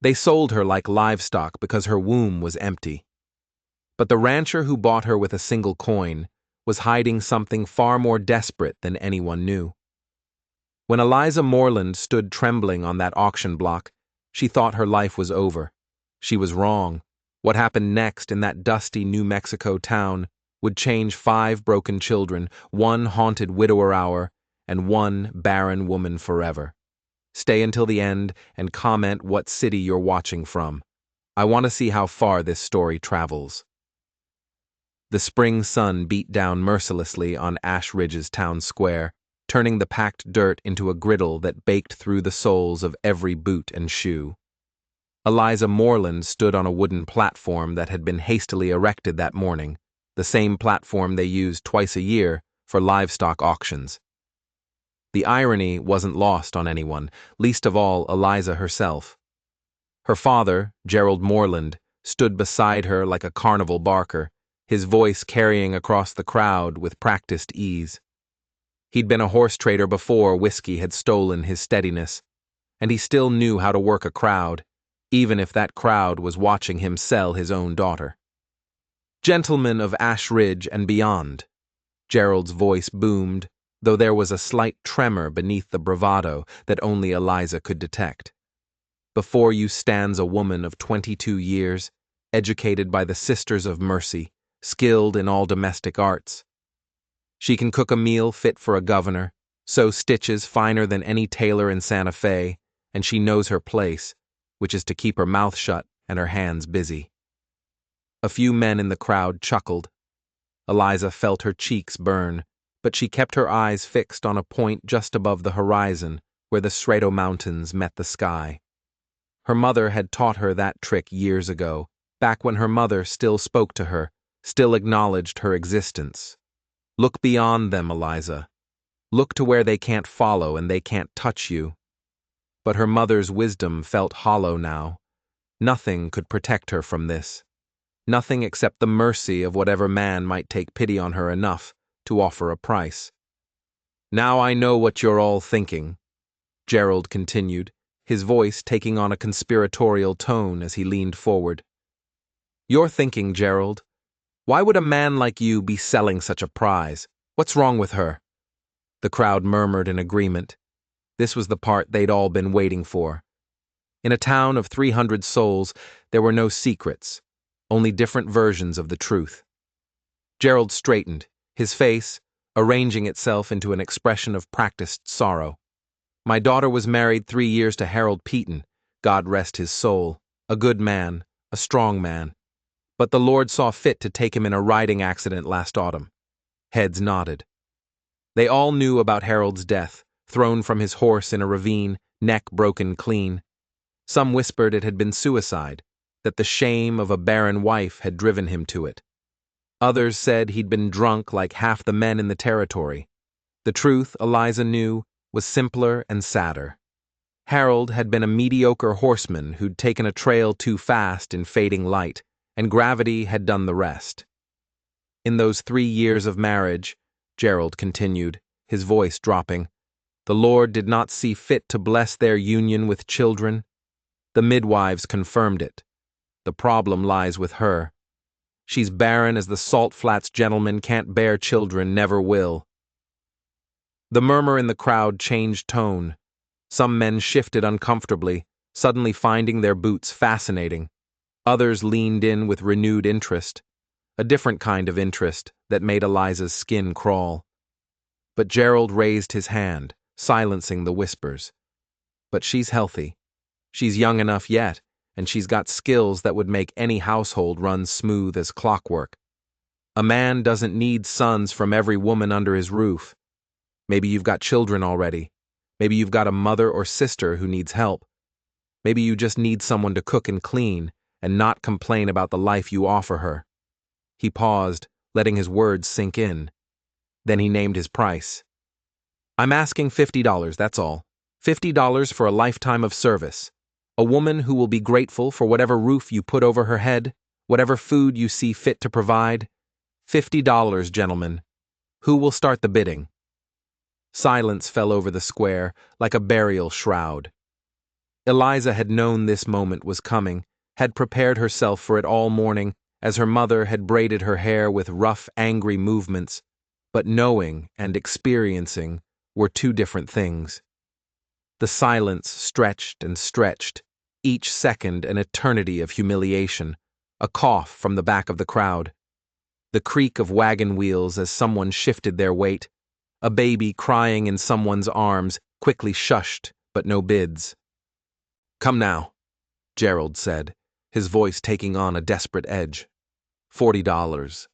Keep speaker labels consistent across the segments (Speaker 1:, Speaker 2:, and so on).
Speaker 1: They sold her like livestock because her womb was empty. But the rancher who bought her with a single coin was hiding something far more desperate than anyone knew. When Eliza Moreland stood trembling on that auction block, she thought her life was over. She was wrong. What happened next in that dusty New Mexico town would change 5 broken children, 1 haunted widower hour, and 1 barren woman forever. Stay until the end and comment what city you're watching from. I want to see how far this story travels. The spring sun beat down mercilessly on Ash Ridge's town square, turning the packed dirt into a griddle that baked through the soles of every boot and shoe. Eliza Moreland stood on a wooden platform that had been hastily erected that morning, the same platform they used twice a year for livestock auctions. The irony wasn't lost on anyone, least of all Eliza herself. Her father, Gerald Moreland, stood beside her like a carnival barker, his voice carrying across the crowd with practiced ease. He'd been a horse trader before whiskey had stolen his steadiness, and he still knew how to work a crowd, even if that crowd was watching him sell his own daughter. "Gentlemen of Ash Ridge and beyond," Gerald's voice boomed, though there was a slight tremor beneath the bravado that only Eliza could detect. "Before you stands a woman of 22 years, educated by the Sisters of Mercy, skilled in all domestic arts. She can cook a meal fit for a governor, sew stitches finer than any tailor in Santa Fe, and she knows her place, which is to keep her mouth shut and her hands busy." A few men in the crowd chuckled. Eliza felt her cheeks burn, but she kept her eyes fixed on a point just above the horizon where the Cerrado Mountains met the sky. Her mother had taught her that trick years ago, back when her mother still spoke to her, still acknowledged her existence. Look beyond them, Eliza. Look to where they can't follow and they can't touch you. But her mother's wisdom felt hollow now. Nothing could protect her from this. Nothing except the mercy of whatever man might take pity on her enough to offer a price. "Now I know what you're all thinking," Gerald continued, his voice taking on a conspiratorial tone as he leaned forward. "You're thinking, Gerald, why would a man like you be selling such a prize? What's wrong with her?" The crowd murmured in agreement. This was the part they'd all been waiting for. In a town of 300 souls, there were no secrets, only different versions of the truth. Gerald straightened, his face arranging itself into an expression of practiced sorrow. "My daughter was married 3 years to Harold Peaton, God rest his soul, a good man, a strong man. But the Lord saw fit to take him in a riding accident last autumn." Heads nodded. They all knew about Harold's death, thrown from his horse in a ravine, neck broken clean. Some whispered it had been suicide, that the shame of a barren wife had driven him to it. Others said he'd been drunk like half the men in the territory. The truth, Eliza knew, was simpler and sadder. Harold had been a mediocre horseman who'd taken a trail too fast in fading light, and gravity had done the rest. "In those 3 years of marriage," Gerald continued, his voice dropping, "the Lord did not see fit to bless their union with children. The midwives confirmed it. The problem lies with her. She's barren as the Salt Flats gentleman can't bear children, never will." The murmur in the crowd changed tone. Some men shifted uncomfortably, suddenly finding their boots fascinating. Others leaned in with renewed interest, a different kind of interest that made Eliza's skin crawl. But Gerald raised his hand, silencing the whispers. "But she's healthy. She's young enough yet, and she's got skills that would make any household run smooth as clockwork. A man doesn't need sons from every woman under his roof. Maybe you've got children already. Maybe you've got a mother or sister who needs help. Maybe you just need someone to cook and clean and not complain about the life you offer her." He paused, letting his words sink in. Then he named his price. "I'm asking $50, that's all. $50 for a lifetime of service. A woman who will be grateful for whatever roof you put over her head, whatever food you see fit to provide. $50, gentlemen. Who will start the bidding?" Silence fell over the square like a burial shroud. Eliza had known this moment was coming, had prepared herself for it all morning, as her mother had braided her hair with rough, angry movements, but knowing and experiencing were two different things. The silence stretched and stretched, each second an eternity of humiliation, a cough from the back of the crowd, the creak of wagon wheels as someone shifted their weight, a baby crying in someone's arms, quickly shushed, but no bids. "Come now," Gerald said, his voice taking on a desperate edge. $40.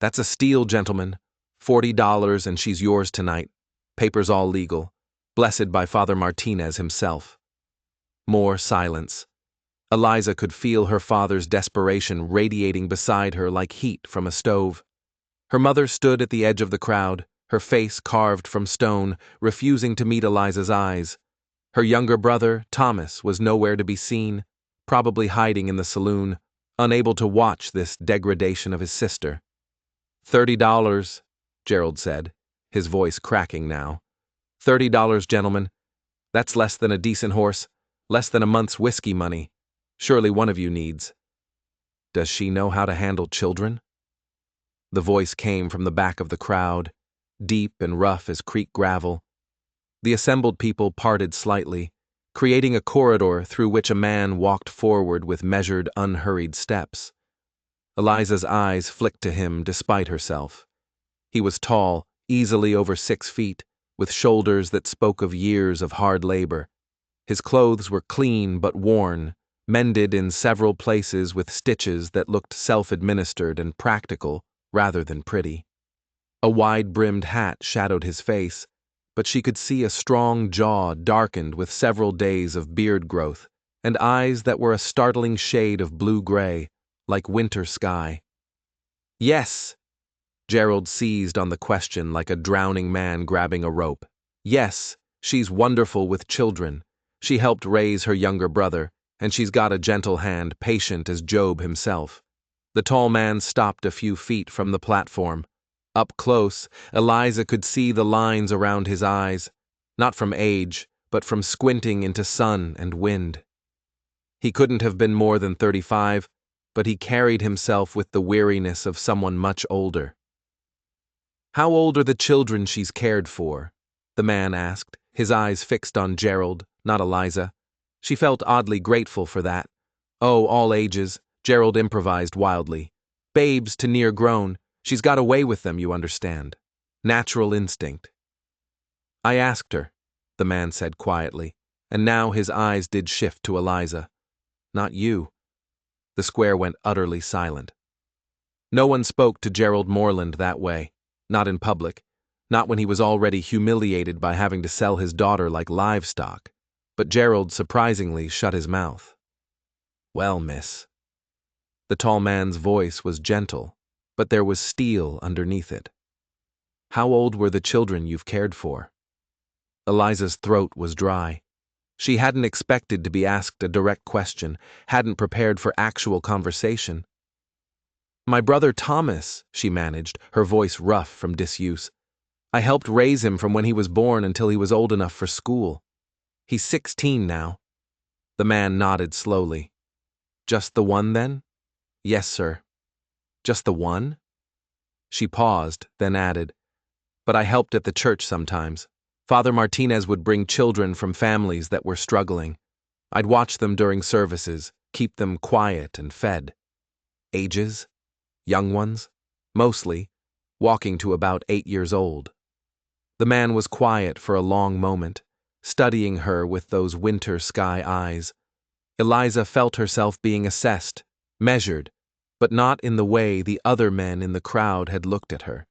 Speaker 1: That's a steal, gentlemen. $40 and she's yours tonight. Papers all legal. Blessed by Father Martinez himself. More silence. Eliza could feel her father's desperation radiating beside her like heat from a stove. Her mother stood at the edge of the crowd, her face carved from stone, refusing to meet Eliza's eyes. Her younger brother, Thomas, was nowhere to be seen, probably hiding in the saloon, unable to watch this degradation of his sister. $30, Gerald said, his voice cracking now. $30, gentlemen. That's less than a decent horse, less than a month's whiskey money. Surely one of you needs. Does she know how to handle children? The voice came from the back of the crowd, deep and rough as creek gravel. The assembled people parted slightly, creating a corridor through which a man walked forward with measured, unhurried steps. Eliza's eyes flicked to him despite herself. He was tall, easily over 6 feet, with shoulders that spoke of years of hard labor. His clothes were clean but worn, mended in several places with stitches that looked self-administered and practical rather than pretty. A wide-brimmed hat shadowed his face, but she could see a strong jaw darkened with several days of beard growth, and eyes that were a startling shade of blue-gray, like winter sky. Yes, Gerald seized on the question like a drowning man grabbing a rope. Yes, she's wonderful with children. She helped raise her younger brother, and she's got a gentle hand, patient as Job himself. The tall man stopped a few feet from the platform. Up close, Eliza could see the lines around his eyes, not from age, but from squinting into sun and wind. He couldn't have been more than 35, but he carried himself with the weariness of someone much older. "How old are the children she's cared for?" the man asked, his eyes fixed on Gerald, not Eliza. She felt oddly grateful for that. "Oh, all ages," Gerald improvised wildly. "Babes to near grown. She's got away with them, you understand. Natural instinct." "I asked her," the man said quietly, and now his eyes did shift to Eliza. "Not you." The square went utterly silent. No one spoke to Gerald Moreland that way, not in public, not when he was already humiliated by having to sell his daughter like livestock, but Gerald surprisingly shut his mouth. "Well, miss." The tall man's voice was gentle, but there was steel underneath it. "How old were the children you've cared for?" Eliza's throat was dry. She hadn't expected to be asked a direct question, hadn't prepared for actual conversation. "My brother Thomas," she managed, her voice rough from disuse. "I helped raise him from when he was born until he was old enough for school. He's 16 now." The man nodded slowly. "Just the one, then?" "Yes, sir." "Just the one?" She paused, then added, "But I helped at the church sometimes. Father Martinez would bring children from families that were struggling. I'd watch them during services, keep them quiet and fed." "Ages? Young ones?" "Mostly, walking to about 8 years old." The man was quiet for a long moment, studying her with those winter sky eyes. Eliza felt herself being assessed, measured, but not in the way the other men in the crowd had looked at her.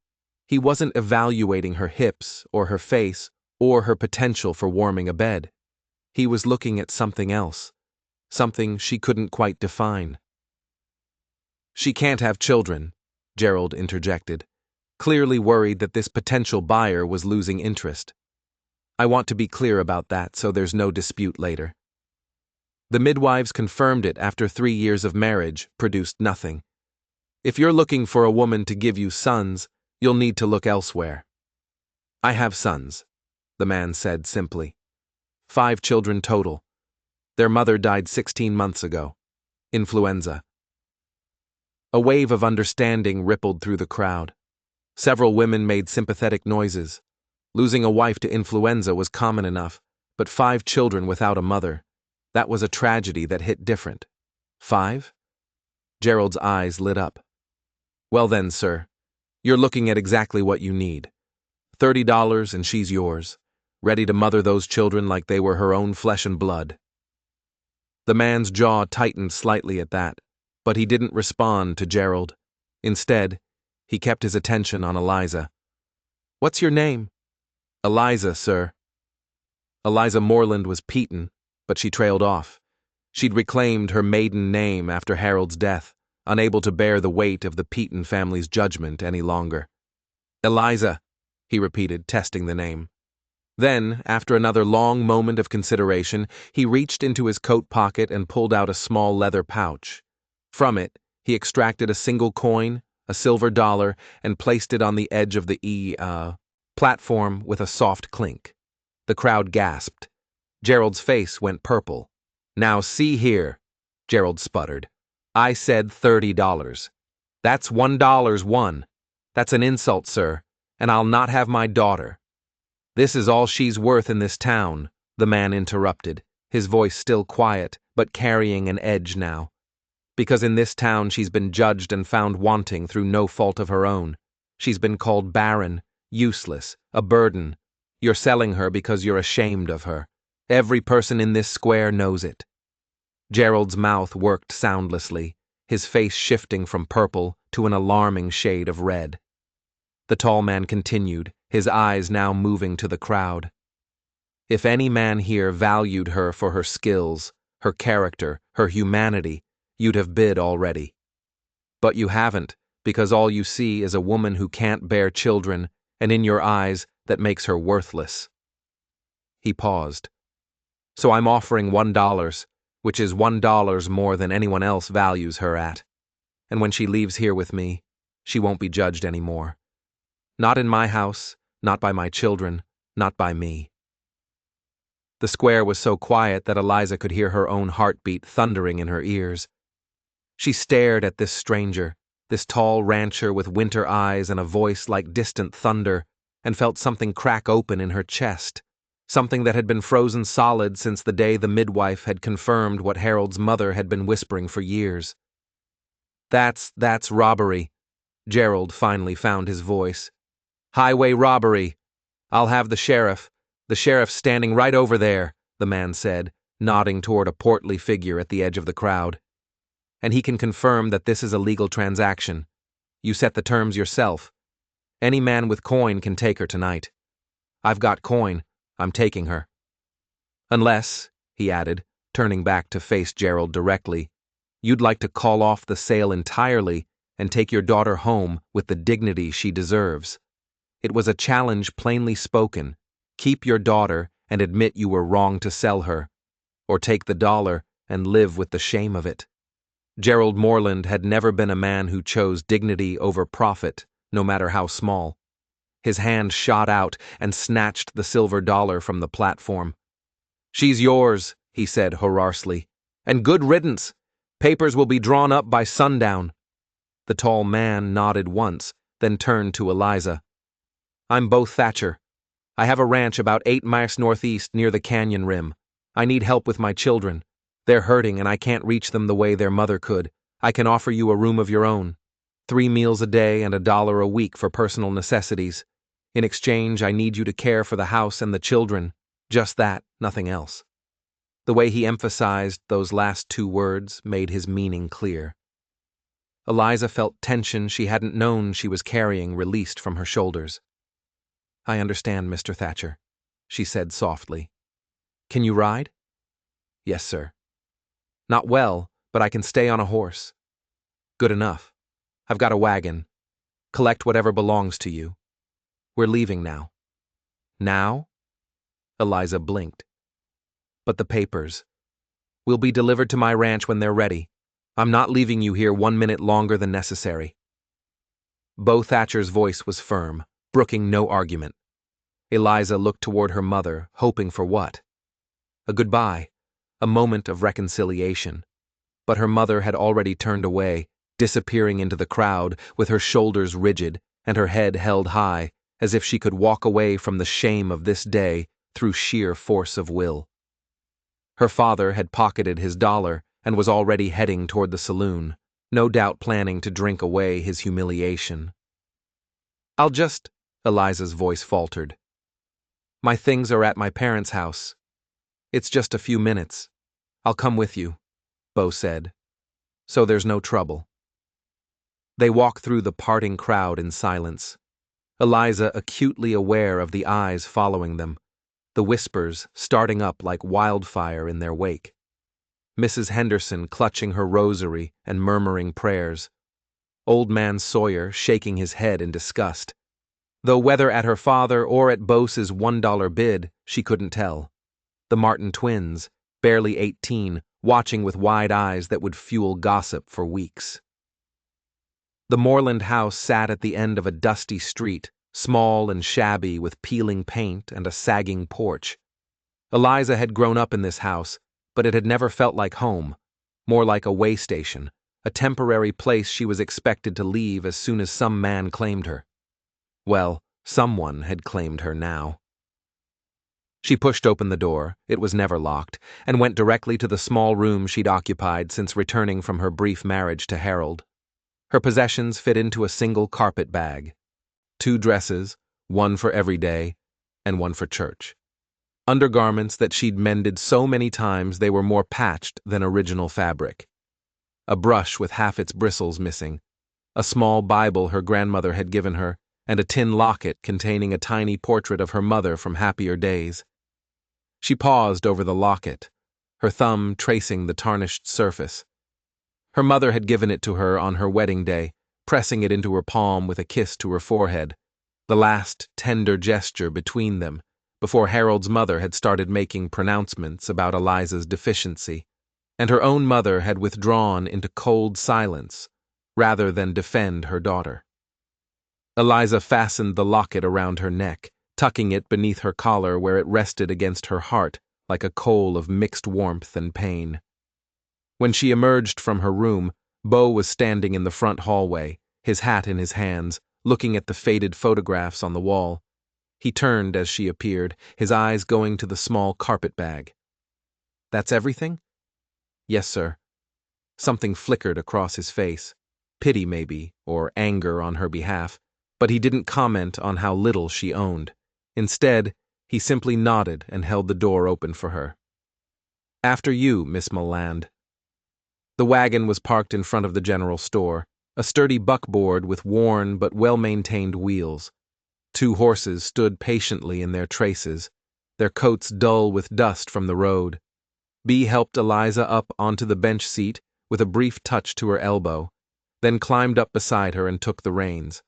Speaker 1: He wasn't evaluating her hips or her face or her potential for warming a bed. He was looking at something else, something she couldn't quite define. "She can't have children," Gerald interjected, clearly worried that this potential buyer was losing interest. "I want to be clear about that so there's no dispute later." The midwives confirmed it after 3 years of marriage, produced nothing. "If you're looking for a woman to give you sons, you'll need to look elsewhere." "I have sons," the man said simply. 5 children total. Their mother died 16 months ago. Influenza. A wave of understanding rippled through the crowd. Several women made sympathetic noises. Losing a wife to influenza was common enough, but 5 children without a mother. That was a tragedy that hit different. 5? Gerald's eyes lit up. Well then, sir, you're looking at exactly what you need. $30 and she's yours, ready to mother those children like they were her own flesh and blood. The man's jaw tightened slightly at that, but he didn't respond to Gerald. Instead, he kept his attention on Eliza. What's your name? Eliza, sir. Eliza Moreland was Peaton, but she trailed off. She'd reclaimed her maiden name after Harold's death, unable to bear the weight of the Peaton family's judgment any longer. Eliza, he repeated, testing the name. Then, after another long moment of consideration, he reached into his coat pocket and pulled out a small leather pouch. From it, he extracted a single coin, a silver dollar, and placed it on the edge of the platform with a soft clink. The crowd gasped. Gerald's face went purple. Now see here, Gerald sputtered. I said $30. That's $1 won. That's an insult, sir, and I'll not have my daughter. This is all she's worth in this town, the man interrupted, his voice still quiet, but carrying an edge now. Because in this town she's been judged and found wanting through no fault of her own. She's been called barren, useless, a burden. You're selling her because you're ashamed of her. Every person in this square knows it. Gerald's mouth worked soundlessly, his face shifting from purple to an alarming shade of red. The tall man continued, his eyes now moving to the crowd. If any man here valued her for her skills, her character, her humanity, you'd have bid already. But you haven't, because all you see is a woman who can't bear children, and in your eyes, that makes her worthless. He paused. So I'm offering $1, which is $1 more than anyone else values her at. And when she leaves here with me, she won't be judged anymore. Not in my house, not by my children, not by me. The square was so quiet that Eliza could hear her own heartbeat thundering in her ears. She stared at this stranger, this tall rancher with winter eyes and a voice like distant thunder, and felt something crack open in her chest, something that had been frozen solid since the day the midwife had confirmed what Harold's mother had been whispering for years. That's robbery. Gerald finally found his voice. Highway robbery. I'll have the sheriff. The sheriff's standing right over there, the man said, nodding toward a portly figure at the edge of the crowd. And he can confirm that this is a legal transaction. You set the terms yourself. Any man with coin can take her tonight. I've got coin. I'm taking her. Unless, he added, turning back to face Gerald directly, you'd like to call off the sale entirely and take your daughter home with the dignity she deserves. It was a challenge plainly spoken. Keep your daughter and admit you were wrong to sell her, or take the dollar and live with the shame of it. Gerald Moreland had never been a man who chose dignity over profit, no matter how small. His hand shot out and snatched the silver dollar from the platform. She's yours, he said hoarsely. And good riddance. Papers will be drawn up by sundown. The tall man nodded once, then turned to Eliza. I'm Beau Thatcher. I have a ranch about 8 miles northeast near the canyon rim. I need help with my children. They're hurting and I can't reach them the way their mother could. I can offer you a room of your own. 3 meals a day and $1 a week for personal necessities. In exchange, I need you to care for the house and the children. Just that, nothing else. The way he emphasized those last 2 words made his meaning clear. Eliza felt tension she hadn't known she was carrying released from her shoulders. I understand, Mr. Thatcher, she said softly. Can you ride? Yes, sir. Not well, but I can stay on a horse. Good enough. I've got a wagon. Collect whatever belongs to you. We're leaving now. Now? Eliza blinked. But the papers. Will be delivered to my ranch when they're ready. I'm not leaving you here 1 minute longer than necessary. Beau Thatcher's voice was firm, brooking no argument. Eliza looked toward her mother, hoping for what? A goodbye, a moment of reconciliation. But her mother had already turned away, disappearing into the crowd, with her shoulders rigid and her head held high, as if she could walk away from the shame of this day through sheer force of will. Her father had pocketed his $1 and was already heading toward the saloon, no doubt planning to drink away his humiliation. "I'll just," Eliza's voice faltered. "My things are at my parents' house. It's just a few minutes. I'll come with you," Bo said. "So there's no trouble." They walked through the parting crowd in silence, Eliza acutely aware of the eyes following them, the whispers starting up like wildfire in their wake. Mrs. Henderson clutching her rosary and murmuring prayers. Old man Sawyer shaking his head in disgust, though whether at her father or at Bose's $1 bid, she couldn't tell. The Martin twins, barely 18, watching with wide eyes that would fuel gossip for weeks. The Moreland house sat at the end of a dusty street, small and shabby with peeling paint and a sagging porch. Eliza had grown up in this house, but it had never felt like home, more like a way station, a temporary place she was expected to leave as soon as some man claimed her. Well, someone had claimed her now. She pushed open the door, it was never locked, and went directly to the small room she'd occupied since returning from her brief marriage to Harold. Her possessions fit into a single carpet bag. 2 dresses, one for every day, and one for church. Undergarments that she'd mended so many times they were more patched than original fabric. A brush with half its bristles missing, a small Bible her grandmother had given her, and a tin locket containing a tiny portrait of her mother from happier days. She paused over the locket, her thumb tracing the tarnished surface. Her mother had given it to her on her wedding day, pressing it into her palm with a kiss to her forehead, the last tender gesture between them, before Harold's mother had started making pronouncements about Eliza's deficiency, and her own mother had withdrawn into cold silence rather than defend her daughter. Eliza fastened the locket around her neck, tucking it beneath her collar where it rested against her heart like a coal of mixed warmth and pain. When she emerged from her room, Bo was standing in the front hallway, his hat in his hands, looking at the faded photographs on the wall. He turned as she appeared, his eyes going to the small carpet bag. "That's everything?" "Yes, sir." Something flickered across his face. Pity, maybe, or anger on her behalf, but he didn't comment on how little she owned. Instead, he simply nodded and held the door open for her. "After you, Miss Mulland." The wagon was parked in front of the general store, a sturdy buckboard with worn but well-maintained wheels. 2 horses stood patiently in their traces, their coats dull with dust from the road. Bee helped Eliza up onto the bench seat with a brief touch to her elbow, then climbed up beside her and took the reins.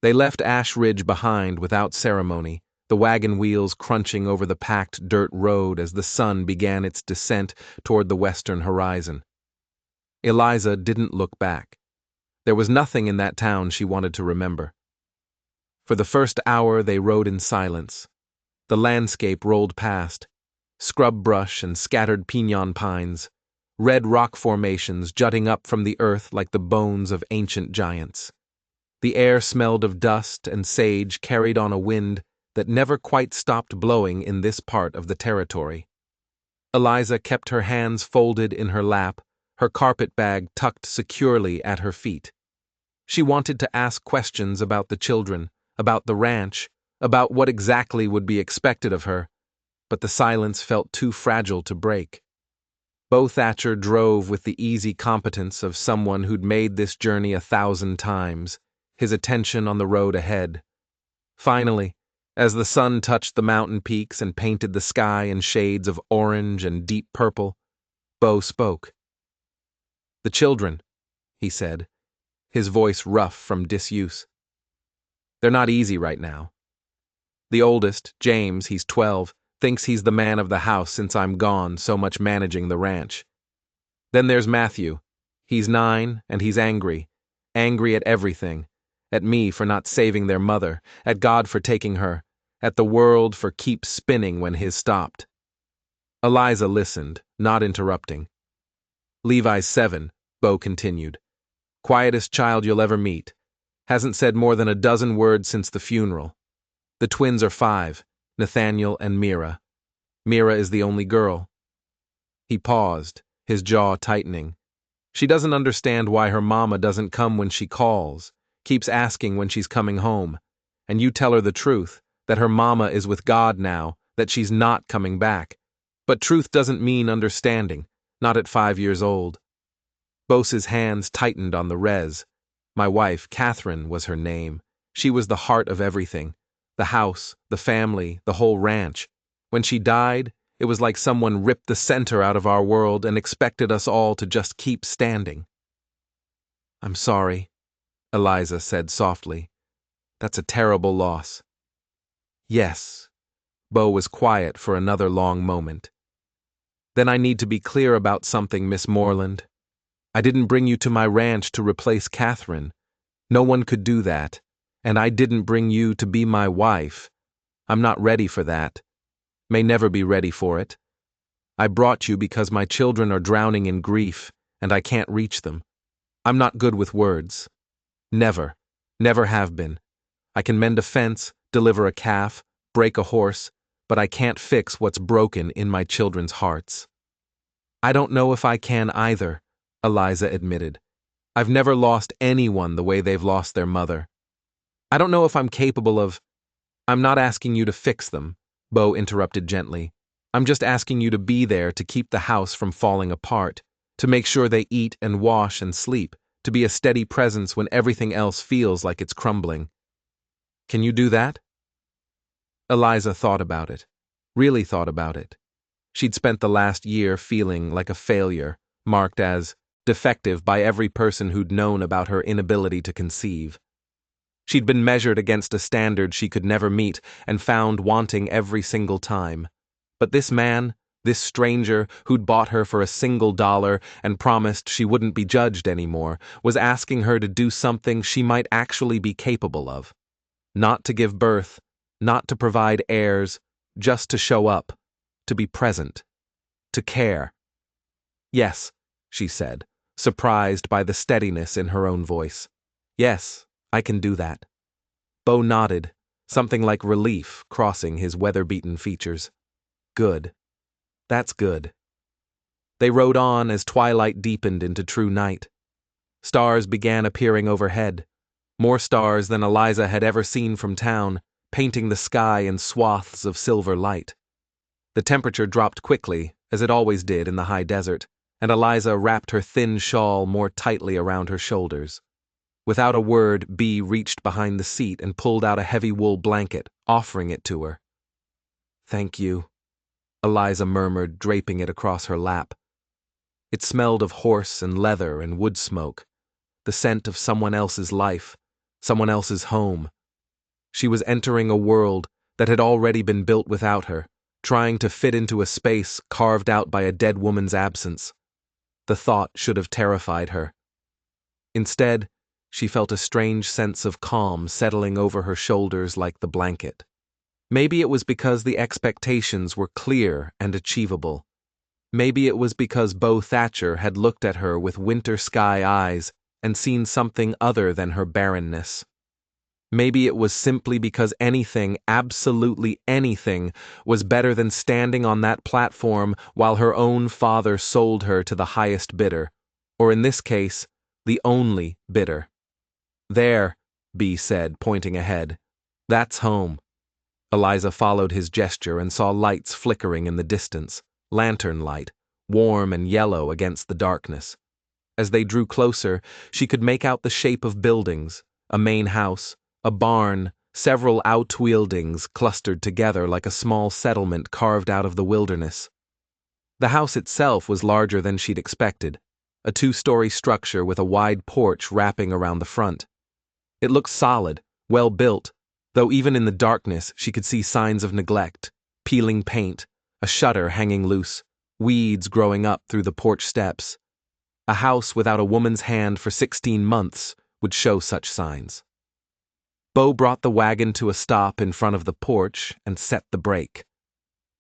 Speaker 1: They left Ash Ridge behind without ceremony, the wagon wheels crunching over the packed dirt road as the sun began its descent toward the western horizon. Eliza didn't look back. There was nothing in that town she wanted to remember. For the first hour they rode in silence. The landscape rolled past, scrub brush and scattered piñon pines, red rock formations jutting up from the earth like the bones of ancient giants. The air smelled of dust and sage carried on a wind that never quite stopped blowing in this part of the territory. Eliza kept her hands folded in her lap, her carpet bag tucked securely at her feet. She wanted to ask questions about the children, about the ranch, about what exactly would be expected of her, but the silence felt too fragile to break. Bo Thatcher drove with the easy competence of someone who'd made this journey 1,000 times, his attention on the road ahead. Finally, as the sun touched the mountain peaks and painted the sky in shades of orange and deep purple, Bo spoke. "The children," he said, his voice rough from disuse. "They're not easy right now. The oldest, James, he's 12, thinks he's the man of the house since I'm gone, so much managing the ranch. Then there's Matthew. He's 9, and he's angry at everything, at me for not saving their mother, at God for taking her, at the world for keep spinning when his stopped." Eliza listened, not interrupting. Levi's 7, Bo continued. Quietest child you'll ever meet. Hasn't said more than a dozen words since the funeral. The twins are 5, Nathaniel and Mira. Mira is the only girl. He paused, his jaw tightening. She doesn't understand why her mama doesn't come when she calls, keeps asking when she's coming home. And you tell her the truth, that her mama is with God now, that she's not coming back. But truth doesn't mean understanding, not at 5 years old. Bose's hands tightened on the res. My wife, Catherine, was her name. She was the heart of everything. The house, the family, the whole ranch. When she died, it was like someone ripped the center out of our world and expected us all to just keep standing. I'm sorry, Eliza said softly. That's a terrible loss. Yes. Bo was quiet for another long moment. Then I need to be clear about something, Miss Moreland. I didn't bring you to my ranch to replace Catherine. No one could do that. And I didn't bring you to be my wife. I'm not ready for that. May never be ready for it. I brought you because my children are drowning in grief, and I can't reach them. I'm not good with words. Never. Never have been. I can mend a fence, deliver a calf, break a horse, but I can't fix what's broken in my children's hearts. I don't know if I can either, Eliza admitted. I've never lost anyone the way they've lost their mother. I don't know if I'm capable of... I'm not asking you to fix them, Bo interrupted gently. I'm just asking you to be there to keep the house from falling apart, to make sure they eat and wash and sleep, to be a steady presence when everything else feels like it's crumbling. Can you do that? Eliza thought about it, really thought about it. She'd spent the last year feeling like a failure, marked as defective by every person who'd known about her inability to conceive. She'd been measured against a standard she could never meet and found wanting every single time. But this man, this stranger who'd bought her for $1 and promised she wouldn't be judged anymore, was asking her to do something she might actually be capable of. Not to give birth, not to provide heirs, just to show up, to be present, to care. Yes, she said, surprised by the steadiness in her own voice. Yes, I can do that. Bo nodded, something like relief crossing his weather-beaten features. Good. That's good. They rode on as twilight deepened into true night. Stars began appearing overhead, more stars than Eliza had ever seen from town, painting the sky in swaths of silver light. The temperature dropped quickly, as it always did in the high desert, and Eliza wrapped her thin shawl more tightly around her shoulders. Without a word, Bee reached behind the seat and pulled out a heavy wool blanket, offering it to her. Thank you, Eliza murmured, draping it across her lap. It smelled of horse and leather and wood smoke, the scent of someone else's life, someone else's home. She was entering a world that had already been built without her, trying to fit into a space carved out by a dead woman's absence. The thought should have terrified her. Instead, she felt a strange sense of calm settling over her shoulders like the blanket. Maybe it was because the expectations were clear and achievable. Maybe it was because Bo Thatcher had looked at her with winter sky eyes and seen something other than her barrenness. Maybe it was simply because anything, absolutely anything, was better than standing on that platform while her own father sold her to the highest bidder, or in this case, the only bidder. There, Bee said, pointing ahead. That's home. Eliza followed his gesture and saw lights flickering in the distance, lantern light, warm and yellow against the darkness. As they drew closer, she could make out the shape of buildings, a main house, a barn, several outbuildings clustered together like a small settlement carved out of the wilderness. The house itself was larger than she'd expected, a 2-story structure with a wide porch wrapping around the front. It looked solid, well built, though even in the darkness she could see signs of neglect, peeling paint, a shutter hanging loose, weeds growing up through the porch steps. A house without a woman's hand for 16 months would show such signs. Bo brought the wagon to a stop in front of the porch and set the brake.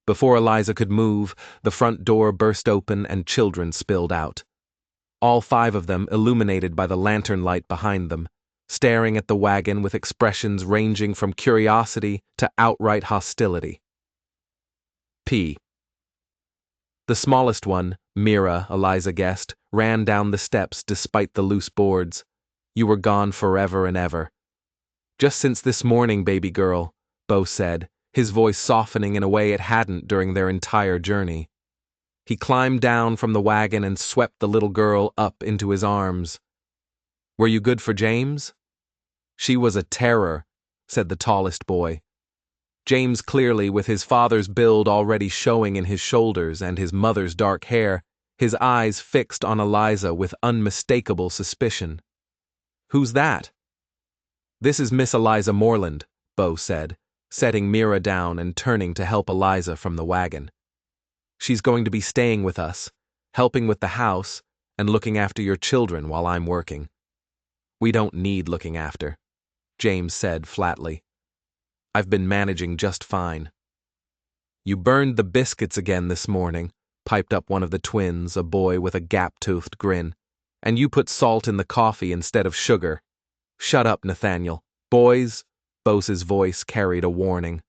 Speaker 1: Before Eliza could move, the front door burst open and children spilled out. All 5 of them illuminated by the lantern light behind them, staring at the wagon with expressions ranging from curiosity to outright hostility. P. The smallest one, Mira, Eliza guessed, ran down the steps despite the loose boards. You were gone forever and ever. Just since this morning, baby girl, Bo said, his voice softening in a way it hadn't during their entire journey. He climbed down from the wagon and swept the little girl up into his arms. Were you good for James? She was a terror, said the tallest boy. James clearly, with his father's build already showing in his shoulders and his mother's dark hair, his eyes fixed on Eliza with unmistakable suspicion. Who's that? This is Miss Eliza Moreland, Bo said, setting Mira down and turning to help Eliza from the wagon. She's going to be staying with us, helping with the house, and looking after your children while I'm working. We don't need looking after, James said flatly. I've been managing just fine. You burned the biscuits again this morning, piped up one of the twins, a boy with a gap-toothed grin. And you put salt in the coffee instead of sugar. Shut up, Nathaniel. Boys, Bose's voice carried a warning.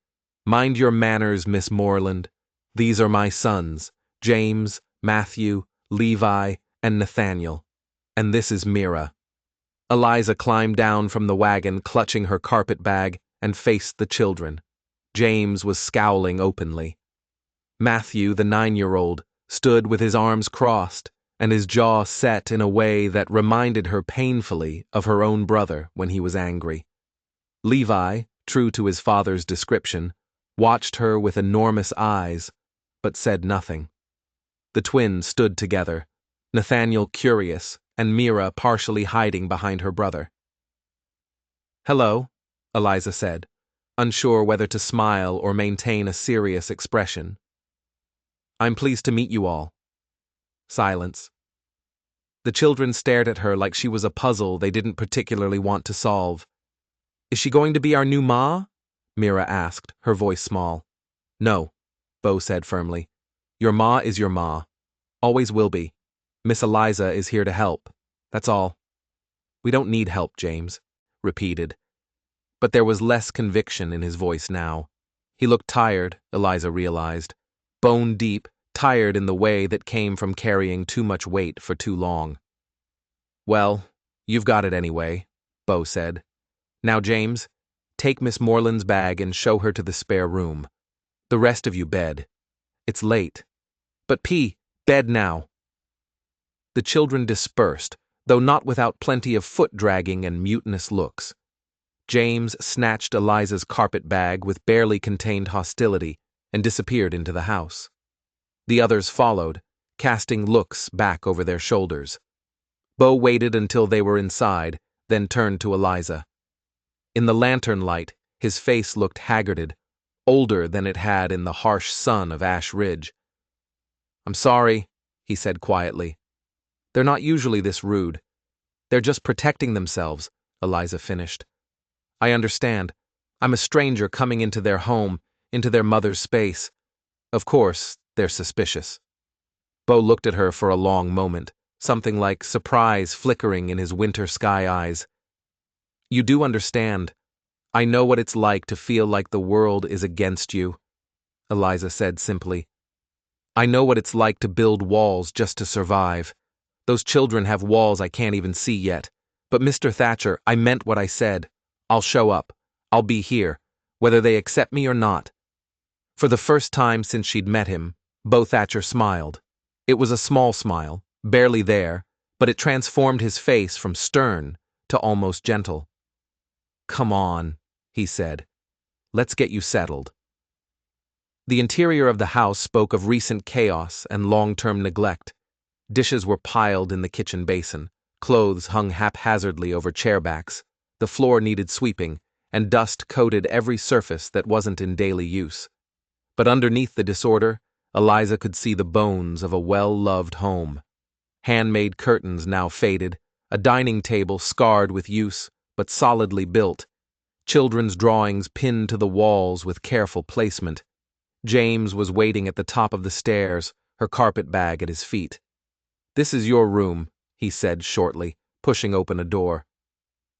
Speaker 1: Mind your manners, Miss Moreland. These are my sons, James, Matthew, Levi, and Nathaniel. And this is Mira. Eliza climbed down from the wagon, clutching her carpet bag, and faced the children. James was scowling openly. Matthew, the 9-year-old, stood with his arms crossed and his jaw set in a way that reminded her painfully of her own brother when he was angry. Levi, true to his father's description, watched her with enormous eyes, but said nothing. The twins stood together, Nathaniel curious and Mira partially hiding behind her brother. Hello, Eliza said, unsure whether to smile or maintain a serious expression. I'm pleased to meet you all. Silence. The children stared at her like she was a puzzle they didn't particularly want to solve. Is she going to be our new ma? Mira asked, her voice small. No, Bo said firmly. Your ma is your ma. Always will be. Miss Eliza is here to help. That's all. We don't need help, James repeated. But there was less conviction in his voice now. He looked tired, Eliza realized. Bone deep, tired in the way that came from carrying too much weight for too long. Well, you've got it anyway, Bo said. Now, James, take Miss Moreland's bag and show her to the spare room. The rest of you bed. It's late. But P, bed now. The children dispersed, though not without plenty of foot-dragging and mutinous looks. James snatched Eliza's carpet bag with barely contained hostility and disappeared into the house. The others followed, casting looks back over their shoulders. Bo waited until they were inside, then turned to Eliza. In the lantern light, his face looked haggarded, older than it had in the harsh sun of Ash Ridge. I'm sorry, he said quietly. They're not usually this rude. They're just protecting themselves, Eliza finished. I understand. I'm a stranger coming into their home, into their mother's space. Of course, they're suspicious. Bo looked at her for a long moment, something like surprise flickering in his winter sky eyes. You do understand. I know what it's like to feel like the world is against you, Eliza said simply. I know what it's like to build walls just to survive. Those children have walls I can't even see yet. But Mr. Thatcher, I meant what I said. I'll show up. I'll be here, whether they accept me or not. For the first time since she'd met him, Bo Thatcher smiled. It was a small smile, barely there, but it transformed his face from stern to almost gentle. Come on, he said. Let's get you settled. The interior of the house spoke of recent chaos and long-term neglect. Dishes were piled in the kitchen basin, clothes hung haphazardly over chairbacks, the floor needed sweeping, and dust coated every surface that wasn't in daily use. But underneath the disorder, Eliza could see the bones of a well-loved home. Handmade curtains now faded, a dining table scarred with use, but solidly built, children's drawings pinned to the walls with careful placement, James was waiting at the top of the stairs, her carpet bag at his feet. "This is your room," he said shortly, pushing open a door.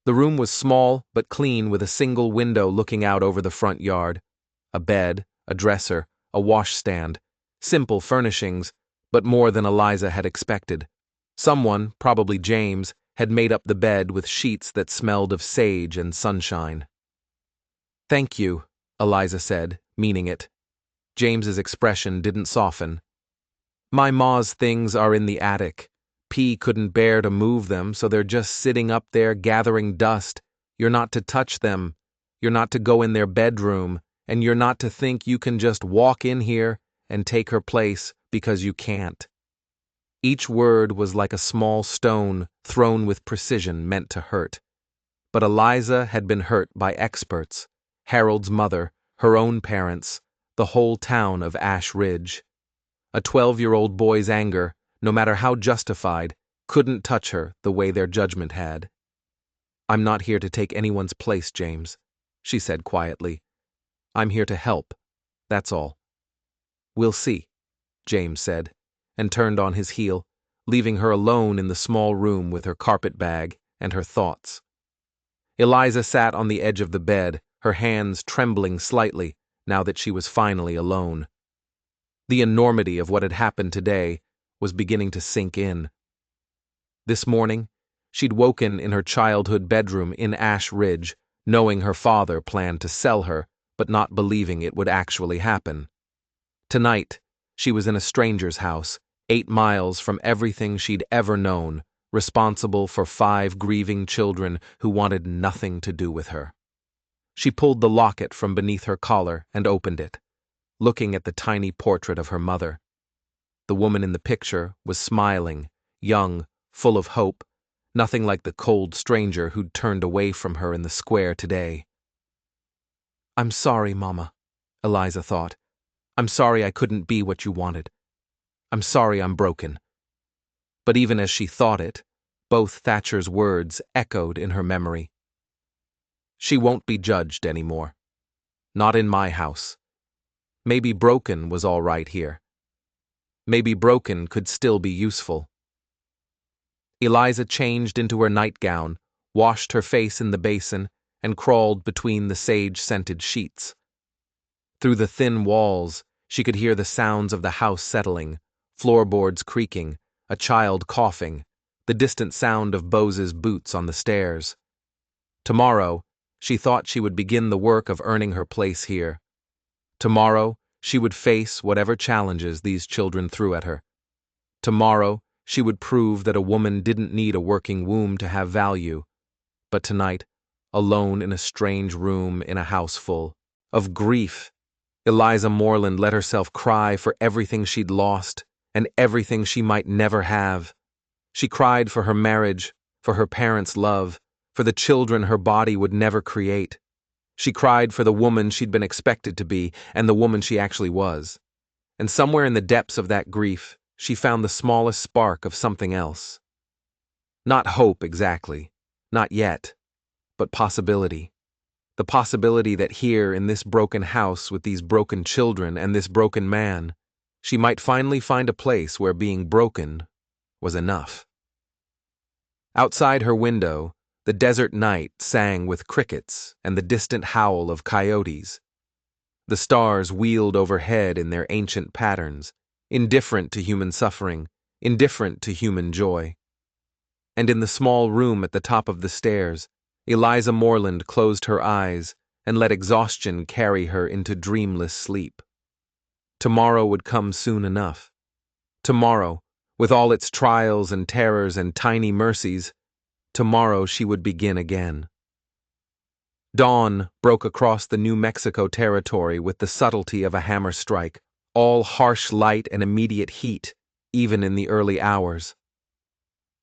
Speaker 1: The room was small but clean, with a single window looking out over the front yard. A bed, a dresser, a washstand. Simple furnishings, but more than Eliza had expected. Someone, probably James, had made up the bed with sheets that smelled of sage and sunshine. "Thank you," Eliza said, meaning it. James's expression didn't soften. "My ma's things are in the attic. P couldn't bear to move them, so they're just sitting up there gathering dust. You're not to touch them. You're not to go in their bedroom, and you're not to think you can just walk in here and take her place, because you can't." Each word was like a small stone thrown with precision, meant to hurt. But Eliza had been hurt by experts: Harold's mother, her own parents, the whole town of Ash Ridge. A 12-year-old boy's anger, no matter how justified, couldn't touch her the way their judgment had. "I'm not here to take anyone's place, James," she said quietly. "I'm here to help. That's all." "We'll see," James said, and turned on his heel, leaving her alone in the small room with her carpet bag and her thoughts. Eliza sat on the edge of the bed, her hands trembling slightly now that she was finally alone. The enormity of what had happened today was beginning to sink in. This morning, she'd woken in her childhood bedroom in Ash Ridge, knowing her father planned to sell her, but not believing it would actually happen. Tonight, she was in a stranger's house, 8 miles from everything she'd ever known, responsible for 5 grieving children who wanted nothing to do with her. She pulled the locket from beneath her collar and opened it, looking at the tiny portrait of her mother. The woman in the picture was smiling, young, full of hope, nothing like the cold stranger who'd turned away from her in the square today. "I'm sorry, Mama," Eliza thought. "I'm sorry I couldn't be what you wanted. I'm sorry I'm broken." But even as she thought it, both Thatcher's words echoed in her memory. "She won't be judged anymore. Not in my house. Maybe broken was all right here. Maybe broken could still be useful." Eliza changed into her nightgown, washed her face in the basin, and crawled between the sage-scented sheets. Through the thin walls, she could hear the sounds of the house settling, floorboards creaking, a child coughing, the distant sound of Bose's boots on the stairs. Tomorrow, she thought she would begin the work of earning her place here. Tomorrow, she would face whatever challenges these children threw at her. Tomorrow, she would prove that a woman didn't need a working womb to have value. But tonight, alone in a strange room in a house full of grief, Eliza Moreland let herself cry for everything she'd lost and everything she might never have. She cried for her marriage, for her parents' love, for the children her body would never create. She cried for the woman she'd been expected to be and the woman she actually was. And somewhere in the depths of that grief, she found the smallest spark of something else. Not hope exactly, not yet, but possibility. The possibility that here in this broken house with these broken children and this broken man, she might finally find a place where being broken was enough. Outside her window, the desert night sang with crickets and the distant howl of coyotes. The stars wheeled overhead in their ancient patterns, indifferent to human suffering, indifferent to human joy. And in the small room at the top of the stairs, Eliza Moreland closed her eyes and let exhaustion carry her into dreamless sleep. Tomorrow would come soon enough. Tomorrow, with all its trials and terrors and tiny mercies, tomorrow she would begin again. Dawn broke across the New Mexico territory with the subtlety of a hammer strike, all harsh light and immediate heat, even in the early hours.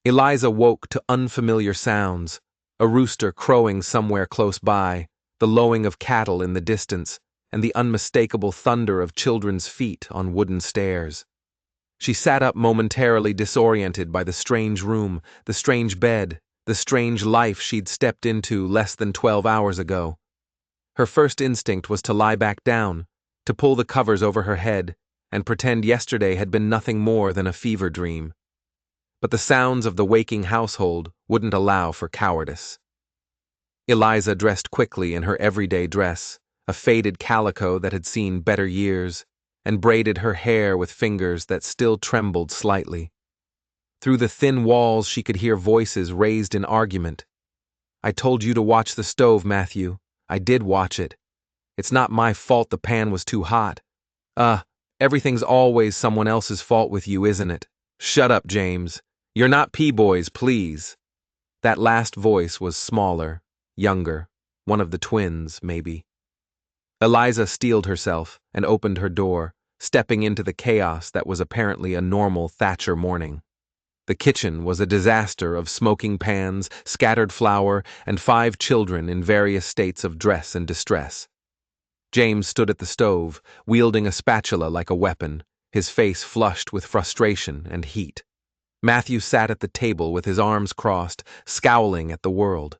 Speaker 1: Eliza woke to unfamiliar sounds, a rooster crowing somewhere close by, the lowing of cattle in the distance, and the unmistakable thunder of children's feet on wooden stairs. She sat up momentarily disoriented by the strange room, the strange bed, the strange life she'd stepped into less than 12 hours ago. Her first instinct was to lie back down, to pull the covers over her head and pretend yesterday had been nothing more than a fever dream. But the sounds of the waking household wouldn't allow for cowardice. Eliza dressed quickly in her everyday dress, a faded calico that had seen better years, and braided her hair with fingers that still trembled slightly. Through the thin walls she could hear voices raised in argument. "I told you to watch the stove, Matthew. I did watch it. It's not my fault the pan was too hot. Everything's always someone else's fault with you, isn't it? Shut up, James. You're not P-boys, please." That last voice was smaller, younger, one of the twins, maybe. Eliza steeled herself and opened her door, stepping into the chaos that was apparently a normal Thatcher morning. The kitchen was a disaster of smoking pans, scattered flour, and 5 children in various states of dress and distress. James stood at the stove, wielding a spatula like a weapon, his face flushed with frustration and heat. Matthew sat at the table with his arms crossed, scowling at the world.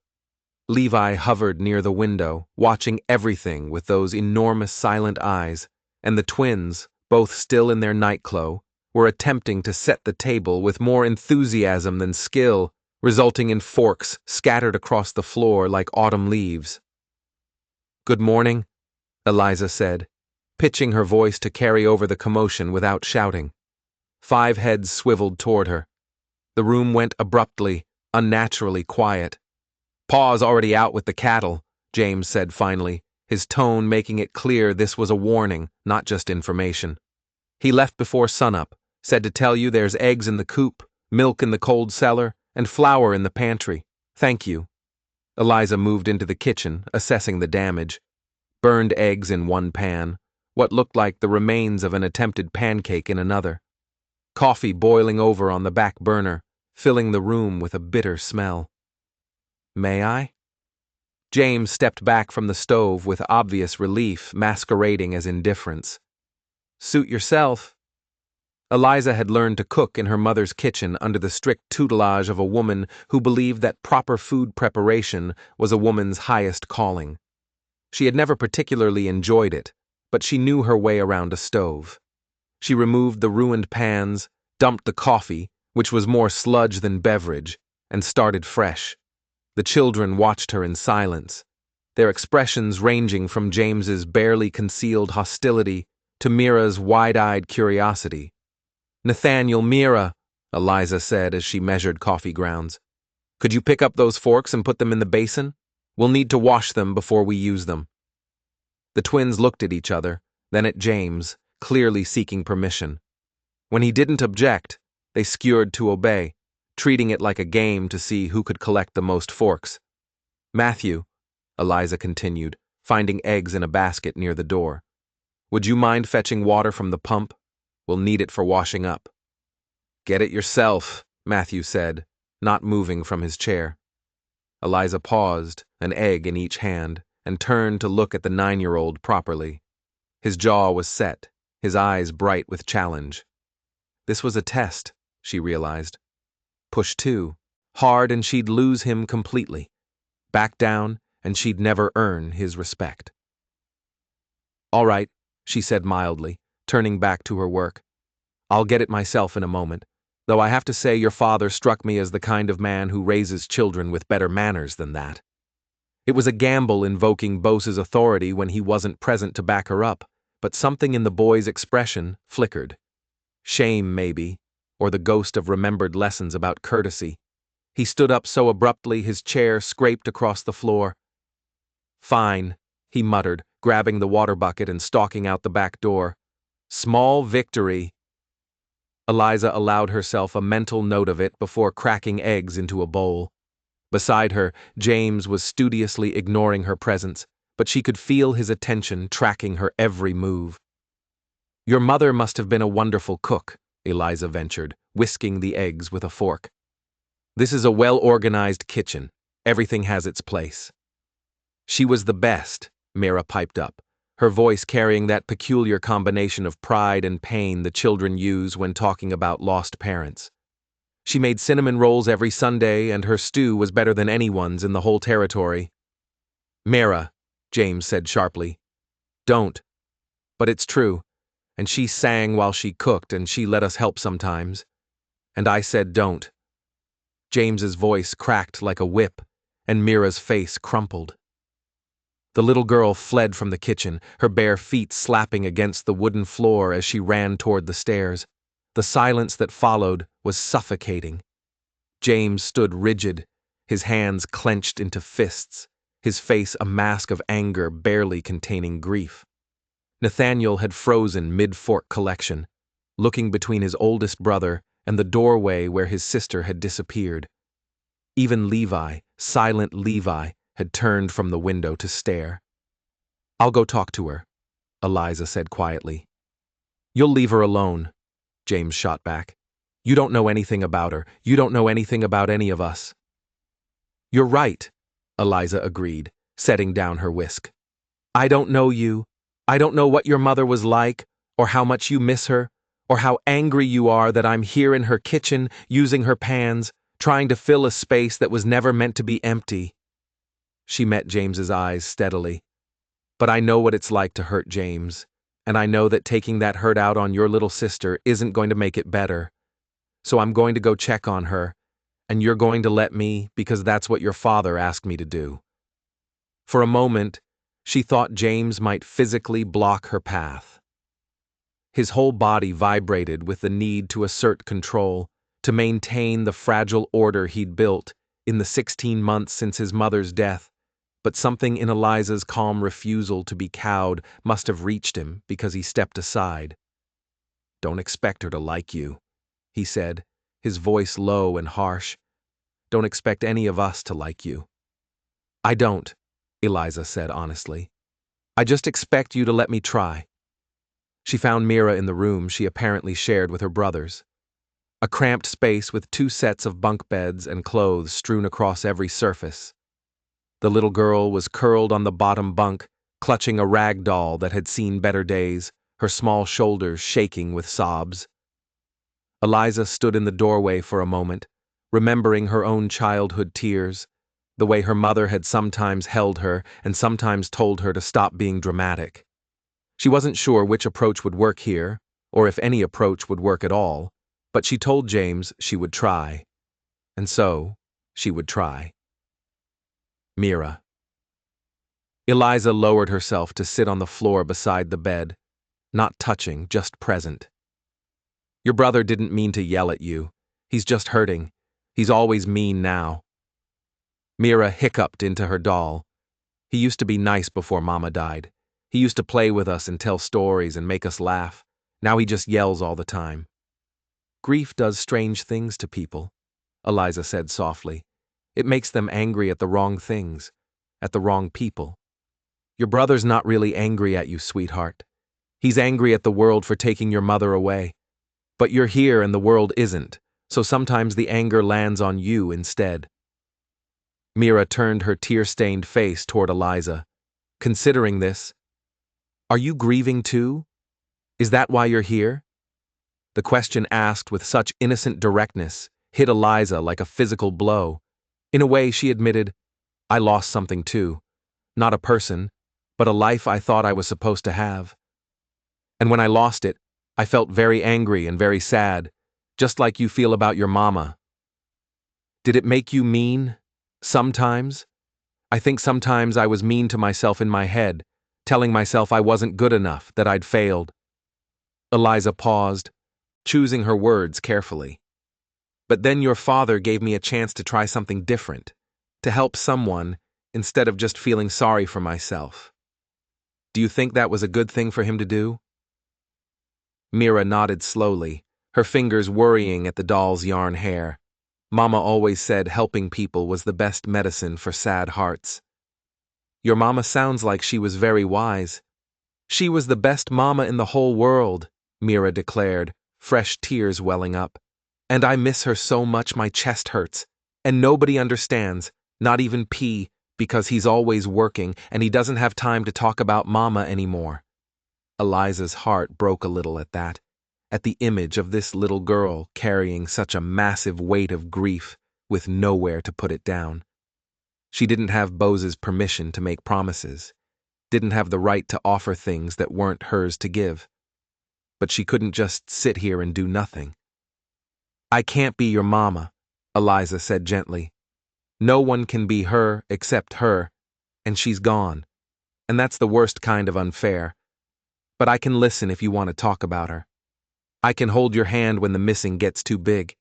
Speaker 1: Levi hovered near the window, watching everything with those enormous silent eyes, and the twins, both still in their nightclothes, were attempting to set the table with more enthusiasm than skill, resulting in forks scattered across the floor like autumn leaves. "Good morning," Eliza said, pitching her voice to carry over the commotion without shouting. 5 heads swiveled toward her. The room went abruptly, unnaturally quiet. "Pa's already out with the cattle," James said finally, his tone making it clear this was a warning, not just information. "He left before sunup, said to tell you there's eggs in the coop, milk in the cold cellar, and flour in the pantry. Thank you." Eliza moved into the kitchen, assessing the damage. Burned eggs in one pan, what looked like the remains of an attempted pancake in another. Coffee boiling over on the back burner, filling the room with a bitter smell. "May I?" James stepped back from the stove with obvious relief masquerading as indifference. "Suit yourself." Eliza had learned to cook in her mother's kitchen under the strict tutelage of a woman who believed that proper food preparation was a woman's highest calling. She had never particularly enjoyed it, but she knew her way around a stove. She removed the ruined pans, dumped the coffee, which was more sludge than beverage, and started fresh. The children watched her in silence, their expressions ranging from James's barely concealed hostility to Mira's wide-eyed curiosity. "Nathaniel, Mira," Eliza said as she measured coffee grounds. "Could you pick up those forks and put them in the basin? We'll need to wash them before we use them." The twins looked at each other, then at James, clearly seeking permission. When he didn't object, they skewered to obey, treating it like a game to see who could collect the most forks. "Matthew," Eliza continued, finding eggs in a basket near the door, "would you mind fetching water from the pump? We'll need it for washing up." "Get it yourself," Matthew said, not moving from his chair. Eliza paused, an egg in each hand, and turned to look at the 9-year-old properly. His jaw was set, his eyes bright with challenge. This was a test, she realized. Push 2, hard and she'd lose him completely. Back down, and she'd never earn his respect. "All right," she said mildly, turning back to her work. "I'll get it myself in a moment, though I have to say your father struck me as the kind of man who raises children with better manners than that." It was a gamble invoking Bose's authority when he wasn't present to back her up, but something in the boy's expression flickered. Shame, maybe, or the ghost of remembered lessons about courtesy. He stood up so abruptly his chair scraped across the floor. "Fine," he muttered, grabbing the water bucket and stalking out the back door. "Small victory." Eliza allowed herself a mental note of it before cracking eggs into a bowl. Beside her, James was studiously ignoring her presence, but she could feel his attention tracking her every move. "Your mother must have been a wonderful cook," Eliza ventured, whisking the eggs with a fork. "This is a well-organized kitchen. Everything has its place." "She was the best," Mira piped up, her voice carrying that peculiar combination of pride and pain the children use when talking about lost parents. "She made cinnamon rolls every Sunday, and her stew was better than anyone's in the whole territory." "Mira," James said sharply. "Don't." But it's true, and she sang while she cooked and she let us help sometimes. And I said don't. James's voice cracked like a whip, and Mira's face crumpled. The little girl fled from the kitchen, her bare feet slapping against the wooden floor as she ran toward the stairs. The silence that followed was suffocating. James stood rigid, his hands clenched into fists, his face a mask of anger barely containing grief. Nathaniel had frozen mid-fork collection, looking between his oldest brother and the doorway where his sister had disappeared. Even Levi, silent Levi, had turned from the window to stare. "I'll go talk to her," Eliza said quietly. "You'll leave her alone," James shot back. "You don't know anything about her. You don't know anything about any of us." "You're right," Eliza agreed, setting down her whisk. "I don't know you. I don't know what your mother was like, or how much you miss her, or how angry you are that I'm here in her kitchen, using her pans, trying to fill a space that was never meant to be empty." She met James's eyes steadily. "But I know what it's like to hurt James, and I know that taking that hurt out on your little sister isn't going to make it better. So I'm going to go check on her, and you're going to let me because that's what your father asked me to do." For a moment, she thought James might physically block her path. His whole body vibrated with the need to assert control, to maintain the fragile order he'd built in the 16 months since his mother's death, but something in Eliza's calm refusal to be cowed must have reached him because he stepped aside. "Don't expect her to like you," he said, his voice low and harsh. "Don't expect any of us to like you." "I don't," Eliza said honestly. "I just expect you to let me try." She found Mira in the room she apparently shared with her brothers. A cramped space with 2 sets of bunk beds and clothes strewn across every surface. The little girl was curled on the bottom bunk, clutching a rag doll that had seen better days, her small shoulders shaking with sobs. Eliza stood in the doorway for a moment, remembering her own childhood tears, the way her mother had sometimes held her and sometimes told her to stop being dramatic. She wasn't sure which approach would work here, or if any approach would work at all, but she told James she would try. And so, she would try. Mira. Eliza lowered herself to sit on the floor beside the bed, not touching, just present. "Your brother didn't mean to yell at you. He's just hurting. He's always mean now." Mira hiccuped into her doll. "He used to be nice before Mama died. He used to play with us and tell stories and make us laugh. Now he just yells all the time." "Grief does strange things to people," Eliza said softly. "It makes them angry at the wrong things, at the wrong people. Your brother's not really angry at you, sweetheart. He's angry at the world for taking your mother away. But you're here and the world isn't, so sometimes the anger lands on you instead." Mira turned her tear-stained face toward Eliza. "Considering this, are you grieving too? Is that why you're here?" The question asked with such innocent directness hit Eliza like a physical blow. In a way, she admitted, "I lost something too. Not a person, but a life I thought I was supposed to have. And when I lost it, I felt very angry and very sad, just like you feel about your mama." "Did it make you mean? Sometimes? I think sometimes I was mean to myself in my head, telling myself I wasn't good enough, that I'd failed." Eliza paused, choosing her words carefully. "But then your father gave me a chance to try something different, to help someone instead of just feeling sorry for myself. Do you think that was a good thing for him to do?" Mira nodded slowly, her fingers worrying at the doll's yarn hair. Mama always said helping people was the best medicine for sad hearts. "Your mama sounds like she was very wise." "She was the best mama in the whole world," Mira declared, fresh tears welling up. "And I miss her so much my chest hurts. And nobody understands, not even P, because he's always working and he doesn't have time to talk about mama anymore." Eliza's heart broke a little at that, at the image of this little girl carrying such a massive weight of grief with nowhere to put it down. She didn't have Bose's permission to make promises. didn't have the right to offer things that weren't hers to give. But she couldn't just sit here and do nothing. "I can't be your mama," Eliza said gently. "No one can be her except her, and she's gone. And that's the worst kind of unfair. But I can listen if you want to talk about her. I can hold your hand when the missing gets too big.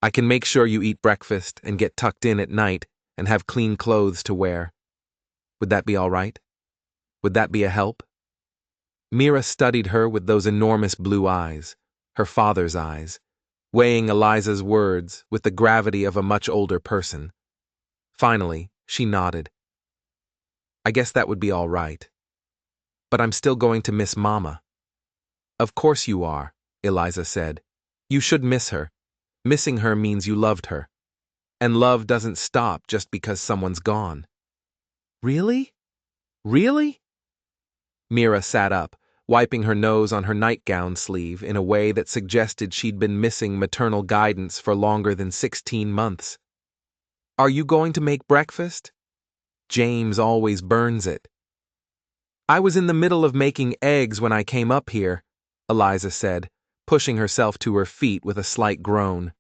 Speaker 1: I can make sure you eat breakfast and get tucked in at night and have clean clothes to wear. Would that be all right? Would that be a help?" Mira studied her with those enormous blue eyes, her father's eyes, weighing Eliza's words with the gravity of a much older person. Finally, she nodded. "I guess that would be all right. But I'm still going to miss Mama." "Of course you are," Eliza said. "You should miss her. Missing her means you loved her. And love doesn't stop just because someone's gone." "Really? Really?" Mira sat up, wiping her nose on her nightgown sleeve in a way that suggested she'd been missing maternal guidance for longer than 16 months. "Are you going to make breakfast? James always burns it." "I was in the middle of making eggs when I came up here," Eliza said, pushing herself to her feet with a slight groan.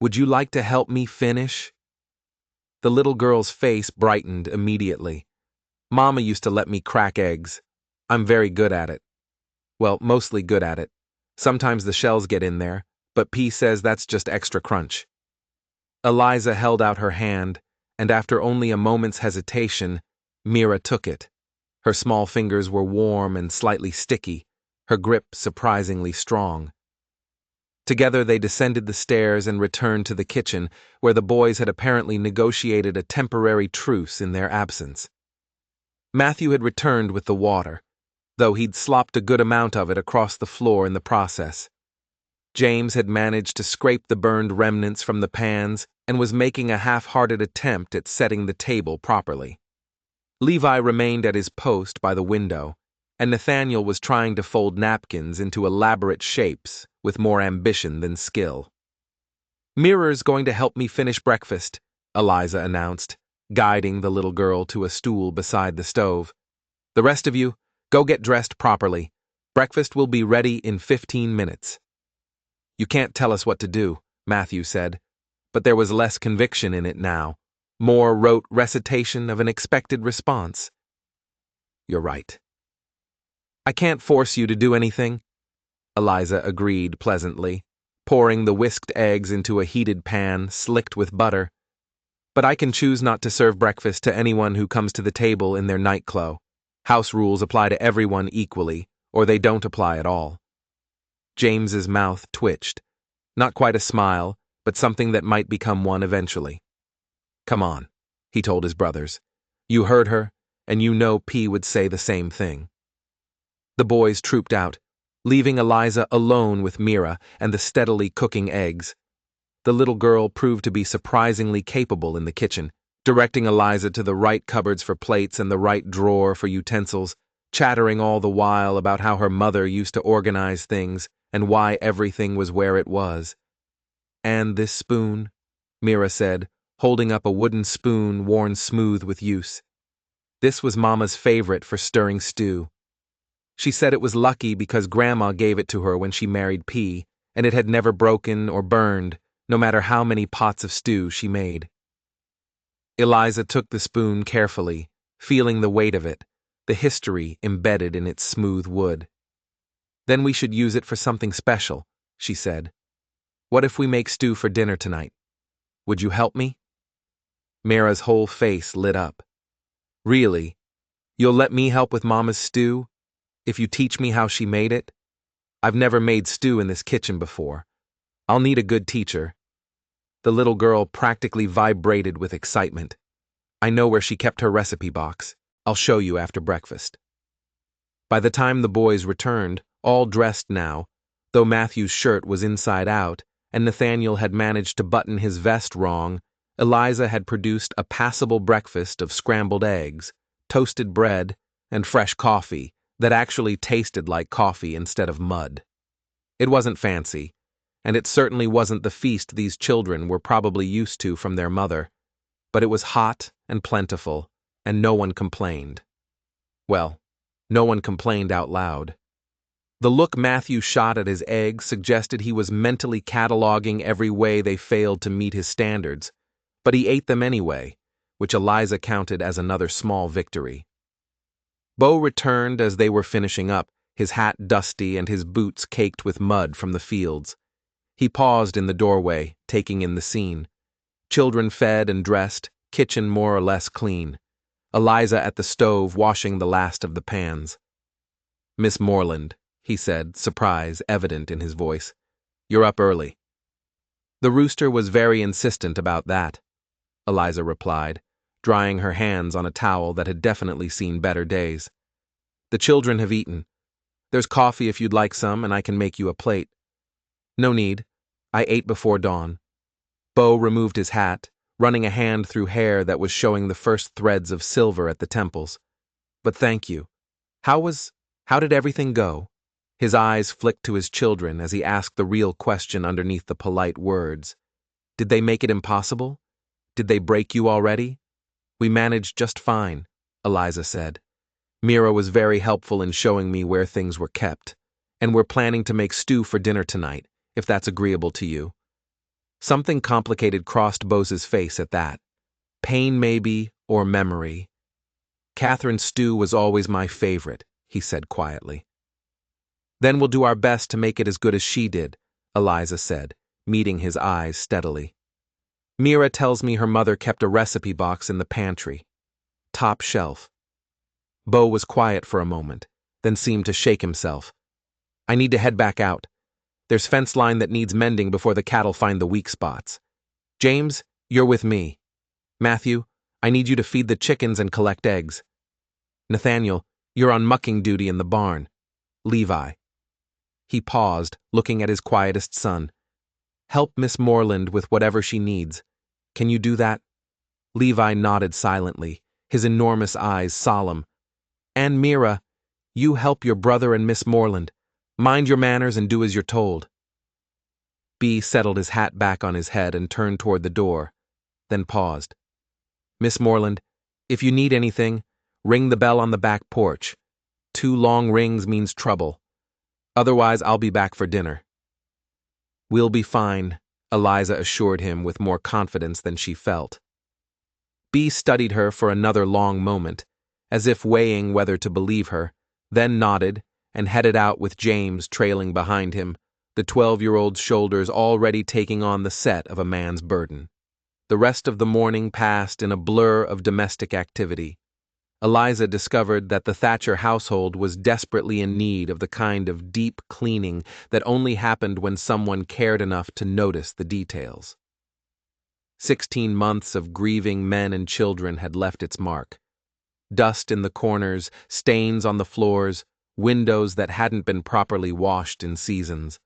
Speaker 1: "Would you like to help me finish?" The little girl's face brightened immediately. "Mama used to let me crack eggs. I'm very good at it. Well, mostly good at it. Sometimes the shells get in there, but P says that's just extra crunch." Eliza held out her hand, and after only a moment's hesitation, Mira took it. Her small fingers were warm and slightly sticky, her grip surprisingly strong. Together they descended the stairs and returned to the kitchen, where the boys had apparently negotiated a temporary truce in their absence. Matthew had returned with the water, though he'd slopped a good amount of it across the floor in the process. James had managed to scrape the burned remnants from the pans and was making a half-hearted attempt at setting the table properly. Levi remained at his post by the window, and Nathaniel was trying to fold napkins into elaborate shapes with more ambition than skill. "Mira's going to help me finish breakfast," Eliza announced, guiding the little girl to a stool beside the stove. "The rest of you, go get dressed properly. Breakfast will be ready in 15 minutes. "You can't tell us what to do," Matthew said, but there was less conviction in it now, more rote recitation of an expected response. "You're right." "I can't force you to do anything," Eliza agreed pleasantly, pouring the whisked eggs into a heated pan slicked with butter. "But I can choose not to serve breakfast to anyone who comes to the table in their nightclothes. House rules apply to everyone equally, or they don't apply at all." James's mouth twitched. Not quite a smile, but something that might become one eventually. "Come on," he told his brothers. "You heard her, and you know P would say the same thing." The boys trooped out, leaving Eliza alone with Mira and the steadily cooking eggs. The little girl proved to be surprisingly capable in the kitchen, directing Eliza to the right cupboards for plates and the right drawer for utensils, chattering all the while about how her mother used to organize things and why everything was where it was. "And this spoon," Mira said, holding up a wooden spoon worn smooth with use. "This was Mama's favorite for stirring stew. She said it was lucky because Grandma gave it to her when she married P, and it had never broken or burned, no matter how many pots of stew she made." Eliza took the spoon carefully, feeling the weight of it, the history embedded in its smooth wood. "Then we should use it for something special," she said. "What if we make stew for dinner tonight? Would you help me?" Mira's whole face lit up. "Really? You'll let me help with Mama's stew? If you teach me how she made it? I've never made stew in this kitchen before. I'll need a good teacher." The little girl practically vibrated with excitement. "I know where she kept her recipe box. I'll show you after breakfast." By the time the boys returned, all dressed now, though Matthew's shirt was inside out, and Nathaniel had managed to button his vest wrong, Eliza had produced a passable breakfast of scrambled eggs, toasted bread, and fresh coffee that actually tasted like coffee instead of mud. It wasn't fancy, and it certainly wasn't the feast these children were probably used to from their mother, but it was hot and plentiful, and no one complained. Well, no one complained out loud. The look Matthew shot at his eggs suggested he was mentally cataloging every way they failed to meet his standards, but he ate them anyway, which Eliza counted as another small victory. Beau returned as they were finishing up, his hat dusty and his boots caked with mud from the fields. He paused in the doorway, taking in the scene. Children fed and dressed, kitchen more or less clean. Eliza at the stove washing the last of the pans. "Miss Moreland," he said, surprise evident in his voice. "You're up early." "The rooster was very insistent about that," Eliza replied, drying her hands on a towel that had definitely seen better days. "The children have eaten. There's coffee if you'd like some, and I can make you a plate." "No need. I ate before dawn." Beau removed his hat, running a hand through hair that was showing the first threads of silver at the temples. "But thank you. How did everything go?" His eyes flicked to his children as he asked the real question underneath the polite words. "Did they make it impossible? Did they break you already?" "We managed just fine," Eliza said. "Mira was very helpful in showing me where things were kept, and we're planning to make stew for dinner tonight, if that's agreeable to you." Something complicated crossed Beau's face at that. Pain maybe, or memory. "Catherine's stew was always my favorite," he said quietly. "Then we'll do our best to make it as good as she did," Eliza said, meeting his eyes steadily. "Mira tells me her mother kept a recipe box in the pantry. Top shelf." Beau was quiet for a moment, then seemed to shake himself. "I need to head back out. There's fence line that needs mending before the cattle find the weak spots. James, you're with me. Matthew, I need you to feed the chickens and collect eggs. Nathaniel, you're on mucking duty in the barn. Levi." He paused, looking at his quietest son. "Help Miss Moreland with whatever she needs. Can you do that?" Levi nodded silently, his enormous eyes solemn. "And Mira, you help your brother and Miss Moreland. Mind your manners and do as you're told." B settled his hat back on his head and turned toward the door, then paused. "Miss Moreland, if you need anything, ring the bell on the back porch. 2 long rings means trouble. Otherwise, I'll be back for dinner." "We'll be fine," Eliza assured him with more confidence than she felt. B studied her for another long moment, as if weighing whether to believe her, then nodded and headed out with James trailing behind him, the 12-year-old's shoulders already taking on the set of a man's burden. The rest of the morning passed in a blur of domestic activity. Eliza discovered that the Thatcher household was desperately in need of the kind of deep cleaning that only happened when someone cared enough to notice the details. 16 months of grieving men and children had left its mark. Dust in the corners, stains on the floors, windows that hadn't been properly washed in seasons.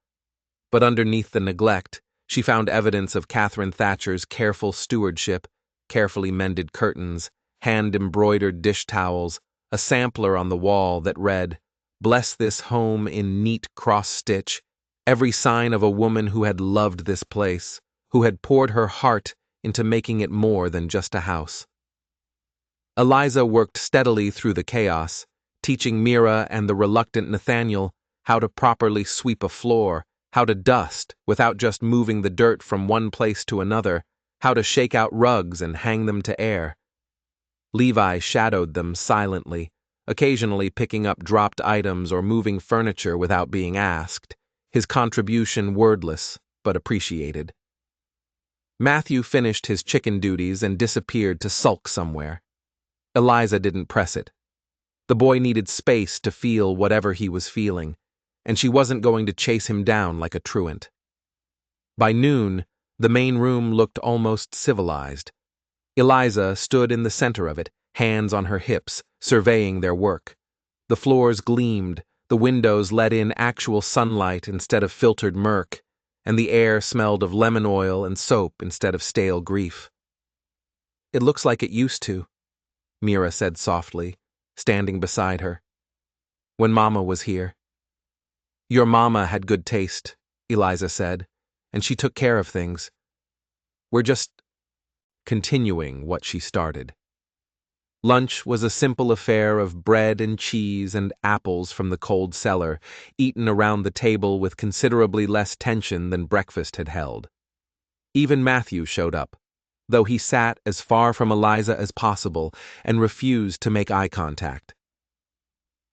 Speaker 1: But underneath the neglect, she found evidence of Catherine Thatcher's careful stewardship, carefully mended curtains, hand-embroidered dish towels, a sampler on the wall that read, "Bless this home in neat cross-stitch," every sign of a woman who had loved this place, who had poured her heart into making it more than just a house. Eliza worked steadily through the chaos, teaching Mira and the reluctant Nathaniel how to properly sweep a floor, how to dust without just moving the dirt from one place to another, how to shake out rugs and hang them to air. Levi shadowed them silently, occasionally picking up dropped items or moving furniture without being asked, his contribution wordless but appreciated. Matthew finished his chicken duties and disappeared to sulk somewhere. Eliza didn't press it. The boy needed space to feel whatever he was feeling, and she wasn't going to chase him down like a truant. By noon, the main room looked almost civilized. Eliza stood in the center of it, hands on her hips, surveying their work. The floors gleamed, the windows let in actual sunlight instead of filtered murk, and the air smelled of lemon oil and soap instead of stale grief. "It looks like it used to," Mira said softly, standing beside her. "When Mama was here." "Your Mama had good taste," Eliza said, "and she took care of things. We're just continuing what she started." Lunch was a simple affair of bread and cheese and apples from the cold cellar, eaten around the table with considerably less tension than breakfast had held. Even Matthew showed up, though he sat as far from Eliza as possible and refused to make eye contact.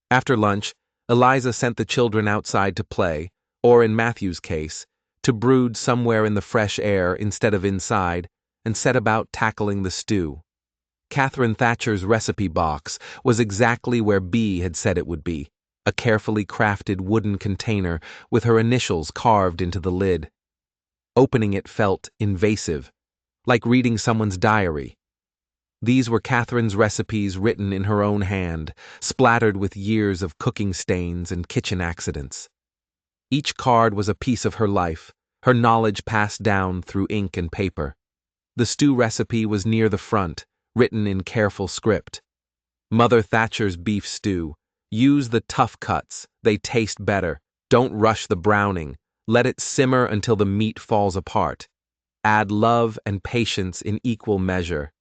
Speaker 1: After lunch, Eliza sent the children outside to play, or in Matthew's case, to brood somewhere in the fresh air instead of inside, and set about tackling the stew. Catherine Thatcher's recipe box was exactly where Bea had said it would be, a carefully crafted wooden container with her initials carved into the lid. Opening it felt invasive, like reading someone's diary. These were Catherine's recipes written in her own hand, splattered with years of cooking stains and kitchen accidents. Each card was a piece of her life, her knowledge passed down through ink and paper. The stew recipe was near the front, written in careful script. Mother Thatcher's beef stew. Use the tough cuts, they taste better. Don't rush the browning. Let it simmer until the meat falls apart. Add love and patience in equal measure.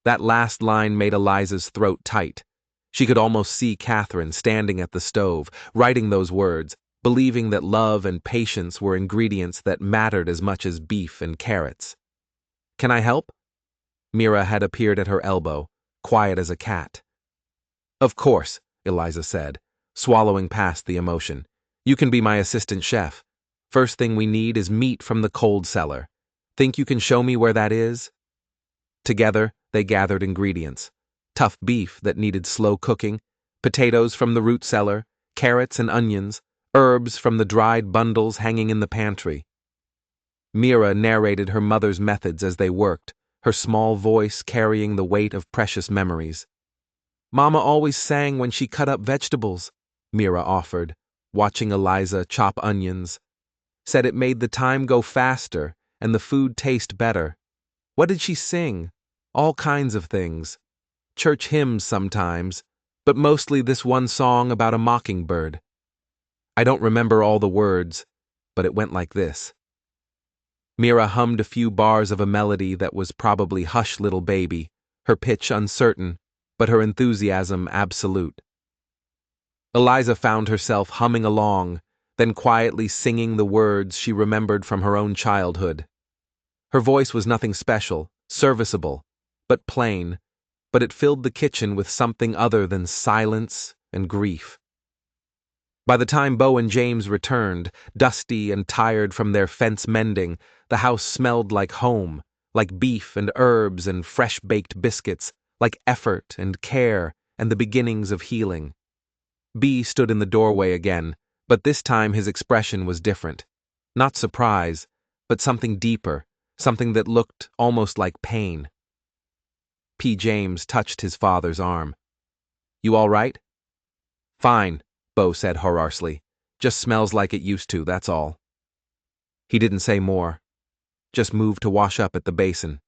Speaker 1: That last line made Eliza's throat tight. She could almost see Catherine standing at the stove, writing those words, believing that love and patience were ingredients that mattered as much as beef and carrots. "Can I help?" Mira had appeared at her elbow, quiet as a cat. "Of course," Eliza said, swallowing past the emotion. "You can be my assistant chef. First thing we need is meat from the cold cellar. Think you can show me where that is?" Together, they gathered ingredients. Tough beef that needed slow cooking, potatoes from the root cellar, carrots and onions, herbs from the dried bundles hanging in the pantry. Mira narrated her mother's methods as they worked, her small voice carrying the weight of precious memories. "Mama always sang when she cut up vegetables," Mira offered, watching Eliza chop onions. "Said it made the time go faster and the food taste better. What did she sing? All kinds of things. Church hymns sometimes, but mostly this one song about a mockingbird. I don't remember all the words, but it went like this." Mira hummed a few bars of a melody that was probably Hush Little Baby, her pitch uncertain, but her enthusiasm absolute. Eliza found herself humming along, then quietly singing the words she remembered from her own childhood. Her voice was nothing special, serviceable, but plain, but it filled the kitchen with something other than silence and grief. By the time Bo and James returned, dusty and tired from their fence mending, the house smelled like home, like beef and herbs and fresh-baked biscuits, like effort and care and the beginnings of healing. Bea stood in the doorway again, but this time his expression was different. Not surprise, but something deeper, something that looked almost like pain. P. James touched his father's arm. "You all right?" "Fine," Bo said hoarsely. "Just smells like it used to, that's all." He didn't say more, just moved to wash up at the basin.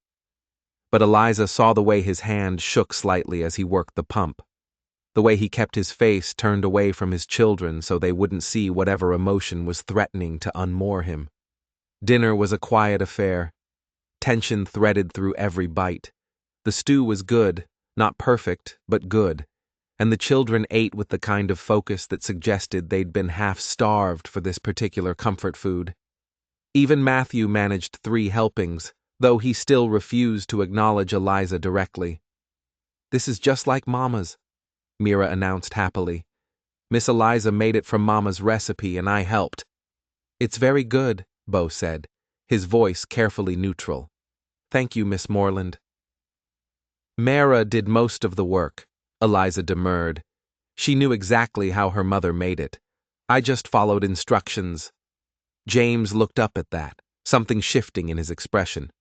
Speaker 1: But Eliza saw the way his hand shook slightly as he worked the pump, the way he kept his face turned away from his children so they wouldn't see whatever emotion was threatening to unmoor him. Dinner was a quiet affair. Tension threaded through every bite. The stew was good, not perfect, but good, and the children ate with the kind of focus that suggested they'd been half-starved for this particular comfort food. Even Matthew managed 3 helpings, though he still refused to acknowledge Eliza directly. "This is just like Mama's," Mira announced happily. "Miss Eliza made it from Mama's recipe and I helped." "It's very good," Bo said, his voice carefully neutral. "Thank you, Miss Moreland." "Mara did most of the work," Eliza demurred. "She knew exactly how her mother made it. I just followed instructions." James looked up at that, something shifting in his expression.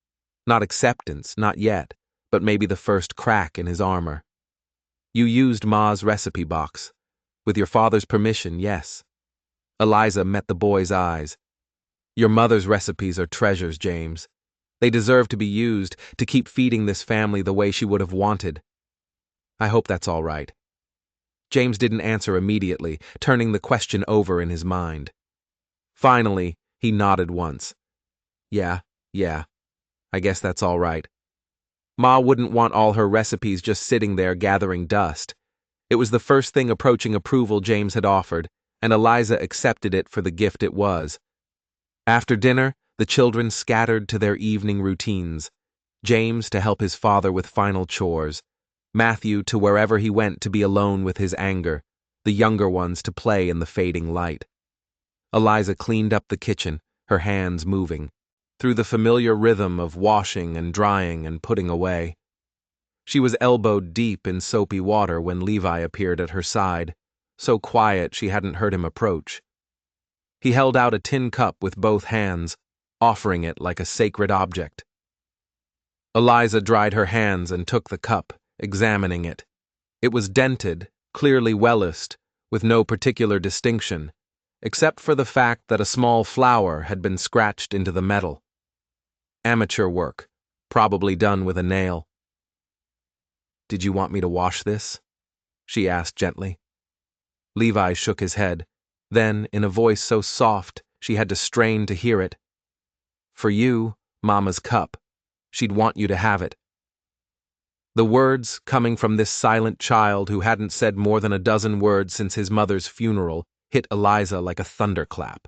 Speaker 1: Not acceptance, not yet, but maybe the first crack in his armor. "You used Ma's recipe box. With your father's permission, yes." Eliza met the boy's eyes. "Your mother's recipes are treasures, James. They deserve to be used to keep feeding this family the way she would have wanted. I hope that's all right." James didn't answer immediately, turning the question over in his mind. Finally, he nodded once. Yeah, I guess that's all right." Ma wouldn't want all her recipes just sitting there gathering dust. It was the first thing approaching approval James had offered, and Eliza accepted it for the gift it was. After dinner, the children scattered to their evening routines. James to help his father with final chores, Matthew to wherever he went to be alone with his anger, the younger ones to play in the fading light. Eliza cleaned up the kitchen, her hands moving, through the familiar rhythm of washing and drying and putting away. She was elbowed deep in soapy water when Levi appeared at her side, so quiet she hadn't heard him approach. He held out a tin cup with both hands, offering it like a sacred object. Eliza dried her hands and took the cup, examining it. It was dented, clearly welliced, with no particular distinction, except for the fact that a small flower had been scratched into the metal. Amateur work, probably done with a nail. "Did you want me to wash this?" she asked gently. Levi shook his head, then, in a voice so soft she had to strain to hear it, "For you, Mama's cup. She'd want you to have it." The words, coming from this silent child who hadn't said more than a dozen words since his mother's funeral, hit Eliza like a thunderclap.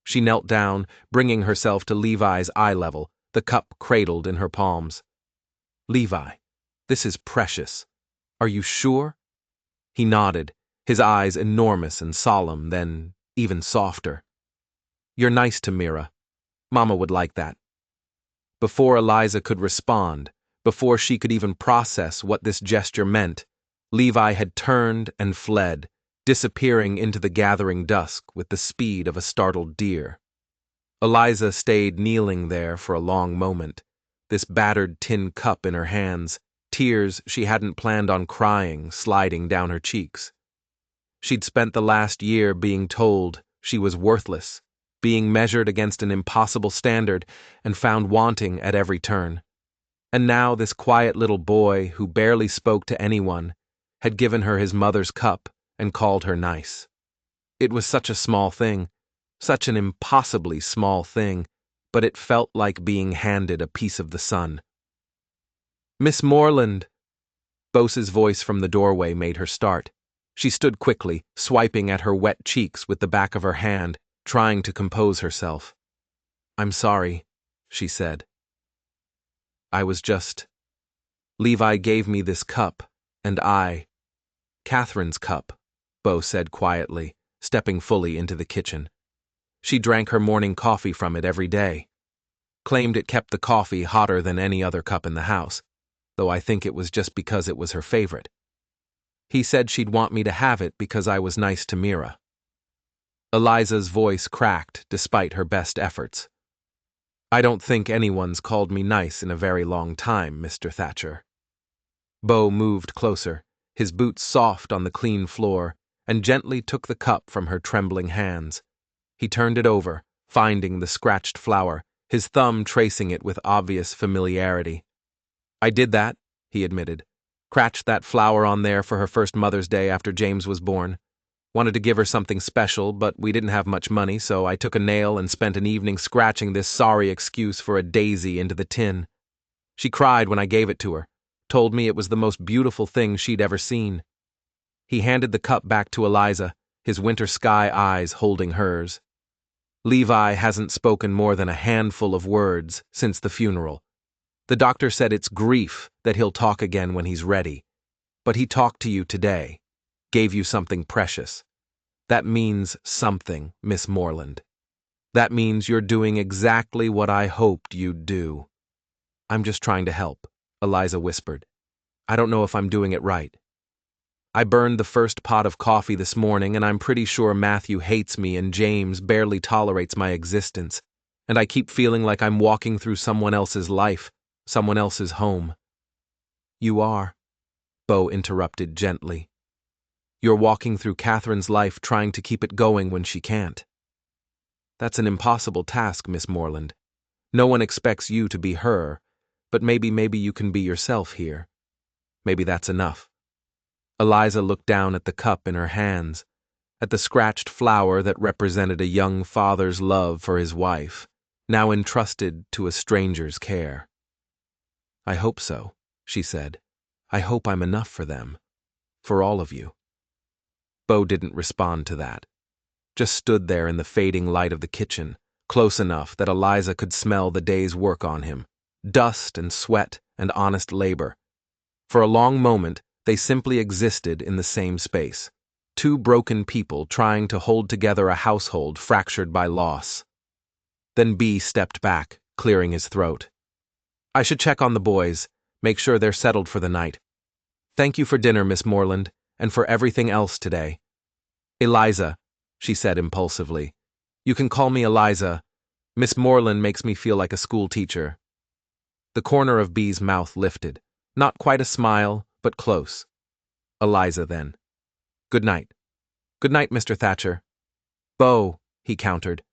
Speaker 1: She knelt down, bringing herself to Levi's eye level, the cup cradled in her palms. "Levi, this is precious. Are you sure?" He nodded, his eyes enormous and solemn, then even softer. "You're nice to Mira. Mama would like that." Before Eliza could respond, before she could even process what this gesture meant, Levi had turned and fled, disappearing into the gathering dusk with the speed of a startled deer. Eliza stayed kneeling there for a long moment, this battered tin cup in her hands, tears she hadn't planned on crying sliding down her cheeks. She'd spent the last year being told she was worthless, being measured against an impossible standard and found wanting at every turn. And now this quiet little boy who barely spoke to anyone had given her his mother's cup and called her nice. It was such a small thing, such an impossibly small thing, but it felt like being handed a piece of the sun. "Miss Moreland!" Bose's voice from the doorway made her start. She stood quickly, swiping at her wet cheeks with the back of her hand, trying to compose herself. "I'm sorry," she said. "I was just... Levi gave me this cup, and Catherine's cup," Bo said quietly, stepping fully into the kitchen. She drank her morning coffee from it every day. Claimed it kept the coffee hotter than any other cup in the house, though I think it was just because it was her favorite. He said she'd want me to have it because I was nice to Mira. Eliza's voice cracked despite her best efforts. "I don't think anyone's called me nice in a very long time, Mr. Thatcher." Bo moved closer, his boots soft on the clean floor, and gently took the cup from her trembling hands. He turned it over, finding the scratched flower, his thumb tracing it with obvious familiarity. "I did that," he admitted. "Cratched that flower on there for her first Mother's Day after James was born. Wanted to give her something special, but we didn't have much money, so I took a nail and spent an evening scratching this sorry excuse for a daisy into the tin. She cried when I gave it to her, told me it was the most beautiful thing she'd ever seen." He handed the cup back to Eliza, his winter sky eyes holding hers. "Levi hasn't spoken more than a handful of words since the funeral. The doctor said it's grief that he'll talk again when he's ready. But he talked to you today. Gave you something precious. That means something, Miss Moreland. That means you're doing exactly what I hoped you'd do." "I'm just trying to help," Eliza whispered. "I don't know if I'm doing it right. I burned the first pot of coffee this morning, and I'm pretty sure Matthew hates me and James barely tolerates my existence, and I keep feeling like I'm walking through someone else's life, someone else's home." "You are," Bo interrupted gently. "You're walking through Catherine's life trying to keep it going when she can't. That's an impossible task, Miss Moreland. No one expects you to be her, but maybe you can be yourself here. Maybe that's enough." Eliza looked down at the cup in her hands, at the scratched flower that represented a young father's love for his wife, now entrusted to a stranger's care. I hope so, she said. I hope I'm enough for them. For all of you. Bo didn't respond to that. Just stood there in the fading light of the kitchen, close enough that Eliza could smell the day's work on him. Dust and sweat and honest labor. For a long moment, they simply existed in the same space. Two broken people trying to hold together a household fractured by loss. Then B stepped back, clearing his throat. I should check on the boys, make sure they're settled for the night. Thank you for dinner, Miss Moreland, and for everything else today. Eliza, she said impulsively. You can call me Eliza. Miss Moreland makes me feel like a school teacher. The corner of B's mouth lifted. Not quite a smile, but close. Eliza, then. Good night. Good night, Mr. Thatcher. Bo, he countered.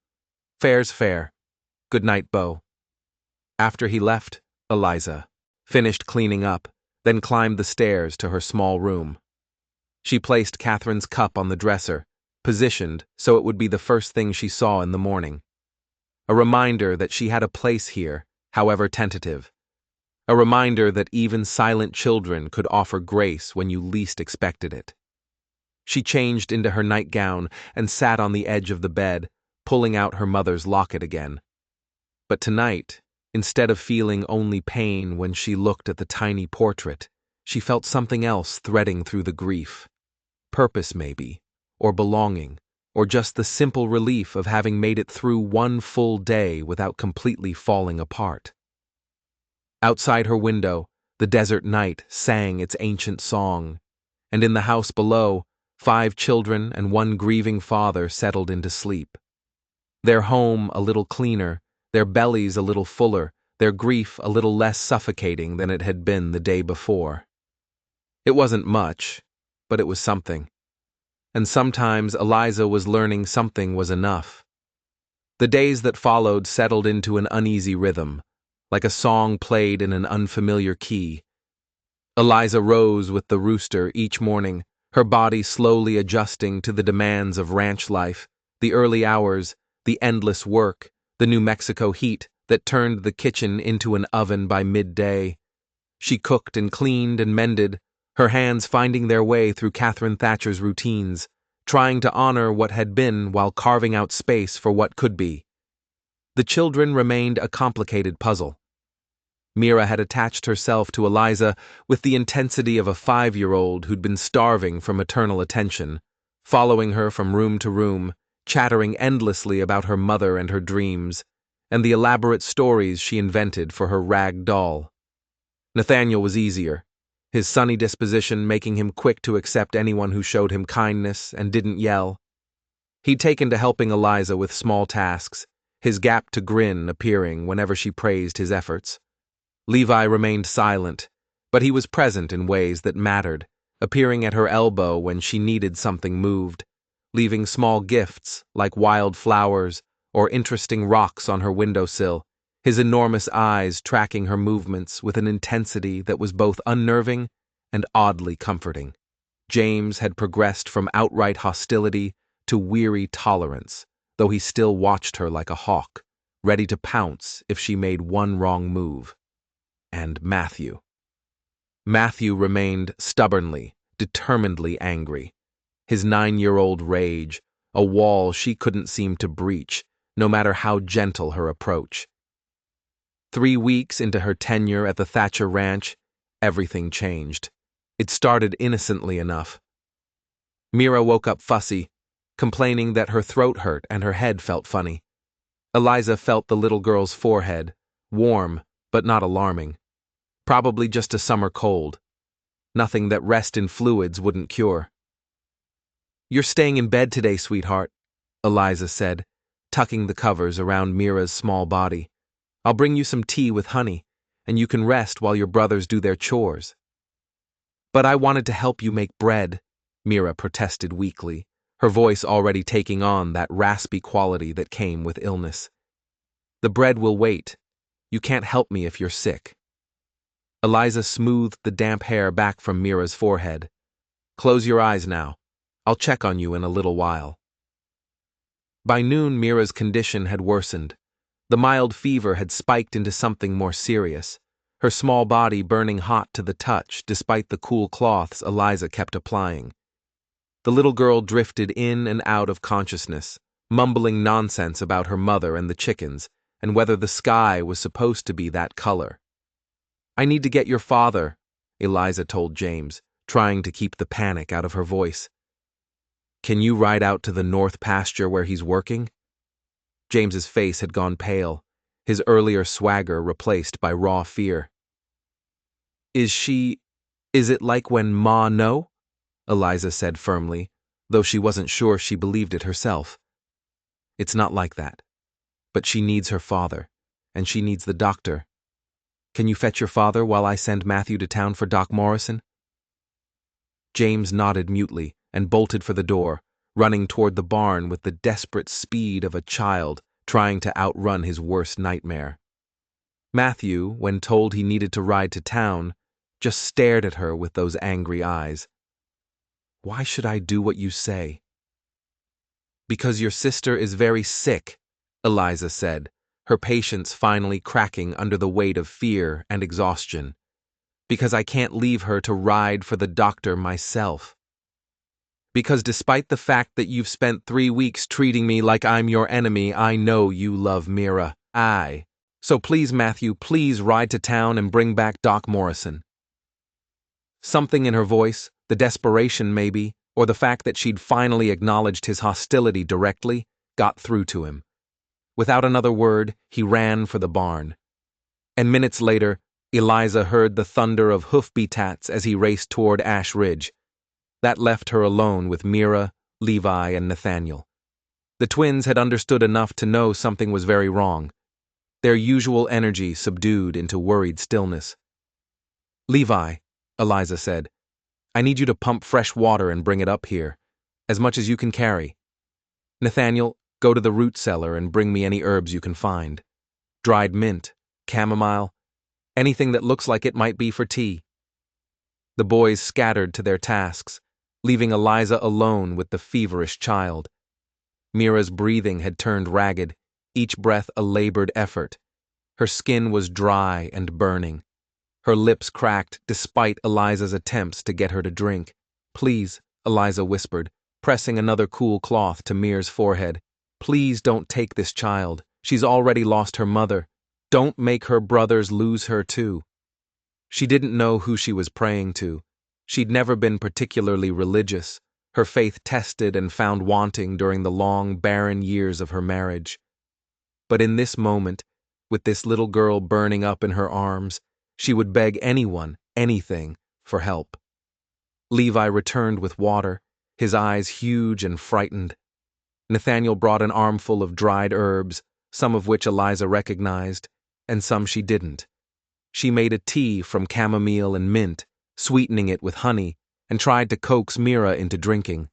Speaker 1: Fair's fair. Good night, Bo. After he left, Eliza finished cleaning up, then climbed the stairs to her small room. She placed Catherine's cup on the dresser, positioned so it would be the first thing she saw in the morning. A reminder that she had a place here, however tentative. A reminder that even silent children could offer grace when you least expected it. She changed into her nightgown and sat on the edge of the bed, pulling out her mother's locket again. But tonight, instead of feeling only pain when she looked at the tiny portrait, she felt something else threading through the grief. Purpose, maybe, or belonging, or just the simple relief of having made it through one full day without completely falling apart. Outside her window, the desert night sang its ancient song, and in the house below, 5 children and 1 grieving father settled into sleep. Their home a little cleaner, their bellies a little fuller, their grief a little less suffocating than it had been the day before. It wasn't much, but it was something. And sometimes Eliza was learning something was enough. The days that followed settled into an uneasy rhythm, like a song played in an unfamiliar key. Eliza rose with the rooster each morning, her body slowly adjusting to the demands of ranch life, the early hours, the endless work, the New Mexico heat that turned the kitchen into an oven by midday. She cooked and cleaned and mended, her hands finding their way through Catherine Thatcher's routines, trying to honor what had been while carving out space for what could be. The children remained a complicated puzzle. Mira had attached herself to Eliza with the intensity of a 5-year-old who'd been starving for maternal attention, following her from room to room, chattering endlessly about her mother and her dreams, and the elaborate stories she invented for her rag doll. Nathaniel was easier, his sunny disposition making him quick to accept anyone who showed him kindness and didn't yell. He'd taken to helping Eliza with small tasks, his gap to grin appearing whenever she praised his efforts. Levi remained silent, but he was present in ways that mattered, appearing at her elbow when she needed something moved, leaving small gifts like wild flowers or interesting rocks on her windowsill, his enormous eyes tracking her movements with an intensity that was both unnerving and oddly comforting. James had progressed from outright hostility to weary tolerance, though he still watched her like a hawk, ready to pounce if she made one wrong move. And Matthew. Matthew remained stubbornly, determinedly angry. His 9-year-old rage, a wall she couldn't seem to breach, no matter how gentle her approach. 3 weeks into her tenure at the Thatcher Ranch, everything changed. It started innocently enough. Mira woke up fussy, complaining that her throat hurt and her head felt funny. Eliza felt the little girl's forehead, warm but not alarming. Probably just a summer cold. Nothing that rest in fluids wouldn't cure. You're staying in bed today, sweetheart, Eliza said, tucking the covers around Mira's small body. I'll bring you some tea with honey, and you can rest while your brothers do their chores. But I wanted to help you make bread, Mira protested weakly, her voice already taking on that raspy quality that came with illness. The bread will wait. You can't help me if you're sick. Eliza smoothed the damp hair back from Mira's forehead. Close your eyes now. I'll check on you in a little while. By noon, Mira's condition had worsened. The mild fever had spiked into something more serious. her small body burning hot to the touch despite the cool cloths Eliza kept applying. The little girl drifted in and out of consciousness, mumbling nonsense about her mother and the chickens, and whether the sky was supposed to be that color. "I need to get your father," Eliza told James, trying to keep the panic out of her voice. "Can you ride out to the north pasture where he's working?" James's face had gone pale, his earlier swagger replaced by raw fear. Is it like when Ma no?" Eliza said firmly, though she wasn't sure she believed it herself. "It's not like that. But she needs her father, and she needs the doctor. Can you fetch your father while I send Matthew to town for Doc Morrison?" James nodded mutely and bolted for the door, running toward the barn with the desperate speed of a child trying to outrun his worst nightmare. Matthew, when told he needed to ride to town, just stared at her with those angry eyes. "Why should I do what you say?" "Because your sister is very sick," Eliza said, her patience finally cracking under the weight of fear and exhaustion. "Because I can't leave her to ride for the doctor myself. Because despite the fact that you've spent 3 weeks treating me like I'm your enemy, I know you love Mira. So please, Matthew, please ride to town and bring back Doc Morrison." Something in her voice, the desperation maybe, or the fact that she'd finally acknowledged his hostility directly, got through to him. Without another word, he ran for the barn. And minutes later, Eliza heard the thunder of hoof-beats as he raced toward Ash Ridge. That left her alone with Mira, Levi, and Nathaniel. The twins had understood enough to know something was very wrong, their usual energy subdued into worried stillness. "Levi," Eliza said, "I need you to pump fresh water and bring it up here, as much as you can carry. Nathaniel, go to the root cellar and bring me any herbs you can find. Dried mint, chamomile, anything that looks like it might be for tea." The boys scattered to their tasks, leaving Eliza alone with the feverish child. Mira's breathing had turned ragged, each breath a labored effort. Her skin was dry and burning. Her lips cracked despite Eliza's attempts to get her to drink. "Please," Eliza whispered, pressing another cool cloth to Mira's forehead. "Please don't take this child. She's already lost her mother. Don't make her brothers lose her too." She didn't know who she was praying to. She'd never been particularly religious, her faith tested and found wanting during the long, barren years of her marriage. But in this moment, with this little girl burning up in her arms, she would beg anyone, anything, for help. Levi returned with water, his eyes huge and frightened. Nathaniel brought an armful of dried herbs, some of which Eliza recognized, and some she didn't. She made a tea from chamomile and mint, sweetening it with honey, and tried to coax Mira into drinking.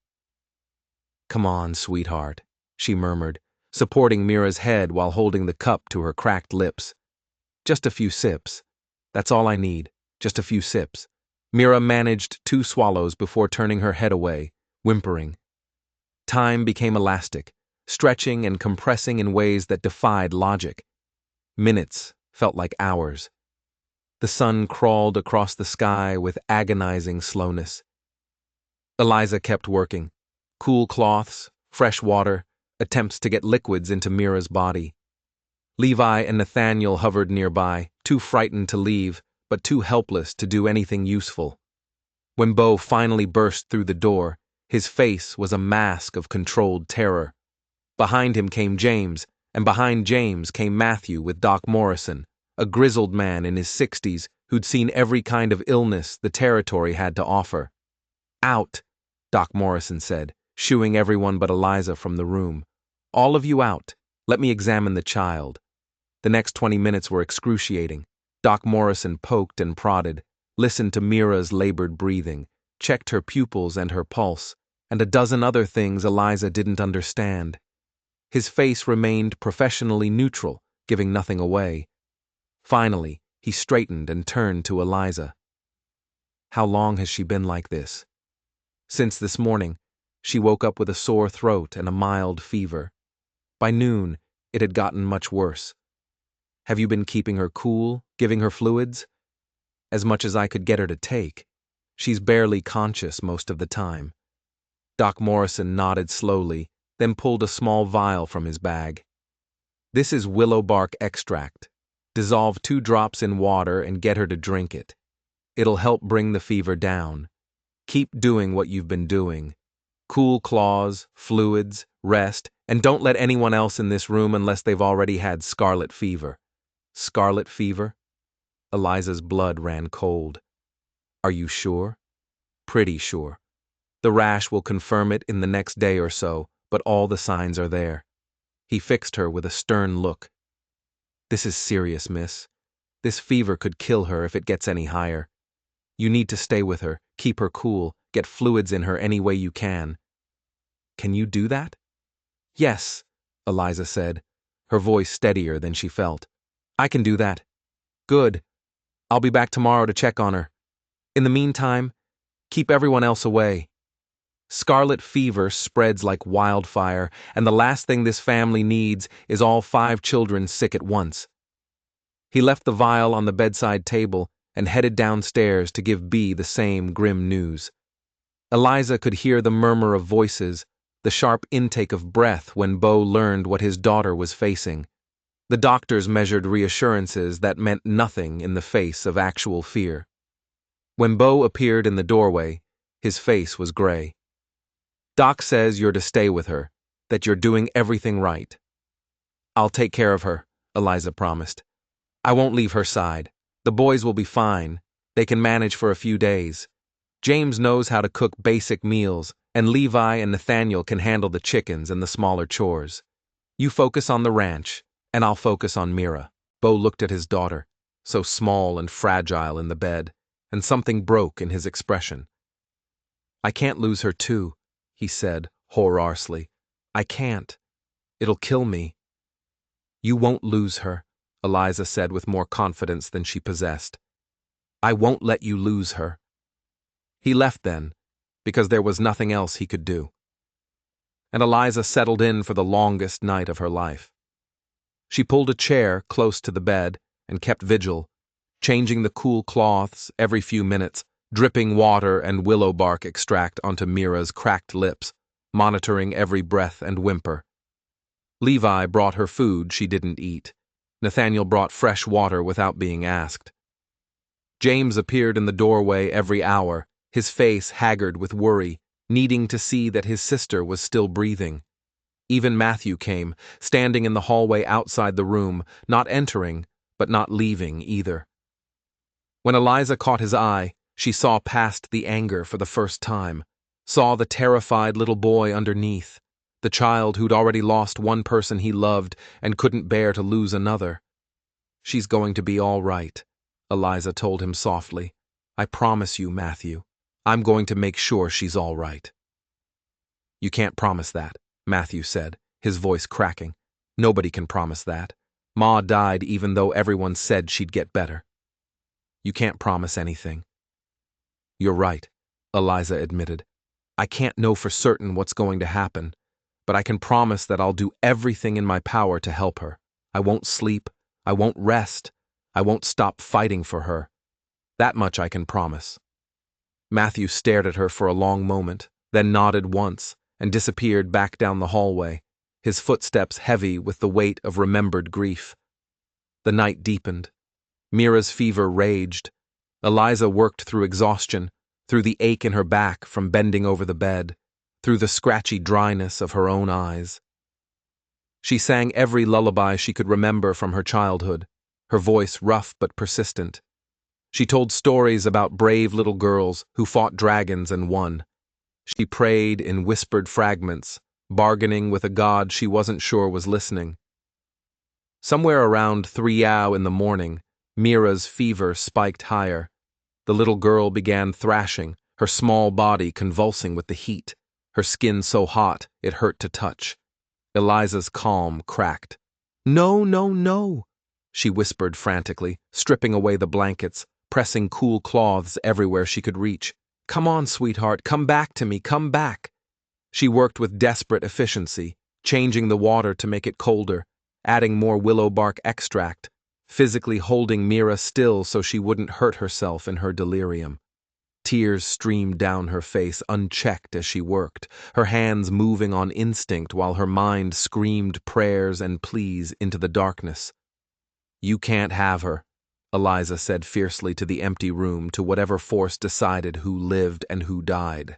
Speaker 1: "Come on, sweetheart," she murmured, supporting Mira's head while holding the cup to her cracked lips. "Just a few sips. That's all I need, just a few sips." Mira managed 2 swallows before turning her head away, whimpering. Time became elastic, stretching and compressing in ways that defied logic. Minutes felt like hours. The sun crawled across the sky with agonizing slowness. Eliza kept working. Cool cloths, fresh water, attempts to get liquids into Mira's body. Levi and Nathaniel hovered nearby, too frightened to leave, but too helpless to do anything useful. When Beau finally burst through the door, his face was a mask of controlled terror. Behind him came James, and behind James came Matthew with Doc Morrison, a grizzled man in his 60s who'd seen every kind of illness the territory had to offer. "Out," Doc Morrison said, shooing everyone but Eliza from the room. "All of you out. Let me examine the child." The next 20 minutes were excruciating. Doc Morrison poked and prodded, listened to Mira's labored breathing, checked her pupils and her pulse, and a dozen other things Eliza didn't understand. His face remained professionally neutral, giving nothing away. Finally, he straightened and turned to Eliza. "How long has she been like this?" "Since this morning. She woke up with a sore throat and a mild fever. By noon, it had gotten much worse." "Have you been keeping her cool, giving her fluids?" as much as I could get her to take. She's barely conscious most of the time." Doc Morrison nodded slowly, then pulled a small vial from his bag. "This is willow bark extract. Dissolve 2 drops in water and get her to drink it. It'll help bring the fever down. Keep doing what you've been doing. Cool claws, fluids, rest, and don't let anyone else in this room unless they've already had scarlet fever." "Scarlet fever?" Eliza's blood ran cold. "Are you sure?" "Pretty sure. The rash will confirm it in the next day or so, but all the signs are there." He fixed her with a stern look. "This is serious, miss. This fever could kill her if it gets any higher. You need to stay with her, keep her cool, get fluids in her any way you can." "Can you do that?" "Yes," Eliza said, her voice steadier than she felt. "I can do that." "Good. I'll be back tomorrow to check on her. In the meantime, keep everyone else away. Scarlet fever spreads like wildfire, and the last thing this family needs is all 5 children sick at once." He left the vial on the bedside table and headed downstairs to give Bea the same grim news. Eliza could hear the murmur of voices, the sharp intake of breath when Beau learned what his daughter was facing. The doctors measured reassurances that meant nothing in the face of actual fear. When Beau appeared in the doorway, his face was gray. "Doc says you're to stay with her, that you're doing everything right." "I'll take care of her," Eliza promised. "I won't leave her side. The boys will be fine. They can manage for a few days. James knows how to cook basic meals, and Levi and Nathaniel can handle the chickens and the smaller chores. You focus on the ranch, and I'll focus on Mira." Beau looked at his daughter, so small and fragile in the bed, and something broke in his expression. "I can't lose her too," he said, hoarsely. "I can't. It'll kill me." "You won't lose her," Eliza said with more confidence than she possessed. "I won't let you lose her." He left then, because there was nothing else he could do. And Eliza settled in for the longest night of her life. She pulled a chair close to the bed and kept vigil, changing the cool cloths every few minutes, dripping water and willow bark extract onto Mira's cracked lips, monitoring every breath and whimper. Levi brought her food she didn't eat. Nathaniel brought fresh water without being asked. James appeared in the doorway every hour, his face haggard with worry, needing to see that his sister was still breathing. Even Matthew came, standing in the hallway outside the room, not entering, but not leaving either. When Eliza caught his eye, she saw past the anger for the first time, saw the terrified little boy underneath, the child who'd already lost one person he loved and couldn't bear to lose another. "She's going to be all right," Eliza told him softly. "I promise you, Matthew. I'm going to make sure she's all right." "You can't promise that," Matthew said, his voice cracking. "Nobody can promise that. Ma died even though everyone said she'd get better. You can't promise anything." "You're right," Eliza admitted. "I can't know for certain what's going to happen, but I can promise that I'll do everything in my power to help her. I won't sleep. I won't rest. I won't stop fighting for her. That much I can promise." Matthew stared at her for a long moment, then nodded once, and disappeared back down the hallway, his footsteps heavy with the weight of remembered grief. The night deepened. Mira's fever raged. Eliza worked through exhaustion, through the ache in her back from bending over the bed, through the scratchy dryness of her own eyes. She sang every lullaby she could remember from her childhood, her voice rough but persistent. She told stories about brave little girls who fought dragons and won. She prayed in whispered fragments, bargaining with a god she wasn't sure was listening. Somewhere around 3 in the morning, Mira's fever spiked higher. The little girl began thrashing, her small body convulsing with the heat, her skin so hot it hurt to touch. Eliza's calm cracked. "No, no, no," she whispered frantically, stripping away the blankets, pressing cool cloths everywhere she could reach. "Come on, sweetheart, come back to me, come back." She worked with desperate efficiency, changing the water to make it colder, adding more willow bark extract, physically holding Mira still so she wouldn't hurt herself in her delirium. Tears streamed down her face unchecked as she worked, her hands moving on instinct while her mind screamed prayers and pleas into the darkness. "You can't have her," Eliza said fiercely to the empty room, to whatever force decided who lived and who died.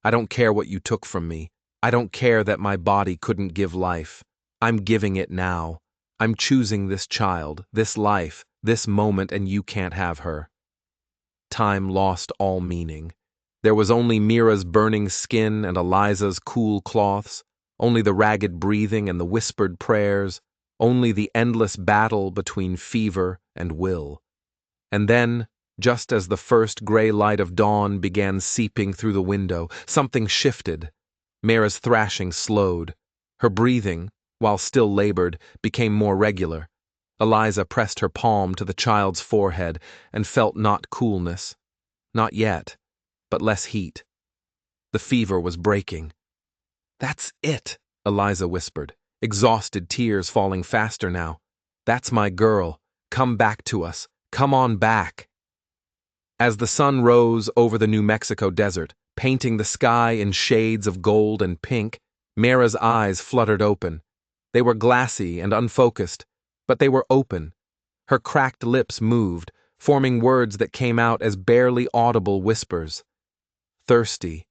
Speaker 1: "I don't care what you took from me. I don't care that my body couldn't give life. I'm giving it now. I'm choosing this child, this life, this moment, and you can't have her." Time lost all meaning. There was only Mira's burning skin and Eliza's cool cloths, only the ragged breathing and the whispered prayers, only the endless battle between fever and will. And then, just as the first gray light of dawn began seeping through the window, something shifted. Mira's thrashing slowed. Her breathing, while still labored, became more regular. Eliza pressed her palm to the child's forehead and felt not coolness. Not yet, but less heat. The fever was breaking. "That's it," Eliza whispered, exhausted tears falling faster now. "That's my girl. Come back to us. Come on back." As the sun rose over the New Mexico desert, painting the sky in shades of gold and pink, Mira's eyes fluttered open. They were glassy and unfocused, but they were open. Her cracked lips moved, forming words that came out as barely audible whispers. Thirsty.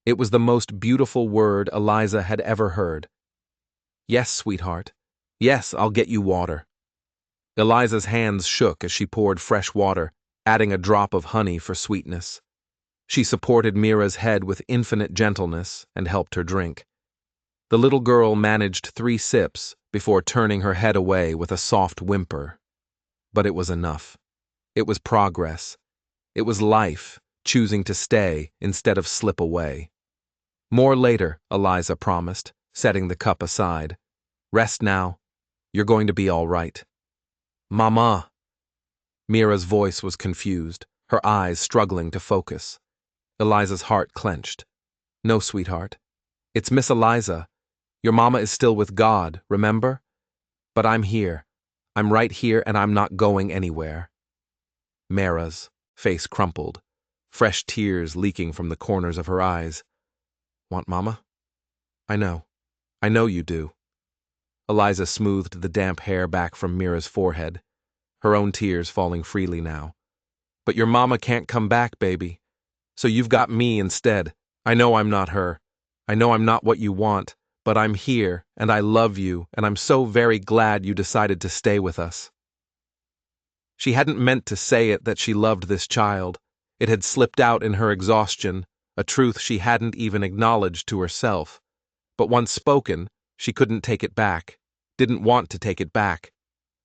Speaker 1: It was the most beautiful word Eliza had ever heard. "Yes, sweetheart. Yes, I'll get you water." Eliza's hands shook as she poured fresh water, adding a drop of honey for sweetness. She supported Mira's head with infinite gentleness and helped her drink. The little girl managed 3 sips before turning her head away with a soft whimper. But it was enough. It was progress. It was life, choosing to stay instead of slip away. "More later," Eliza promised, setting the cup aside. "Rest now. You're going to be all right." "Mama." Mira's voice was confused, her eyes struggling to focus. Eliza's heart clenched. "No, sweetheart. It's Miss Eliza. Your mama is still with God, remember? But I'm here. I'm right here and I'm not going anywhere." Mira's face crumpled, fresh tears leaking from the corners of her eyes. "Want mama? I know. I know you do." Eliza smoothed the damp hair back from Mira's forehead, her own tears falling freely now. "But your mama can't come back, baby. So you've got me instead. I know I'm not her. I know I'm not what you want, but I'm here, and I love you, and I'm so very glad you decided to stay with us." She hadn't meant to say it that she loved this child. It had slipped out in her exhaustion, a truth she hadn't even acknowledged to herself. But once spoken, she couldn't take it back, didn't want to take it back.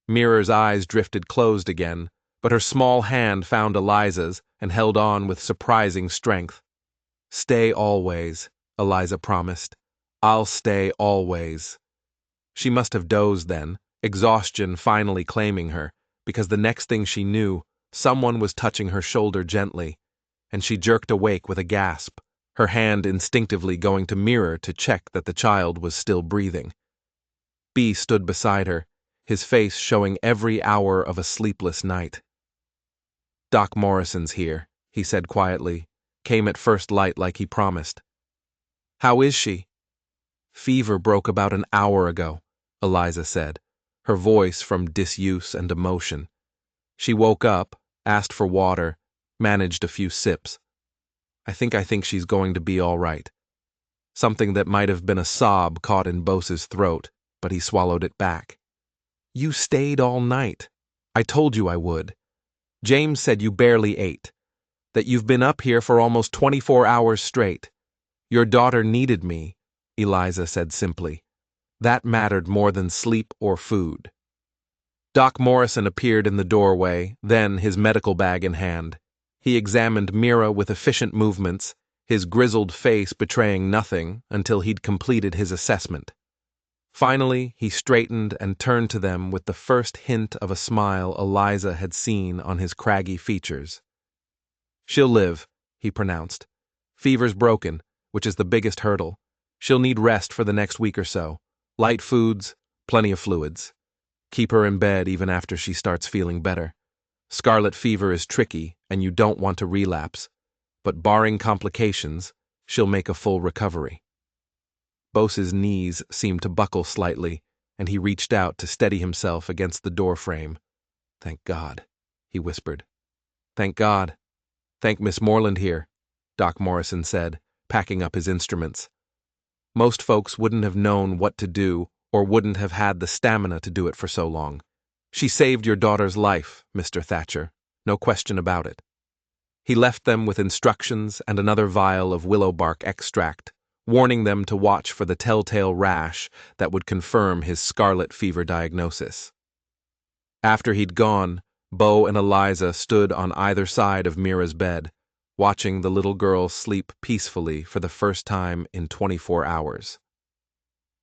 Speaker 1: Mira's eyes drifted closed again, but her small hand found Eliza's and held on with surprising strength. "Stay always," Eliza promised. "I'll stay always." She must have dozed then, exhaustion finally claiming her, because the next thing she knew, someone was touching her shoulder gently, and she jerked awake with a gasp, her hand instinctively going to Mira to check that the child was still breathing. B stood beside her, his face showing every hour of a sleepless night. "Doc Morrison's here," he said quietly, came at first light like he promised. "How is she?" "Fever broke about an hour ago," Eliza said, her voice from disuse and emotion. She woke up, asked for water, managed a few sips. I think she's going to be all right." Something that might have been a sob caught in Bose's throat, but he swallowed it back. "You stayed all night. I told you I would. James said you barely ate, that you've been up here for almost 24 hours straight. Your daughter needed me," Eliza said simply. "That mattered more than sleep or food." Doc Morrison appeared in the doorway, then his medical bag in hand. He examined Mira with efficient movements, his grizzled face betraying nothing until he'd completed his assessment. Finally, he straightened and turned to them with the first hint of a smile Eliza had seen on his craggy features. "She'll live," he pronounced. "Fever's broken, which is the biggest hurdle. She'll need rest for the next week or so. Light foods, plenty of fluids." Keep her in bed even after she starts feeling better. Scarlet fever is tricky, and you don't want to relapse, but barring complications, she'll make a full recovery. Bose's knees seemed to buckle slightly, and he reached out to steady himself against the door frame. Thank God, he whispered. Thank God. Thank Miss Moreland here, Doc Morrison said, packing up his instruments. Most folks wouldn't have known what to do or wouldn't have had the stamina to do it for so long. She saved your daughter's life, Mr. Thatcher, no question about it. He left them with instructions and another vial of willow bark extract, warning them to watch for the telltale rash that would confirm his scarlet fever diagnosis. After he'd gone, Bo and Eliza stood on either side of Mira's bed, watching the little girl sleep peacefully for the first time in 24 hours.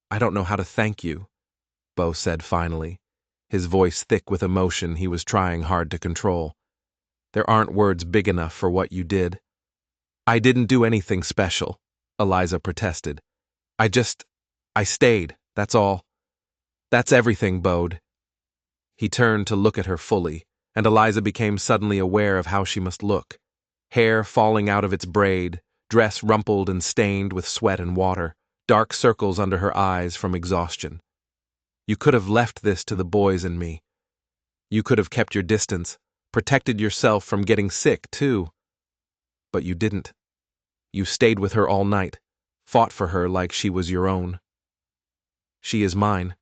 Speaker 1: I don't know how to thank you, Bo said finally, his voice thick with emotion he was trying hard to control. There aren't words big enough for what you did. I didn't do anything special, Eliza protested. I stayed, that's all. That's everything, Bode. He turned to look at her fully, and Eliza became suddenly aware of how she must look. Hair falling out of its braid, dress rumpled and stained with sweat and water, dark circles under her eyes from exhaustion. You could have left this to the boys and me. You could have kept your distance, protected yourself from getting sick, too. But you didn't. You stayed with her all night, fought for her like she was your own. She is mine,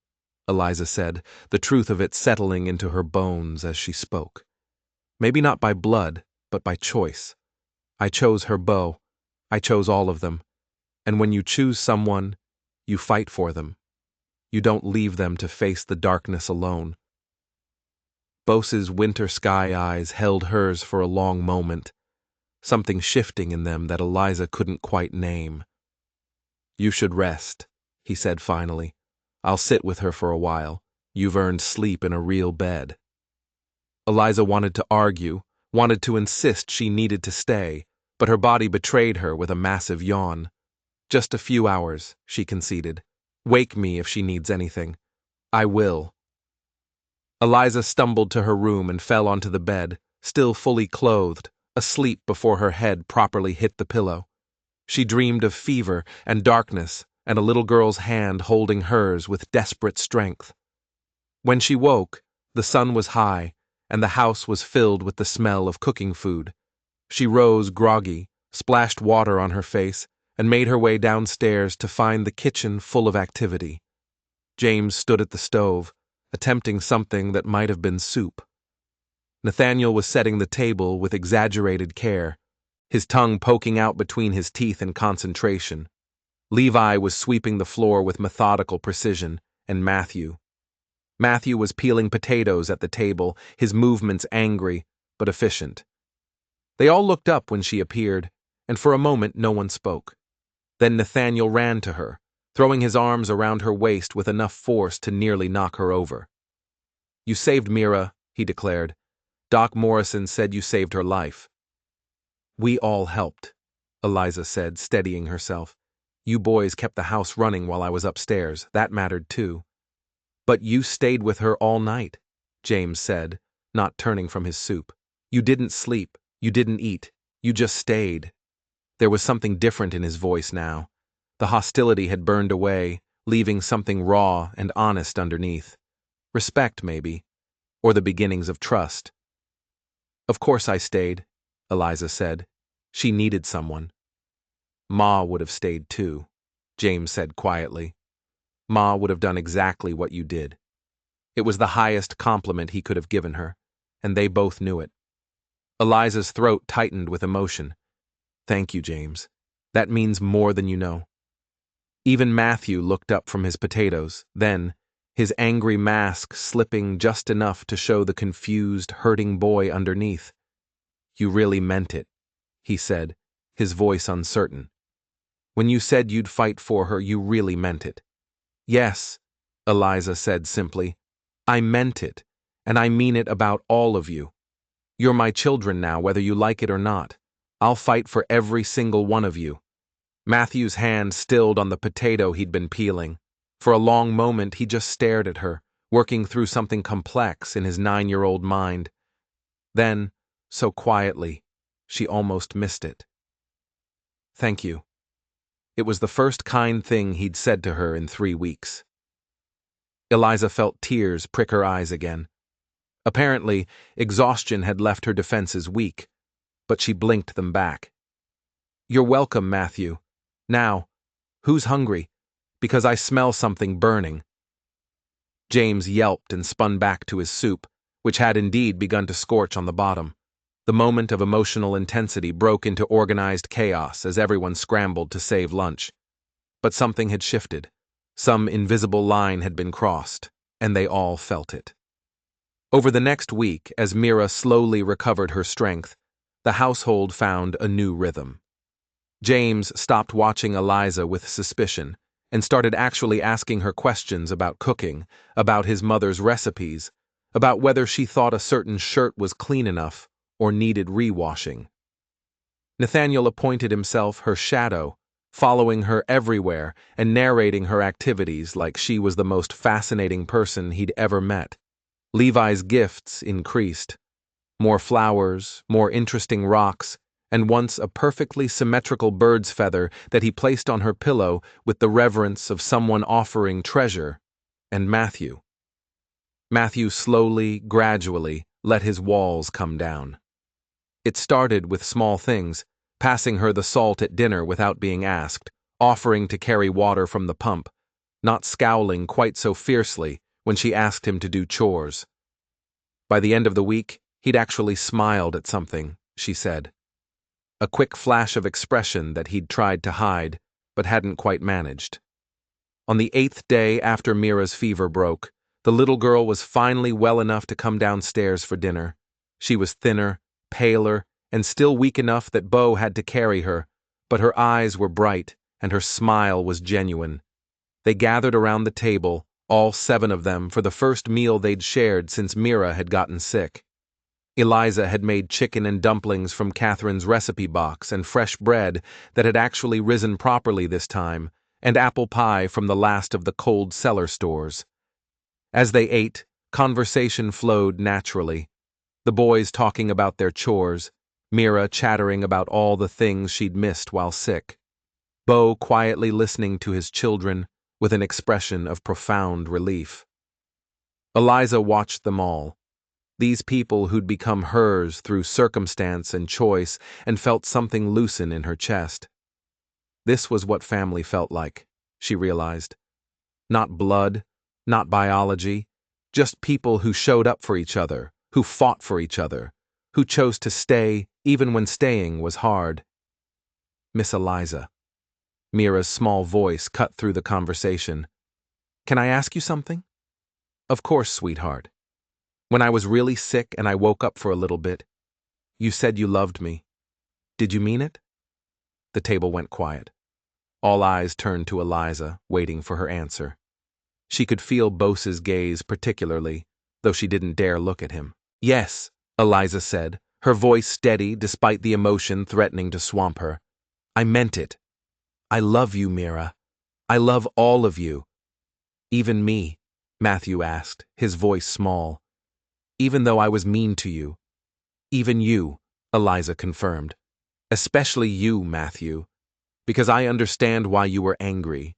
Speaker 1: Eliza said, the truth of it settling into her bones as she spoke. Maybe not by blood, but by choice. I chose her, Bo. I chose all of them. And when you choose someone, you fight for them. You don't leave them to face the darkness alone. Bose's winter sky eyes held hers for a long moment, something shifting in them that Eliza couldn't quite name. You should rest, he said finally. I'll sit with her for a while. You've earned sleep in a real bed. Eliza wanted to argue, wanted to insist she needed to stay, but her body betrayed her with a massive yawn. Just a few hours, she conceded. Wake me if she needs anything. I will. Eliza stumbled to her room and fell onto the bed, still fully clothed, asleep before her head properly hit the pillow. She dreamed of fever and darkness and a little girl's hand holding hers with desperate strength. When she woke, the sun was high, and the house was filled with the smell of cooking food. She rose groggy, splashed water on her face, and made her way downstairs to find the kitchen full of activity. James stood at the stove, attempting something that might have been soup. Nathaniel was setting the table with exaggerated care, his tongue poking out between his teeth in concentration. Levi was sweeping the floor with methodical precision, and Matthew was peeling potatoes at the table, his movements angry but efficient. They all looked up when she appeared, and for a moment no one spoke. Then Nathaniel ran to her, throwing his arms around her waist with enough force to nearly knock her over. You saved Mira, he declared. Doc Morrison said you saved her life. We all helped, Eliza said, steadying herself. You boys kept the house running while I was upstairs. That mattered too. But you stayed with her all night, James said, not turning from his soup. You didn't sleep. You didn't eat. You just stayed. There was something different in his voice now. The hostility had burned away, leaving something raw and honest underneath. Respect, maybe, or the beginnings of trust. Of course I stayed, Eliza said. She needed someone. Ma would have stayed too, James said quietly. Ma would have done exactly what you did. It was the highest compliment he could have given her, and they both knew it. Eliza's throat tightened with emotion. Thank you, James. That means more than you know. Even Matthew looked up from his potatoes, then, his angry mask slipping just enough to show the confused, hurting boy underneath. You really meant it, he said, his voice uncertain. When you said you'd fight for her, you really meant it. Yes, Eliza said simply. I meant it, and I mean it about all of you. You're my children now, whether you like it or not. I'll fight for every single one of you. Matthew's hand stilled on the potato he'd been peeling. For a long moment he just stared at her, working through something complex in his 9-year-old mind. Then, so quietly, she almost missed it. "Thank you." It was the first kind thing he'd said to her in 3 weeks. Eliza felt tears prick her eyes again. Apparently, exhaustion had left her defenses weak, but she blinked them back. "You're welcome, Matthew. Now, who's hungry? Because I smell something burning." James yelped and spun back to his soup, which had indeed begun to scorch on the bottom. The moment of emotional intensity broke into organized chaos as everyone scrambled to save lunch. But something had shifted. Some invisible line had been crossed, and they all felt it. Over the next week, as Mira slowly recovered her strength, the household found a new rhythm. James stopped watching Eliza with suspicion and started actually asking her questions about cooking, about his mother's recipes, about whether she thought a certain shirt was clean enough or needed rewashing. Nathaniel appointed himself her shadow, following her everywhere and narrating her activities like she was the most fascinating person he'd ever met. Levi's gifts increased. More flowers, more interesting rocks, and once a perfectly symmetrical bird's feather that he placed on her pillow with the reverence of someone offering treasure, and Matthew. Matthew slowly, gradually, let his walls come down. It started with small things, passing her the salt at dinner without being asked, offering to carry water from the pump, not scowling quite so fiercely when she asked him to do chores. By the end of the week, he'd actually smiled at something, she said. A quick flash of expression that he'd tried to hide, but hadn't quite managed. On the 8th day after Mira's fever broke, the little girl was finally well enough to come downstairs for dinner. She was thinner, paler, and still weak enough that Bo had to carry her, but her eyes were bright and her smile was genuine. They gathered around the table, all 7 of them, for the first meal they'd shared since Mira had gotten sick. Eliza had made chicken and dumplings from Catherine's recipe box and fresh bread that had actually risen properly this time, and apple pie from the last of the cold cellar stores. As they ate, conversation flowed naturally. The boys talking about their chores, Mira chattering about all the things she'd missed while sick, Bo quietly listening to his children with an expression of profound relief. Eliza watched them all, these people who'd become hers through circumstance and choice, and felt something loosen in her chest. This was what family felt like, she realized. Not blood, not biology, just people who showed up for each other, who fought for each other, who chose to stay even when staying was hard. "Miss Eliza." Mira's small voice cut through the conversation. "Can I ask you something?" "Of course, sweetheart. When I was really sick and I woke up for a little bit, you said you loved me. Did you mean it?" The table went quiet. All eyes turned to Eliza, waiting for her answer. She could feel Bose's gaze particularly, though she didn't dare look at him. "Yes," Eliza said, her voice steady despite the emotion threatening to swamp her. "I meant it. I love you, Mira. I love all of you." "Even me?" Matthew asked, his voice small. "Even though I was mean to you?" "Even you," Eliza confirmed. "Especially you, Matthew. Because I understand why you were angry.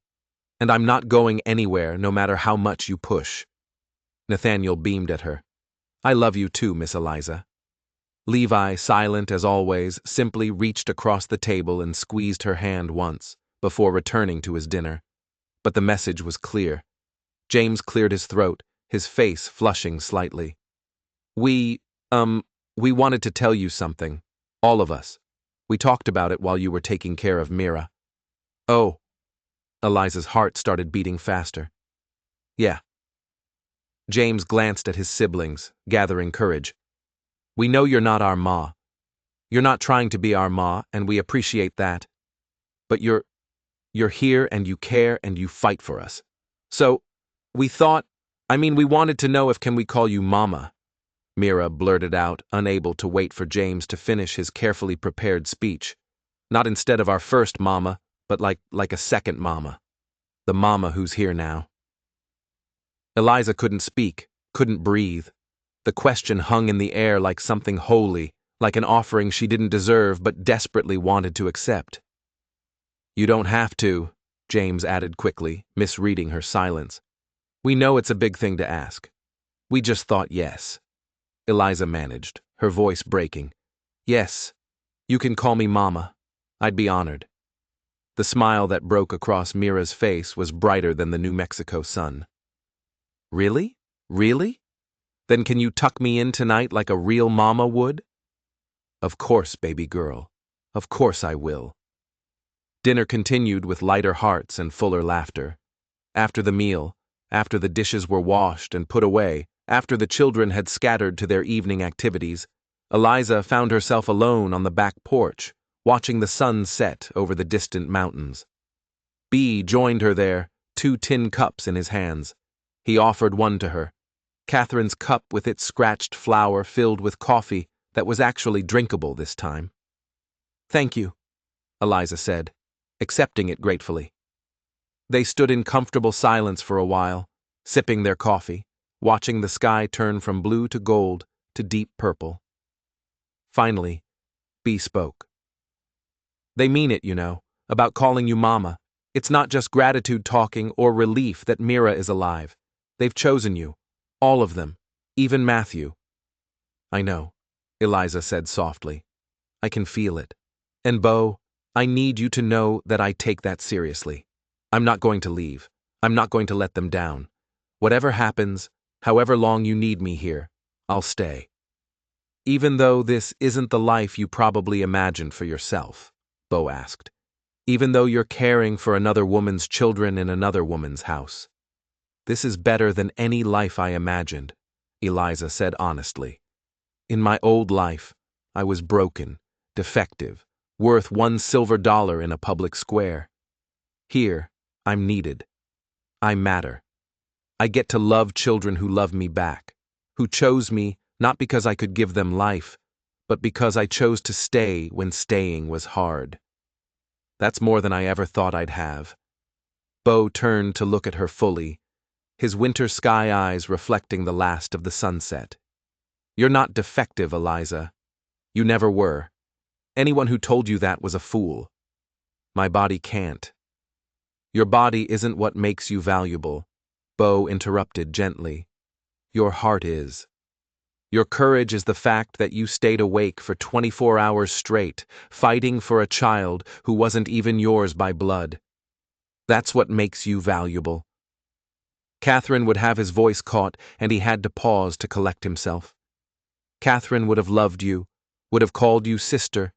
Speaker 1: And I'm not going anywhere no matter how much you push." Nathaniel beamed at her. "I love you too, Miss Eliza." Levi, silent as always, simply reached across the table and squeezed her hand once, before returning to his dinner. But the message was clear. James cleared his throat, his face flushing slightly. We wanted to tell you something. All of us. We talked about it while you were taking care of Mira." "Oh." Eliza's heart started beating faster. "Yeah." James glanced at his siblings, gathering courage. "We know you're not our ma. You're not trying to be our ma, and we appreciate that. But you're here and you care and you fight for us. So, we wanted to know if can we call you Mama?" Mira blurted out, unable to wait for James to finish his carefully prepared speech. "Not instead of our first mama, but like a second mama. The mama who's here now." Eliza couldn't speak, couldn't breathe. The question hung in the air like something holy, like an offering she didn't deserve but desperately wanted to accept. "You don't have to," James added quickly, misreading her silence. "We know it's a big thing to ask. We just thought yes." Eliza managed, her voice breaking. "Yes, you can call me Mama. I'd be honored." The smile that broke across Mira's face was brighter than the New Mexico sun. "Really? Really? Then can you tuck me in tonight like a real mama would?" "Of course, baby girl. Of course I will." Dinner continued with lighter hearts and fuller laughter. After the meal, after the dishes were washed and put away, after the children had scattered to their evening activities, Eliza found herself alone on the back porch, watching the sun set over the distant mountains. B joined her there, 2 tin cups in his hands. He offered one to her. Catherine's cup with its scratched flower filled with coffee that was actually drinkable this time. "Thank you," Eliza said, accepting it gratefully. They stood in comfortable silence for a while, sipping their coffee, watching the sky turn from blue to gold to deep purple. Finally, B spoke. "They mean it, you know, about calling you Mama. It's not just gratitude talking or relief that Mira is alive. They've chosen you. All of them. Even Matthew." "I know," Eliza said softly. "I can feel it. And Bo, I need you to know that I take that seriously. I'm not going to leave. I'm not going to let them down. Whatever happens, however long you need me here, I'll stay. Even though this isn't the life you probably imagined for yourself," Bo asked. "Even though you're caring for another woman's children in another woman's house. This is better than any life I imagined," Eliza said honestly. "In my old life, I was broken, defective, worth $1 silver in a public square. Here, I'm needed. I matter. I get to love children who love me back, who chose me not because I could give them life, but because I chose to stay when staying was hard. That's more than I ever thought I'd have." Bo turned to look at her fully, his winter sky eyes reflecting the last of the sunset. "You're not defective, Eliza. You never were. Anyone who told you that was a fool. My body can't." "Your body isn't what makes you valuable," Bo interrupted gently. "Your heart is. Your courage is the fact that you stayed awake for 24 hours straight, fighting for a child who wasn't even yours by blood. That's what makes you valuable." Catherine would have his voice caught, and he had to pause to collect himself. Catherine would have loved you, would have called you sister,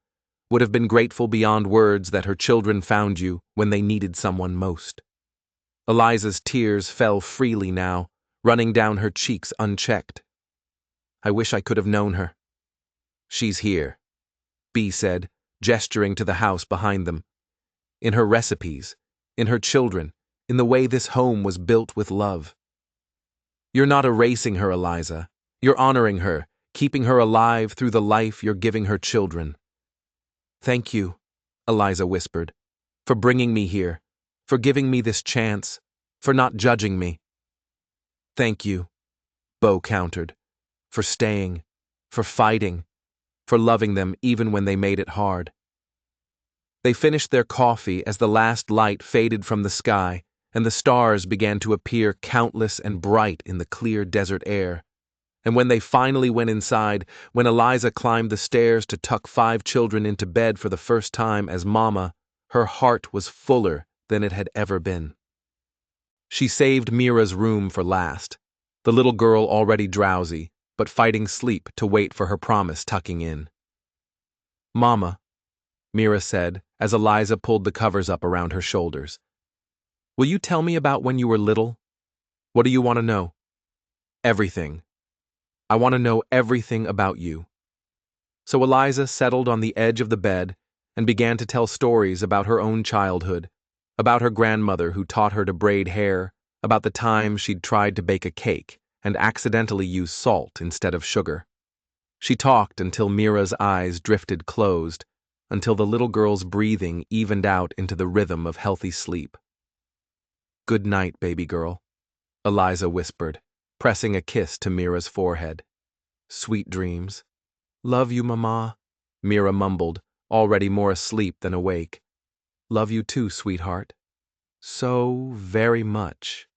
Speaker 1: would have been grateful beyond words that her children found you when they needed someone most. Eliza's tears fell freely now, running down her cheeks unchecked. "I wish I could have known her." "She's here," B said, gesturing to the house behind them. "In her recipes, in her children, in the way this home was built with love. You're not erasing her, Eliza. You're honoring her, keeping her alive through the life you're giving her children." "Thank you," Eliza whispered, "for bringing me here, for giving me this chance, for not judging me." "Thank you," Bo countered, "for staying, for fighting, for loving them even when they made it hard." They finished their coffee as the last light faded from the sky and the stars began to appear countless and bright in the clear desert air. And when they finally went inside, when Eliza climbed the stairs to tuck 5 children into bed for the first time as Mama, her heart was fuller than it had ever been. She saved Mira's room for last, the little girl already drowsy, but fighting sleep to wait for her promise tucking in. "Mama," Mira said as Eliza pulled the covers up around her shoulders, "will you tell me about when you were little? What do you want to know?" "Everything. I want to know everything about you." So Eliza settled on the edge of the bed and began to tell stories about her own childhood, about her grandmother who taught her to braid hair, about the time she'd tried to bake a cake and accidentally used salt instead of sugar. She talked until Mira's eyes drifted closed, until the little girl's breathing evened out into the rhythm of healthy sleep. "Good night, baby girl," Eliza whispered, pressing a kiss to Mira's forehead. Sweet dreams. Love you, Mama, Mira mumbled, already more asleep than awake. Love you too, sweetheart. So very much.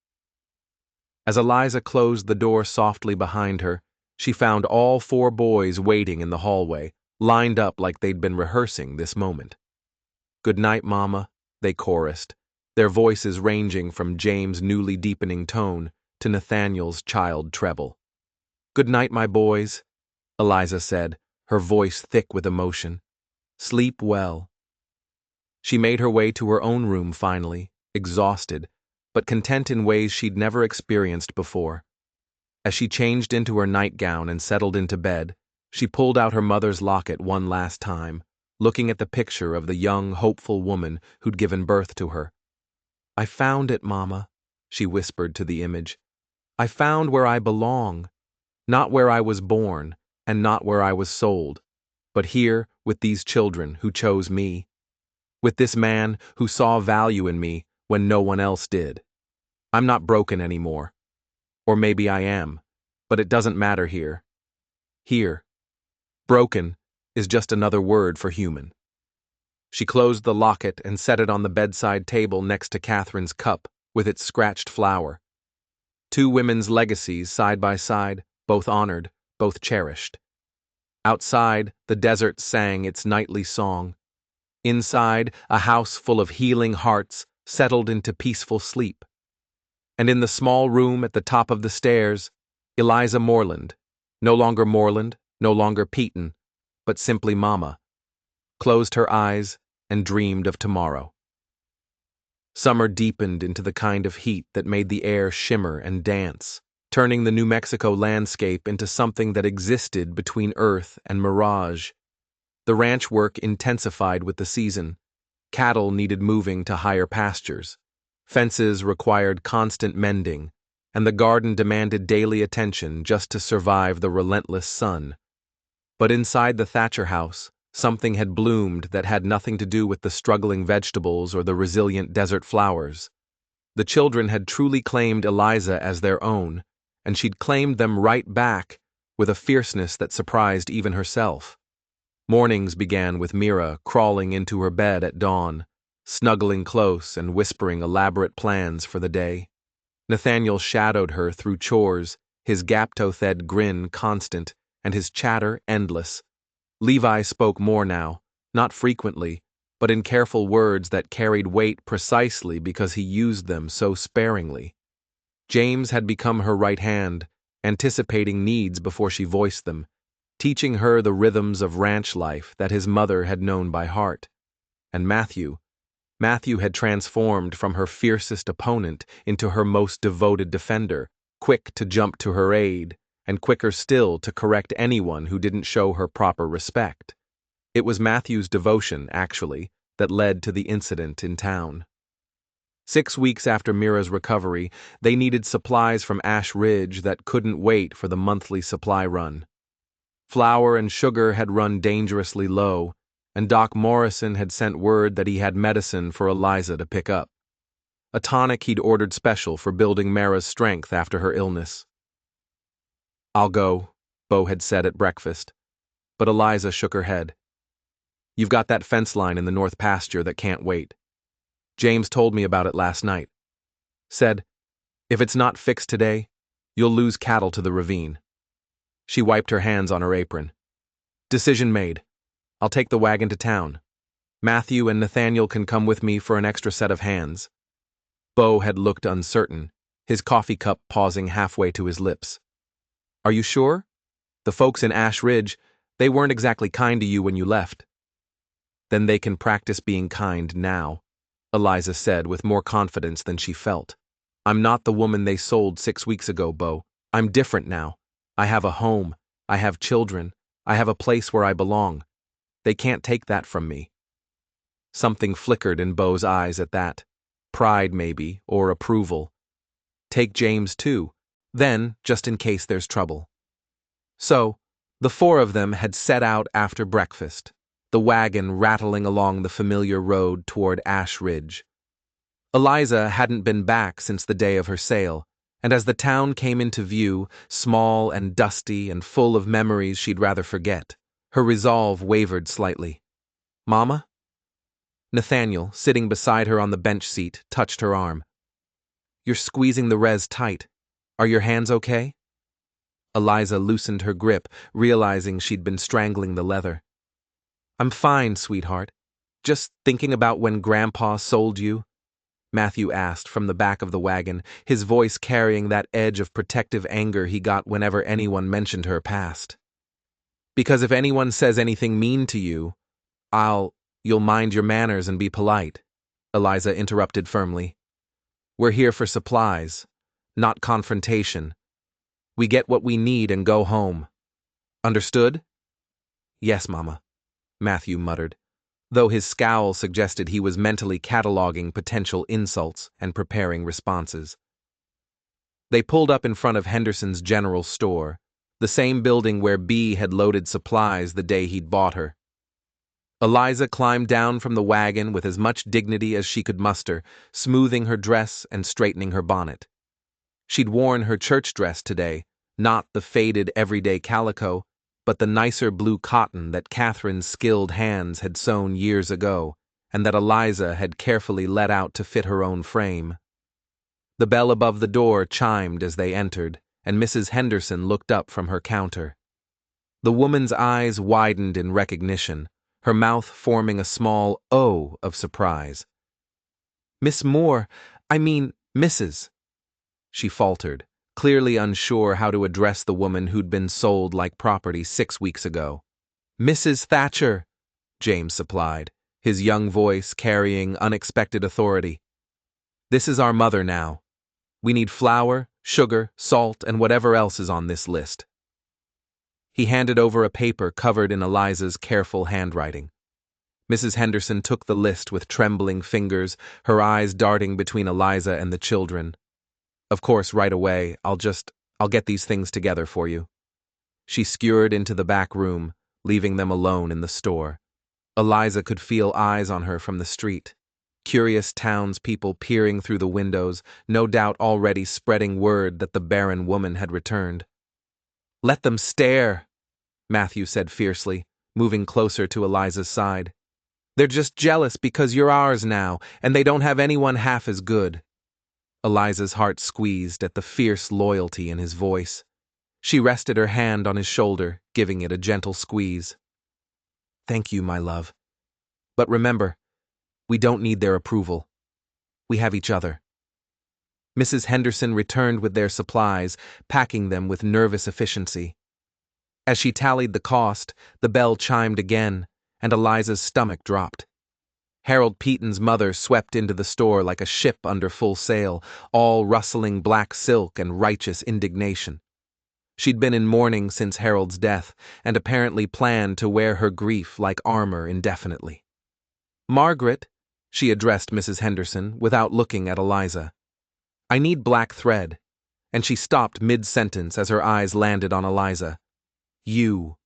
Speaker 1: As Eliza closed the door softly behind her, she found all 4 boys waiting in the hallway, lined up like they'd been rehearsing this moment. Good night, Mama, they chorused, their voices ranging from James' newly deepening tone to Nathaniel's child treble. Good night, my boys, Eliza said, her voice thick with emotion. Sleep well. She made her way to her own room finally, exhausted, but content in ways she'd never experienced before. As she changed into her nightgown and settled into bed, she pulled out her mother's locket one last time, looking at the picture of the young, hopeful woman who'd given birth to her. I found it, Mama, she whispered to the image. I found where I belong, not where I was born, and not where I was sold, but here with these children who chose me, with this man who saw value in me when no one else did. I'm not broken anymore. Or maybe I am, but it doesn't matter here. Here. Broken is just another word for human. She closed the locket and set it on the bedside table next to Catherine's cup with its scratched flower. 2 women's legacies side by side, both honored, both cherished. Outside, the desert sang its nightly song. Inside, a house full of healing hearts settled into peaceful sleep. And in the small room at the top of the stairs, Eliza Moreland, no longer Moreland, no longer Peaton, but simply Mama, closed her eyes and dreamed of tomorrow. Summer deepened into the kind of heat that made the air shimmer and dance, turning the New Mexico landscape into something that existed between earth and mirage. The ranch work intensified with the season. Cattle needed moving to higher pastures. Fences required constant mending, and the garden demanded daily attention just to survive the relentless sun. But inside the Thatcher house, something had bloomed that had nothing to do with the struggling vegetables or the resilient desert flowers. The children had truly claimed Eliza as their own, and she'd claimed them right back with a fierceness that surprised even herself. Mornings began with Mira crawling into her bed at dawn, snuggling close and whispering elaborate plans for the day. Nathaniel shadowed her through chores, his gap-toothed grin constant and his chatter endless. Levi spoke more now, not frequently, but in careful words that carried weight precisely because he used them so sparingly. James had become her right hand, anticipating needs before she voiced them, teaching her the rhythms of ranch life that his mother had known by heart. And Matthew had transformed from her fiercest opponent into her most devoted defender, quick to jump to her aid, and quicker still to correct anyone who didn't show her proper respect. It was Matthew's devotion, actually, that led to the incident in town. 6 weeks after Mira's recovery, they needed supplies from Ash Ridge that couldn't wait for the monthly supply run. Flour and sugar had run dangerously low, and Doc Morrison had sent word that he had medicine for Eliza to pick up. A tonic he'd ordered special for building Mara's strength after her illness. I'll go, Bo had said at breakfast, but Eliza shook her head. You've got that fence line in the north pasture that can't wait. James told me about it last night. Said, if it's not fixed today, you'll lose cattle to the ravine. She wiped her hands on her apron. Decision made. I'll take the wagon to town. Matthew and Nathaniel can come with me for an extra set of hands. Bo had looked uncertain, his coffee cup pausing halfway to his lips. Are you sure? The folks in Ash Ridge, they weren't exactly kind to you when you left. Then they can practice being kind now, Eliza said with more confidence than she felt. I'm not the woman they sold 6 weeks ago, Bo. I'm different now. I have a home. I have children. I have a place where I belong. They can't take that from me. Something flickered in Bo's eyes at that. Pride, maybe, or approval. Take James, too. Then, just in case there's trouble. So, the 4 of them had set out after breakfast, the wagon rattling along the familiar road toward Ash Ridge. Eliza hadn't been back since the day of her sale, And as the town came into view, small and dusty and full of memories she'd rather forget, her resolve wavered slightly. "Mama?" Nathaniel, sitting beside her on the bench seat, touched her arm. "You're squeezing the res tight. Are your hands okay?" Eliza loosened her grip, realizing she'd been strangling the leather. "I'm fine, sweetheart. Just thinking about when Grandpa sold you," Matthew asked from the back of the wagon, his voice carrying that edge of protective anger he got whenever anyone mentioned her past. "Because if anyone says anything mean to you, you'll mind your manners and be polite," Eliza interrupted firmly. "We're here for supplies, not confrontation. We get what we need and go home. Understood?" "Yes, Mama," Matthew muttered, though his scowl suggested he was mentally cataloging potential insults and preparing responses. They pulled up in front of Henderson's General Store, the same building where Bea had loaded supplies the day he'd bought her. Eliza climbed down from the wagon with as much dignity as she could muster, smoothing her dress and straightening her bonnet. She'd worn her church dress today, not the faded everyday calico, but the nicer blue cotton that Catherine's skilled hands had sewn years ago, and that Eliza had carefully let out to fit her own frame. The bell above the door chimed as they entered, and Mrs. Henderson looked up from her counter. The woman's eyes widened in recognition, her mouth forming a small O of surprise. "Miss Moore, Mrs." She faltered, clearly unsure how to address the woman who'd been sold like property 6 weeks ago. "Mrs. Thatcher," James supplied, his young voice carrying unexpected authority. "This is our mother now. We need flour, sugar, salt, and whatever else is on this list." He handed over a paper covered in Eliza's careful handwriting. Mrs. Henderson took the list with trembling fingers, her eyes darting between Eliza and the children. "Of course, right away, I'll get these things together for you." She skewered into the back room, leaving them alone in the store. Eliza could feel eyes on her from the street. Curious townspeople peering through the windows, no doubt already spreading word that the barren woman had returned. "Let them stare," Matthew said fiercely, moving closer to Eliza's side. "They're just jealous because you're ours now, and they don't have anyone half as good." Eliza's heart squeezed at the fierce loyalty in his voice. She rested her hand on his shoulder, giving it a gentle squeeze. "Thank you, my love. But remember, we don't need their approval. We have each other." Mrs. Henderson returned with their supplies, packing them with nervous efficiency. As she tallied the cost, the bell chimed again, and Eliza's stomach dropped. Harold Peaton's mother swept into the store like a ship under full sail, all rustling black silk and righteous indignation. She'd been in mourning since Harold's death, and apparently planned to wear her grief like armor indefinitely. "Margaret," she addressed Mrs. Henderson, without looking at Eliza. "I need black thread," and she stopped mid-sentence as her eyes landed on Eliza. "You."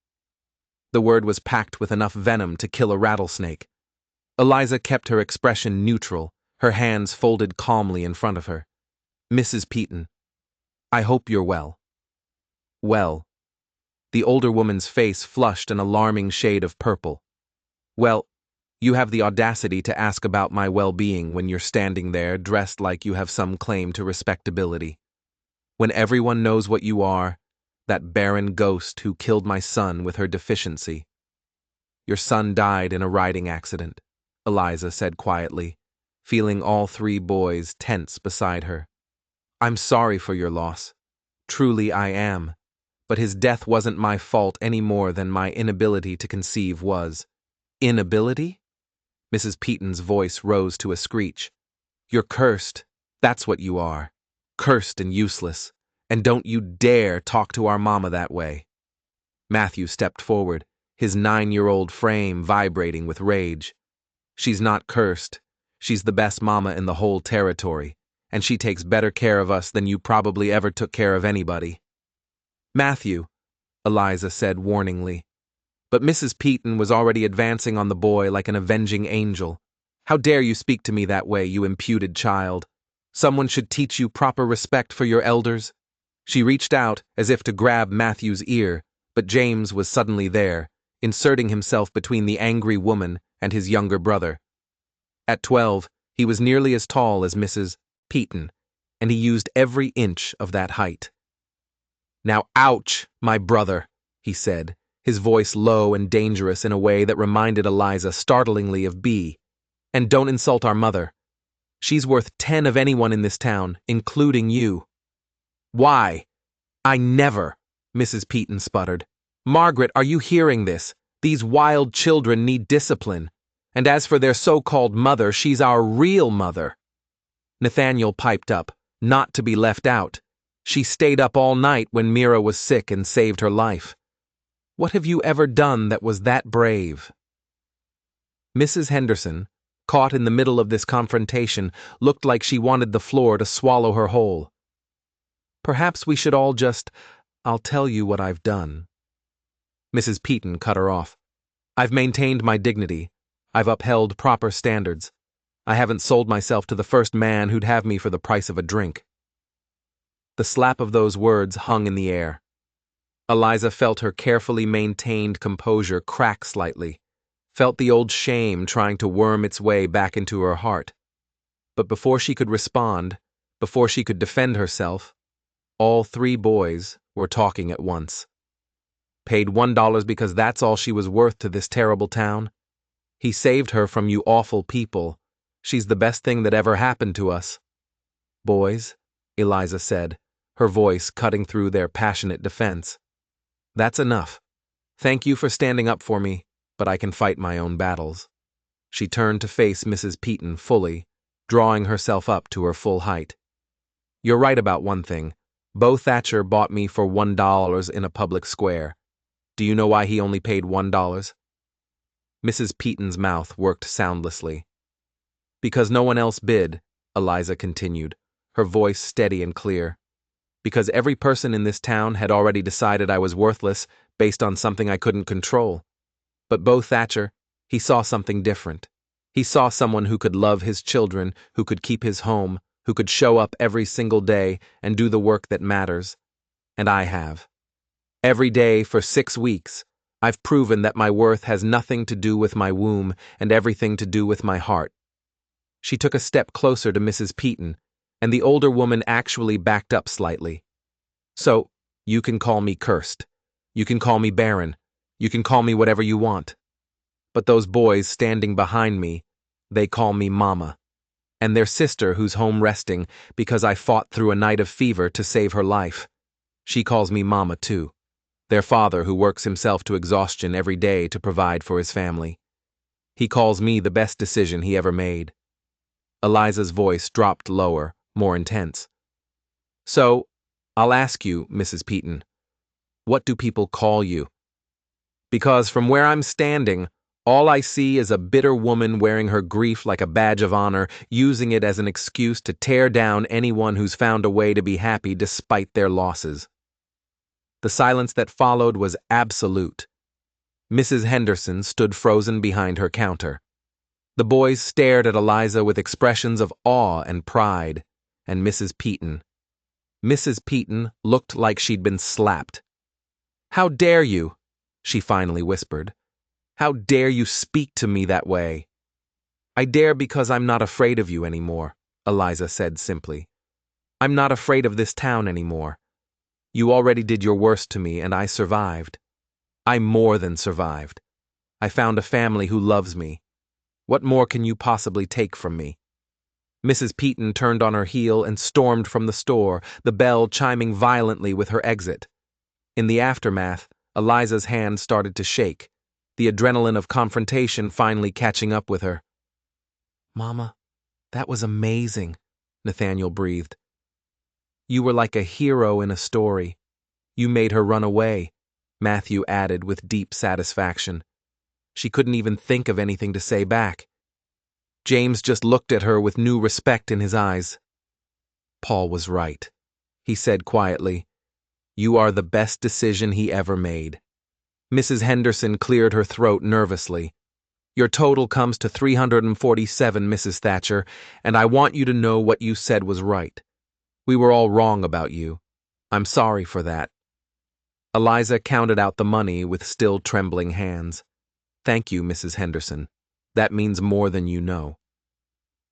Speaker 1: The word was packed with enough venom to kill a rattlesnake. Eliza kept her expression neutral, her hands folded calmly in front of her. "Mrs. Peaton, I hope you're well." "Well." The older woman's face flushed an alarming shade of purple. "Well, you have the audacity to ask about my well-being when you're standing there dressed like you have some claim to respectability. When everyone knows what you are, that barren ghost who killed my son with her deficiency." "Your son died in a riding accident," Eliza said quietly, feeling all 3 boys tense beside her. "I'm sorry for your loss. Truly I am. But his death wasn't my fault any more than my inability to conceive was." "Inability?" Mrs. Peaton's voice rose to a screech. "You're cursed. That's what you are. Cursed and useless. And don't you dare talk to our mama that way." Matthew stepped forward, his 9-year-old frame vibrating with rage. "She's not cursed. She's the best mama in the whole territory, and she takes better care of us than you probably ever took care of anybody." "Matthew," Eliza said warningly. But Mrs. Peaton was already advancing on the boy like an avenging angel. "How dare you speak to me that way, you imputed child? Someone should teach you proper respect for your elders." She reached out as if to grab Matthew's ear, but James was suddenly there, inserting himself between the angry woman and his younger brother. At 12, he was nearly as tall as Mrs. Peaton, and he used every inch of that height. "Now, ouch, my brother," he said, his voice low and dangerous in a way that reminded Eliza startlingly of B. "And don't insult our mother. She's worth 10 of anyone in this town, including you." "Why? I never," Mrs. Peaton sputtered. "Margaret, are you hearing this? These wild children need discipline. And as for their so-called mother, she's our real mother." Nathaniel piped up, not to be left out. "She stayed up all night when Mira was sick and saved her life. What have you ever done that was that brave?" Mrs. Henderson, caught in the middle of this confrontation, looked like she wanted the floor to swallow her whole. "Perhaps we should all I'll tell you what I've done." Mrs. Peaton cut her off. "I've maintained my dignity. I've upheld proper standards. I haven't sold myself to the first man who'd have me for the price of a drink." The slap of those words hung in the air. Eliza felt her carefully maintained composure crack slightly, felt the old shame trying to worm its way back into her heart. But before she could respond, before she could defend herself, all 3 boys were talking at once. "Paid $1 because that's all she was worth to this terrible town? He saved her from you awful people. She's the best thing that ever happened to us." "Boys," Eliza said, her voice cutting through their passionate defense. "That's enough. Thank you for standing up for me, but I can fight my own battles." She turned to face Mrs. Peaton fully, drawing herself up to her full height. "You're right about one thing. Bo Thatcher bought me for $1 in a public square. Do you know why he only paid $1? Mrs. Peaton's mouth worked soundlessly. "Because no one else bid," Eliza continued, her voice steady and clear. "Because every person in this town had already decided I was worthless based on something I couldn't control. But Bo Thatcher, he saw something different. He saw someone who could love his children, who could keep his home, who could show up every single day and do the work that matters. And I have. Every day for 6 weeks, I've proven that my worth has nothing to do with my womb and everything to do with my heart." She took a step closer to Mrs. Peaton, and the older woman actually backed up slightly. "So, you can call me cursed. You can call me barren. You can call me whatever you want. But those boys standing behind me, they call me Mama. And their sister who's home resting because I fought through a night of fever to save her life. She calls me Mama too. Their father who works himself to exhaustion every day to provide for his family. He calls me the best decision he ever made." Eliza's voice dropped lower, more intense. "So, I'll ask you, Mrs. Peaton, what do people call you? Because from where I'm standing, all I see is a bitter woman wearing her grief like a badge of honor, using it as an excuse to tear down anyone who's found a way to be happy despite their losses." The silence that followed was absolute. Mrs. Henderson stood frozen behind her counter. The boys stared at Eliza with expressions of awe and pride, and Mrs. Peaton looked like she'd been slapped. "How dare you?" she finally whispered. "How dare you speak to me that way?" "I dare because I'm not afraid of you anymore," Eliza said simply. "I'm not afraid of this town anymore. You already did your worst to me, and I survived. I more than survived. I found a family who loves me. What more can you possibly take from me?" Mrs. Peaton turned on her heel and stormed from the store, the bell chiming violently with her exit. In the aftermath, Eliza's hand started to shake, the adrenaline of confrontation finally catching up with her. "Mama, that was amazing," Nathaniel breathed. "You were like a hero in a story. You made her run away," Matthew added with deep satisfaction. She couldn't even think of anything to say back. James just looked at her with new respect in his eyes. "Paul was right," he said quietly. "You are the best decision he ever made." Mrs. Henderson cleared her throat nervously. Your total comes to 347, Mrs. Thatcher, and I want you to know what you said was right. We were all wrong about you. I'm sorry for that." Eliza counted out the money with still trembling hands. "Thank you, Mrs. Henderson. That means more than you know."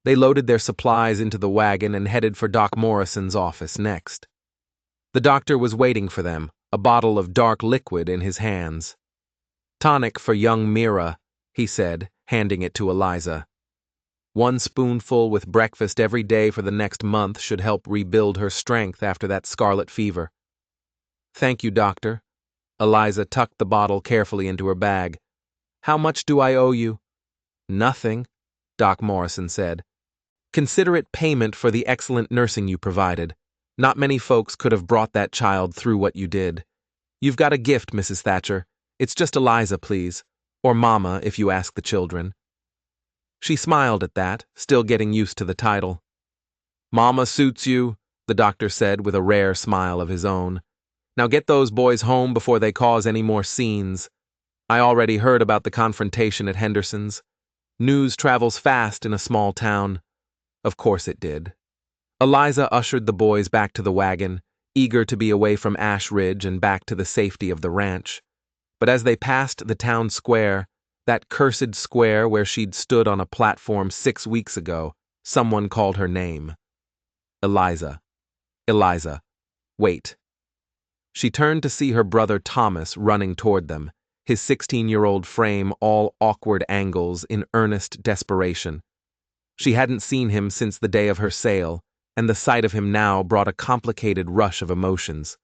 Speaker 1: They loaded their supplies into the wagon and headed for Doc Morrison's office next. The doctor was waiting for them, a bottle of dark liquid in his hands. "Tonic for young Mira," he said, handing it to Eliza. "1 spoonful with breakfast every day for the next month should help rebuild her strength after that scarlet fever." "Thank you, doctor." Eliza tucked the bottle carefully into her bag. "How much do I owe you?" "Nothing," Doc Morrison said. "Consider it payment for the excellent nursing you provided. Not many folks could have brought that child through what you did. You've got a gift, Mrs. Thatcher. It's just Eliza, please. Or Mama, if you ask the children." She smiled at that, still getting used to the title. "Mama suits you," the doctor said with a rare smile of his own. "Now get those boys home before they cause any more scenes. I already heard about the confrontation at Henderson's. News travels fast in a small town." Of course it did. Eliza ushered the boys back to the wagon, eager to be away from Ash Ridge and back to the safety of the ranch. But as they passed the town square, that cursed square where she'd stood on a platform 6 weeks ago, someone called her name. "Eliza. Eliza. Wait." She turned to see her brother Thomas running toward them, his 16-year-old frame all awkward angles in earnest desperation. She hadn't seen him since the day of her sale, and the sight of him now brought a complicated rush of emotions.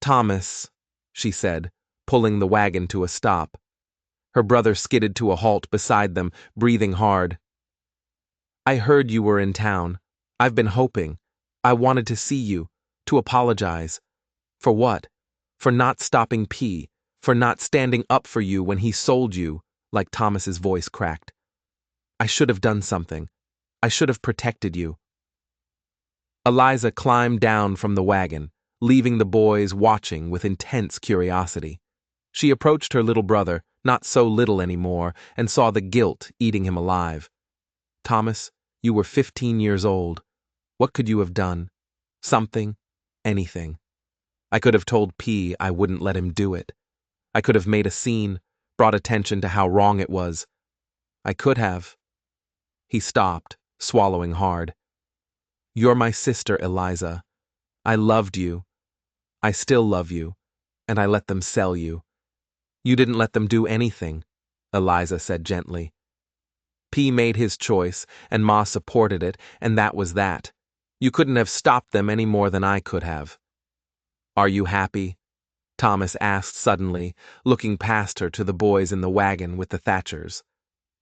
Speaker 1: "Thomas," she said, pulling the wagon to a stop. Her brother skidded to a halt beside them, breathing hard. "I heard you were in town. I've been hoping. I wanted to see you, to apologize." "For what?" "For not stopping P, for not standing up for you when he sold you," like Thomas's voice cracked. "I should have done something. I should have protected you." Eliza climbed down from the wagon, leaving the boys watching with intense curiosity. She approached her little brother, not so little anymore, and saw the guilt eating him alive. "Thomas, you were 15 years old. What could you have done? Something, anything. I could have told P I wouldn't let him do it. I could have made a scene, brought attention to how wrong it was. I could have." He stopped, swallowing hard. "You're my sister, Eliza. I loved you. I still love you, and I let them sell you." "You didn't let them do anything," Eliza said gently. "P made his choice, and Ma supported it, and that was that. You couldn't have stopped them any more than I could have." "Are you happy?" Thomas asked suddenly, looking past her to the boys in the wagon with the Thatchers.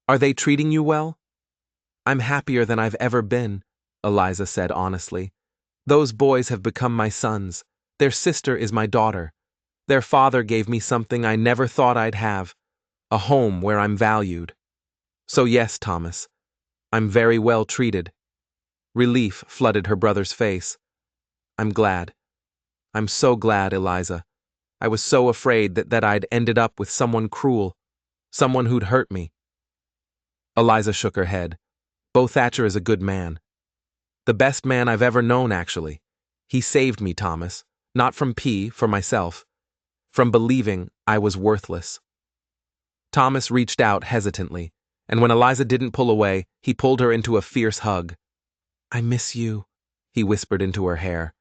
Speaker 1: "Are they treating you well?" "I'm happier than I've ever been," Eliza said honestly. "Those boys have become my sons. Their sister is my daughter. Their father gave me something I never thought I'd have, a home where I'm valued. So yes, Thomas, I'm very well treated." Relief flooded her brother's face. "I'm glad. I'm so glad, Eliza. I was so afraid that I'd ended up with someone cruel, someone who'd hurt me." Eliza shook her head. "Bo Thatcher is a good man. The best man I've ever known, actually. He saved me, Thomas, not from P, for myself, from believing I was worthless." Thomas reached out hesitantly, and when Eliza didn't pull away, he pulled her into a fierce hug. "I miss you," he whispered into her hair.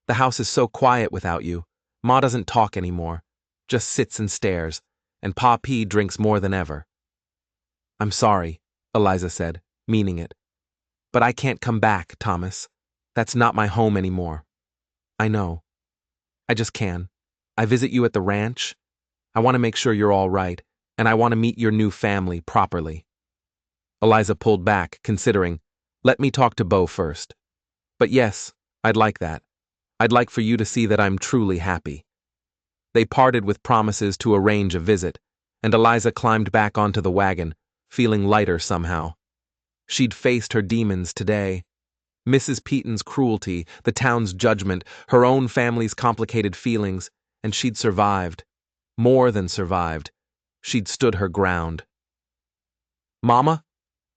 Speaker 1: "The house is so quiet without you. Ma doesn't talk anymore, just sits and stares, and Pa P drinks more than ever." "I'm sorry," Eliza said, meaning it. "But I can't come back, Thomas. That's not my home anymore." "I know. I just can. I visit you at the ranch. I want to make sure you're all right, and I want to meet your new family properly." Eliza pulled back, considering. "Let me talk to Bo first. But yes, I'd like that. I'd like for you to see that I'm truly happy." They parted with promises to arrange a visit, and Eliza climbed back onto the wagon, feeling lighter somehow. She'd faced her demons today. Mrs. Peaton's cruelty, the town's judgment, her own family's complicated feelings, and she'd survived. More than survived. She'd stood her ground. "Mama?"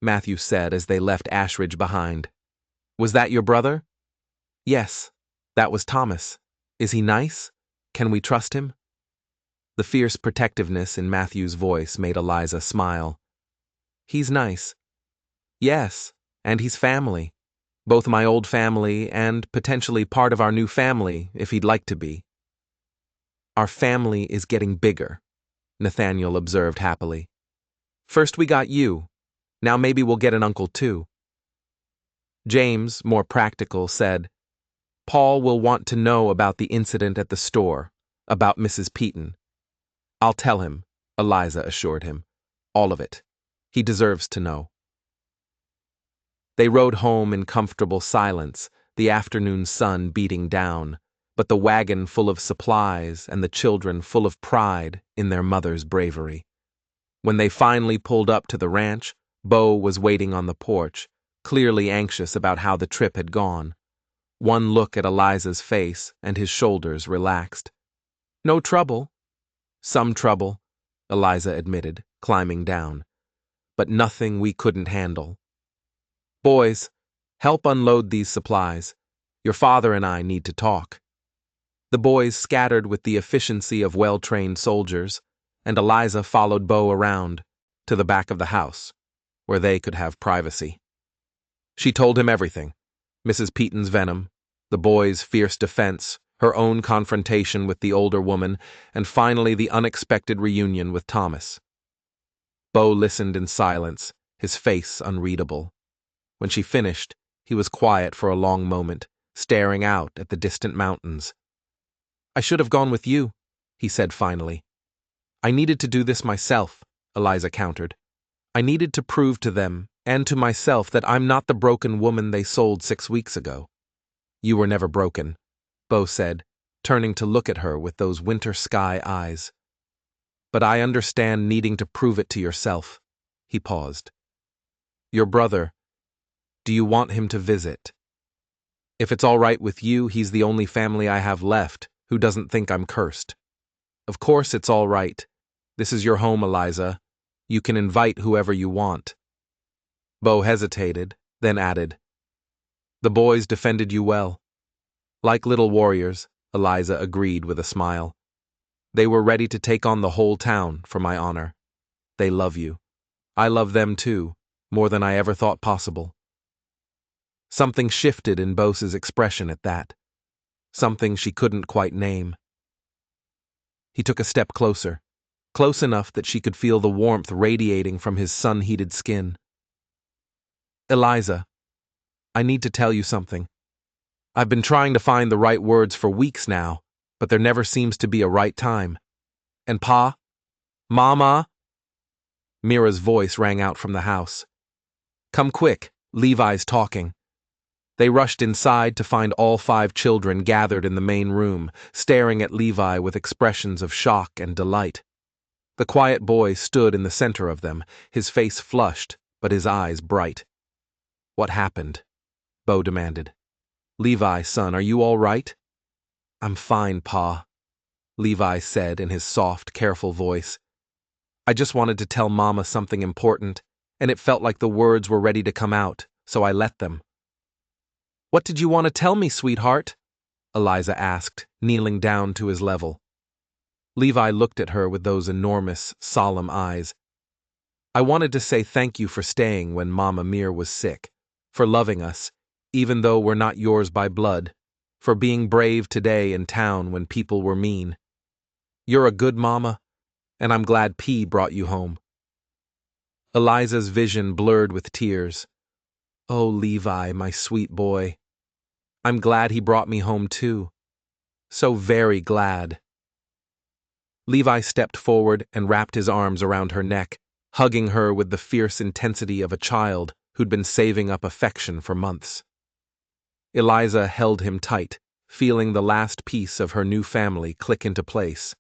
Speaker 1: Matthew said as they left Ashridge behind. "Was that your brother?" "Yes, that was Thomas. Is he nice? Can we trust him?" The fierce protectiveness in Matthew's voice made Eliza smile. "He's nice. Yes, and he's family. Both my old family and potentially part of our new family, if he'd like to be." "Our family is getting bigger," Nathaniel observed happily. "First we got you. Now maybe we'll get an uncle too." James, more practical, said, "Paul will want to know about the incident at the store, about Mrs. Peaton." "I'll tell him," Eliza assured him. "All of it. He deserves to know." They rode home in comfortable silence, the afternoon sun beating down, but the wagon full of supplies and the children full of pride in their mother's bravery. When they finally pulled up to the ranch, Bo was waiting on the porch, clearly anxious about how the trip had gone. One look at Eliza's face and his shoulders relaxed. "No trouble." "Some trouble," Eliza admitted, climbing down. "But nothing we couldn't handle. Boys, help unload these supplies. Your father and I need to talk." The boys scattered with the efficiency of well-trained soldiers, and Eliza followed Bo around, to the back of the house, where they could have privacy. She told him everything: Mrs. Peaton's venom, the boys' fierce defense, her own confrontation with the older woman, and finally the unexpected reunion with Thomas. Bo listened in silence, his face unreadable. When she finished, he was quiet for a long moment, staring out at the distant mountains. "I should have gone with you," he said finally. "I needed to do this myself," Eliza countered. "I needed to prove to them, and to myself, that I'm not the broken woman they sold 6 weeks ago." "You were never broken," Bo said, turning to look at her with those winter sky eyes. "But I understand needing to prove it to yourself." He paused. "Your brother, do you want him to visit? If it's all right with you, he's the only family I have left who doesn't think I'm cursed." "Of course it's all right. This is your home, Eliza. You can invite whoever you want." Bo hesitated, then added, "The boys defended you well." "Like little warriors," Eliza agreed with a smile. "They were ready to take on the whole town for my honor. They love you. I love them too, more than I ever thought possible." Something shifted in Bo's expression at that. Something she couldn't quite name. He took a step closer, close enough that she could feel the warmth radiating from his sun-heated skin. "Eliza, I need to tell you something. I've been trying to find the right words for weeks now, but there never seems to be a right time. And Pa? Mama?" Mira's voice rang out from the house. "Come quick, Levi's talking." They rushed inside to find all 5 children gathered in the main room, staring at Levi with expressions of shock and delight. The quiet boy stood in the center of them, his face flushed, but his eyes bright. "What happened?" Bo demanded. "Levi, son, are you all right?" "I'm fine, Pa," Levi said in his soft, careful voice. "I just wanted to tell Mama something important, and it felt like the words were ready to come out, so I let them." "What did you want to tell me, sweetheart?" Eliza asked, kneeling down to his level. Levi looked at her with those enormous, solemn eyes. "I wanted to say thank you for staying when Mama Mir was sick, for loving us, even though we're not yours by blood, for being brave today in town when people were mean. You're a good mama, and I'm glad P brought you home." Eliza's vision blurred with tears. "Oh, Levi, my sweet boy. I'm glad he brought me home too. So very glad." Levi stepped forward and wrapped his arms around her neck, hugging her with the fierce intensity of a child who'd been saving up affection for months. Eliza held him tight, feeling the last piece of her new family click into place.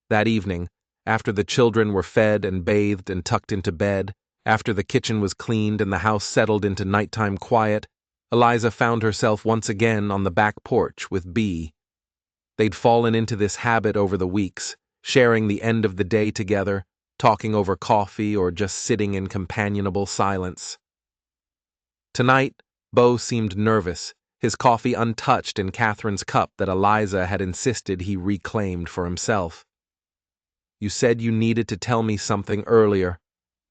Speaker 1: That evening, after the children were fed and bathed and tucked into bed, after the kitchen was cleaned and the house settled into nighttime quiet, Eliza found herself once again on the back porch with B. They'd fallen into this habit over the weeks, sharing the end of the day together, talking over coffee or just sitting in companionable silence. Tonight, Bo seemed nervous, his coffee untouched in Catherine's cup that Eliza had insisted he reclaimed for himself. "You said you needed to tell me something earlier,"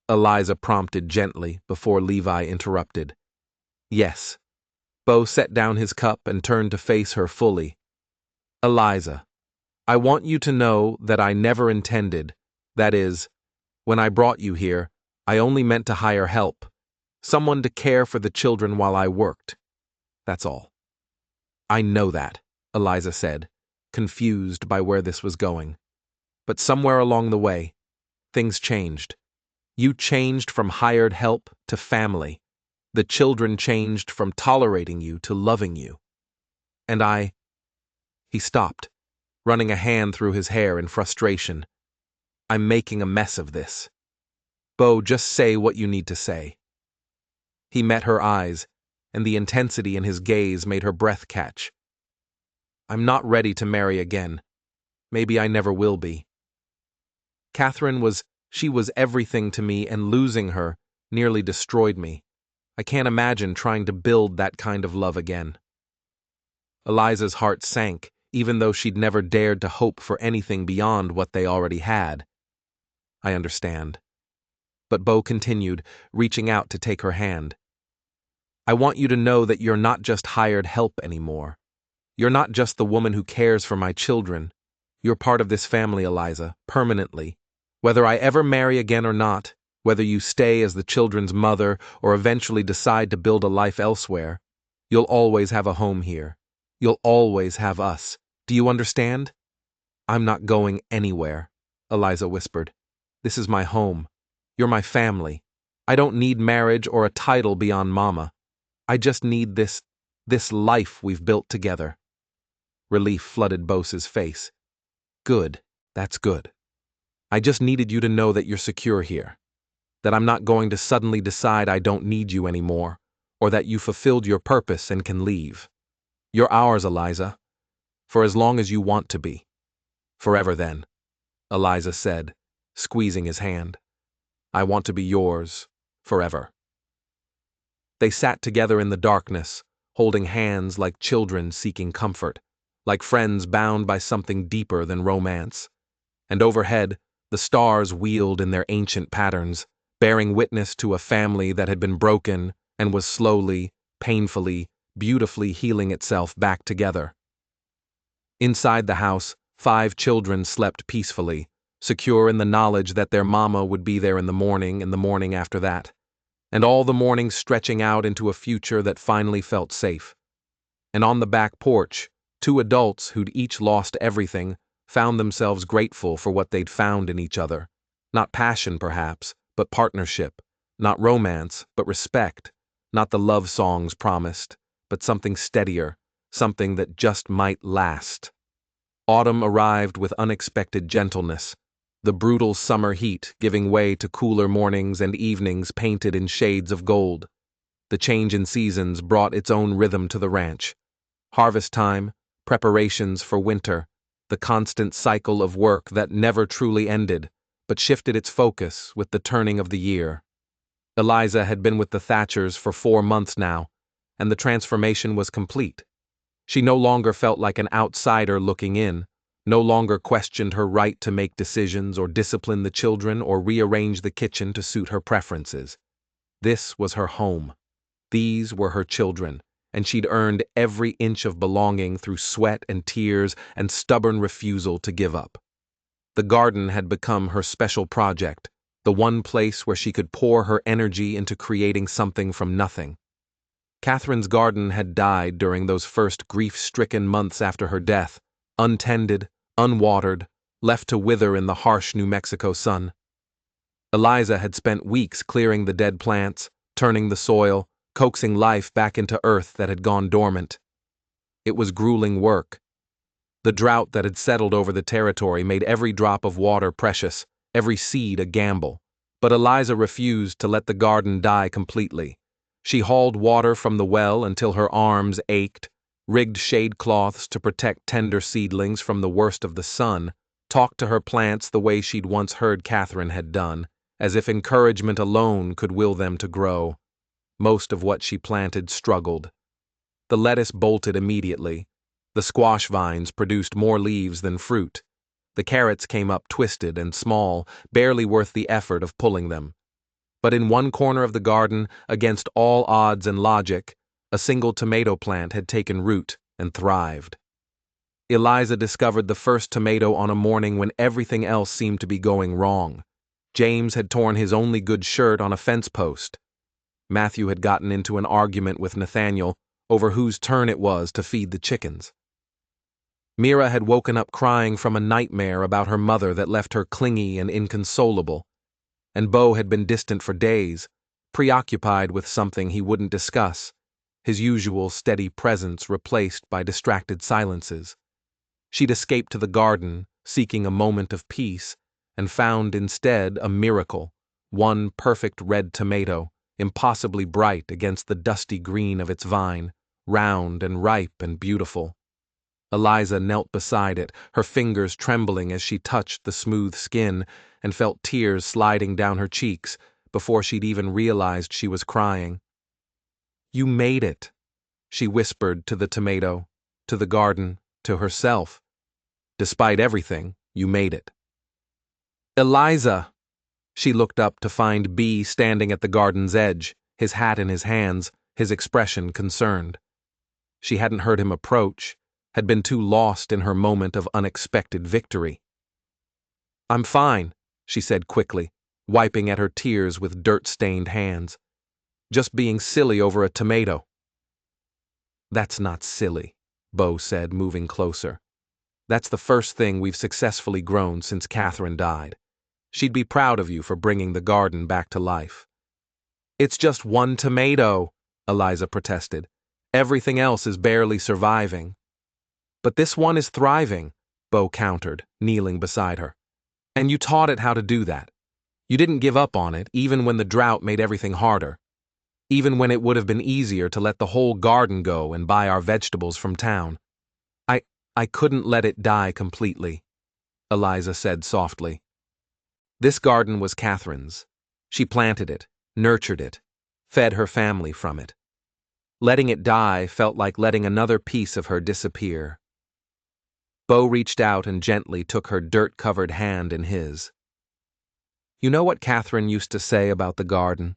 Speaker 1: Eliza prompted gently before Levi interrupted. "Yes." Bo set down his cup and turned to face her fully. "Eliza, I want you to know that I never intended, that is, when I brought you here, I only meant to hire help, someone to care for the children while I worked. That's all." "I know that," Eliza said, confused by where this was going. "But somewhere along the way, things changed. You changed from hired help to family. The children changed from tolerating you to loving you. And I—" He stopped, running a hand through his hair in frustration. "I'm making a mess of this. Bo, just say what you need to say." He met her eyes, and the intensity in his gaze made her breath catch. "I'm not ready to marry again. Maybe I never will be. She was everything to me, and losing her nearly destroyed me. I can't imagine trying to build that kind of love again." Eliza's heart sank, even though she'd never dared to hope for anything beyond what they already had. "I understand." But Bo continued, reaching out to take her hand. "I want you to know that you're not just hired help anymore. You're not just the woman who cares for my children. You're part of this family, Eliza, permanently. Whether I ever marry again or not, whether you stay as the children's mother or eventually decide to build a life elsewhere, you'll always have a home here. You'll always have us. Do you understand?" "I'm not going anywhere," Eliza whispered. "This is my home. You're my family. I don't need marriage or a title beyond Mama. I just need this life we've built together." Relief flooded Bose's face. "Good. That's good. I just needed you to know that you're secure here. That I'm not going to suddenly decide I don't need you anymore, or that you fulfilled your purpose and can leave. You're ours, Eliza. For as long as you want to be. Forever then," Eliza said, squeezing his hand. "I want to be yours, forever." They sat together in the darkness, holding hands like children seeking comfort, like friends bound by something deeper than romance. And overhead, the stars wheeled in their ancient patterns, bearing witness to a family that had been broken and was slowly, painfully, beautifully healing itself back together. Inside the house, 5 children slept peacefully, secure in the knowledge that their mama would be there in the morning and the morning after that, and all the mornings stretching out into a future that finally felt safe. And on the back porch, 2 adults who'd each lost everything found themselves grateful for what they'd found in each other. Not passion, perhaps, but partnership. Not romance, but respect. Not the love songs promised, but something steadier, something that just might last. Autumn arrived with unexpected gentleness, the brutal summer heat giving way to cooler mornings and evenings painted in shades of gold. The change in seasons brought its own rhythm to the ranch. Harvest time, preparations for winter, the constant cycle of work that never truly ended, but shifted its focus with the turning of the year. Eliza had been with the Thatchers for 4 months now, and the transformation was complete. She no longer felt like an outsider looking in, no longer questioned her right to make decisions or discipline the children or rearrange the kitchen to suit her preferences. This was her home. These were her children, and she'd earned every inch of belonging through sweat and tears and stubborn refusal to give up. The garden had become her special project, the one place where she could pour her energy into creating something from nothing. Catherine's garden had died during those first grief-stricken months after her death, untended, unwatered, left to wither in the harsh New Mexico sun. Eliza had spent weeks clearing the dead plants, turning the soil, coaxing life back into earth that had gone dormant. It was grueling work. The drought that had settled over the territory made every drop of water precious, every seed a gamble. But Eliza refused to let the garden die completely. She hauled water from the well until her arms ached, rigged shade cloths to protect tender seedlings from the worst of the sun, talked to her plants the way she'd once heard Catherine had done, as if encouragement alone could will them to grow. Most of what she planted struggled. The lettuce bolted immediately. The squash vines produced more leaves than fruit. The carrots came up twisted and small, barely worth the effort of pulling them. But in one corner of the garden, against all odds and logic, a single tomato plant had taken root and thrived. Eliza discovered the first tomato on a morning when everything else seemed to be going wrong. James had torn his only good shirt on a fence post. Matthew had gotten into an argument with Nathaniel over whose turn it was to feed the chickens. Mira had woken up crying from a nightmare about her mother that left her clingy and inconsolable, and Bo had been distant for days, preoccupied with something he wouldn't discuss, his usual steady presence replaced by distracted silences. She'd escaped to the garden, seeking a moment of peace, and found instead a miracle, one perfect red tomato, impossibly bright against the dusty green of its vine, round and ripe and beautiful. Eliza knelt beside it, her fingers trembling as she touched the smooth skin, and felt tears sliding down her cheeks before she'd even realized she was crying. "You made it," she whispered to the tomato, to the garden, to herself. "Despite everything, you made it." "Eliza!" She looked up to find B standing at the garden's edge, his hat in his hands, his expression concerned. She hadn't heard him approach, had been too lost in her moment of unexpected victory. "I'm fine," she said quickly, wiping at her tears with dirt-stained hands. "Just being silly over a tomato." "That's not silly," Bo said, moving closer. "That's the first thing we've successfully grown since Catherine died. She'd be proud of you for bringing the garden back to life." "It's just one tomato," Eliza protested. "Everything else is barely surviving." "But this one is thriving," Bo countered, kneeling beside her. "And you taught it how to do that. You didn't give up on it, even when the drought made everything harder. Even when it would have been easier to let the whole garden go and buy our vegetables from town." I couldn't let it die completely," Eliza said softly. "This garden was Catherine's. She planted it, nurtured it, fed her family from it. Letting it die felt like letting another piece of her disappear." Bo reached out and gently took her dirt-covered hand in his. "You know what Catherine used to say about the garden?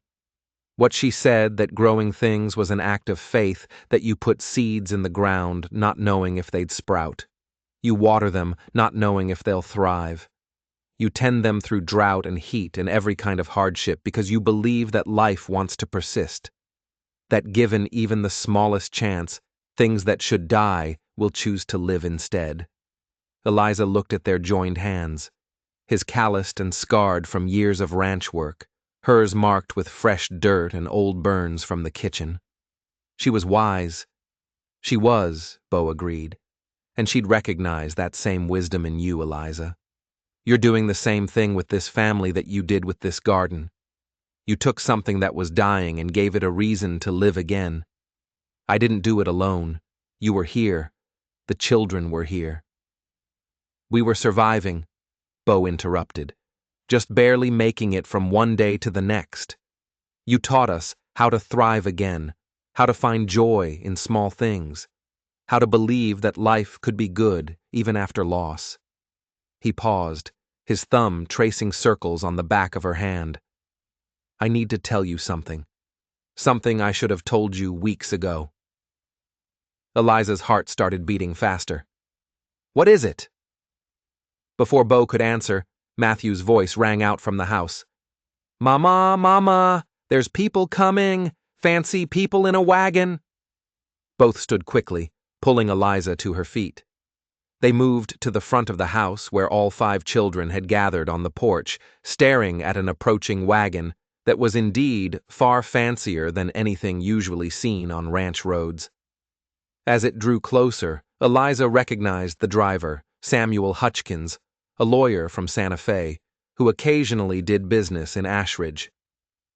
Speaker 1: What she said, that growing things was an act of faith, that you put seeds in the ground, not knowing if they'd sprout. You water them, not knowing if they'll thrive. You tend them through drought and heat and every kind of hardship because you believe that life wants to persist. That given even the smallest chance, things that should die will choose to live instead." Eliza looked at their joined hands, his calloused and scarred from years of ranch work, hers marked with fresh dirt and old burns from the kitchen. She was wise. She was, Bo agreed, and she'd recognize that same wisdom in you, Eliza. You're doing the same thing with this family that you did with this garden. You took something that was dying and gave it a reason to live again. I didn't do it alone. You were here. The children were here. "We were surviving," Bo interrupted, "just barely making it from one day to the next. You taught us how to thrive again, how to find joy in small things, how to believe that life could be good even after loss." He paused, his thumb tracing circles on the back of her hand. "I need to tell you something. Something I should have told you weeks ago." Eliza's heart started beating faster. "What is it?" Before Bo could answer, Matthew's voice rang out from the house. "Mama, Mama, there's people coming! Fancy people in a wagon!" Both stood quickly, pulling Eliza to her feet. They moved to the front of the house where all 5 children had gathered on the porch, staring at an approaching wagon that was indeed far fancier than anything usually seen on ranch roads. As it drew closer, Eliza recognized the driver, Samuel Hutchkins, a lawyer from Santa Fe, who occasionally did business in Ashridge.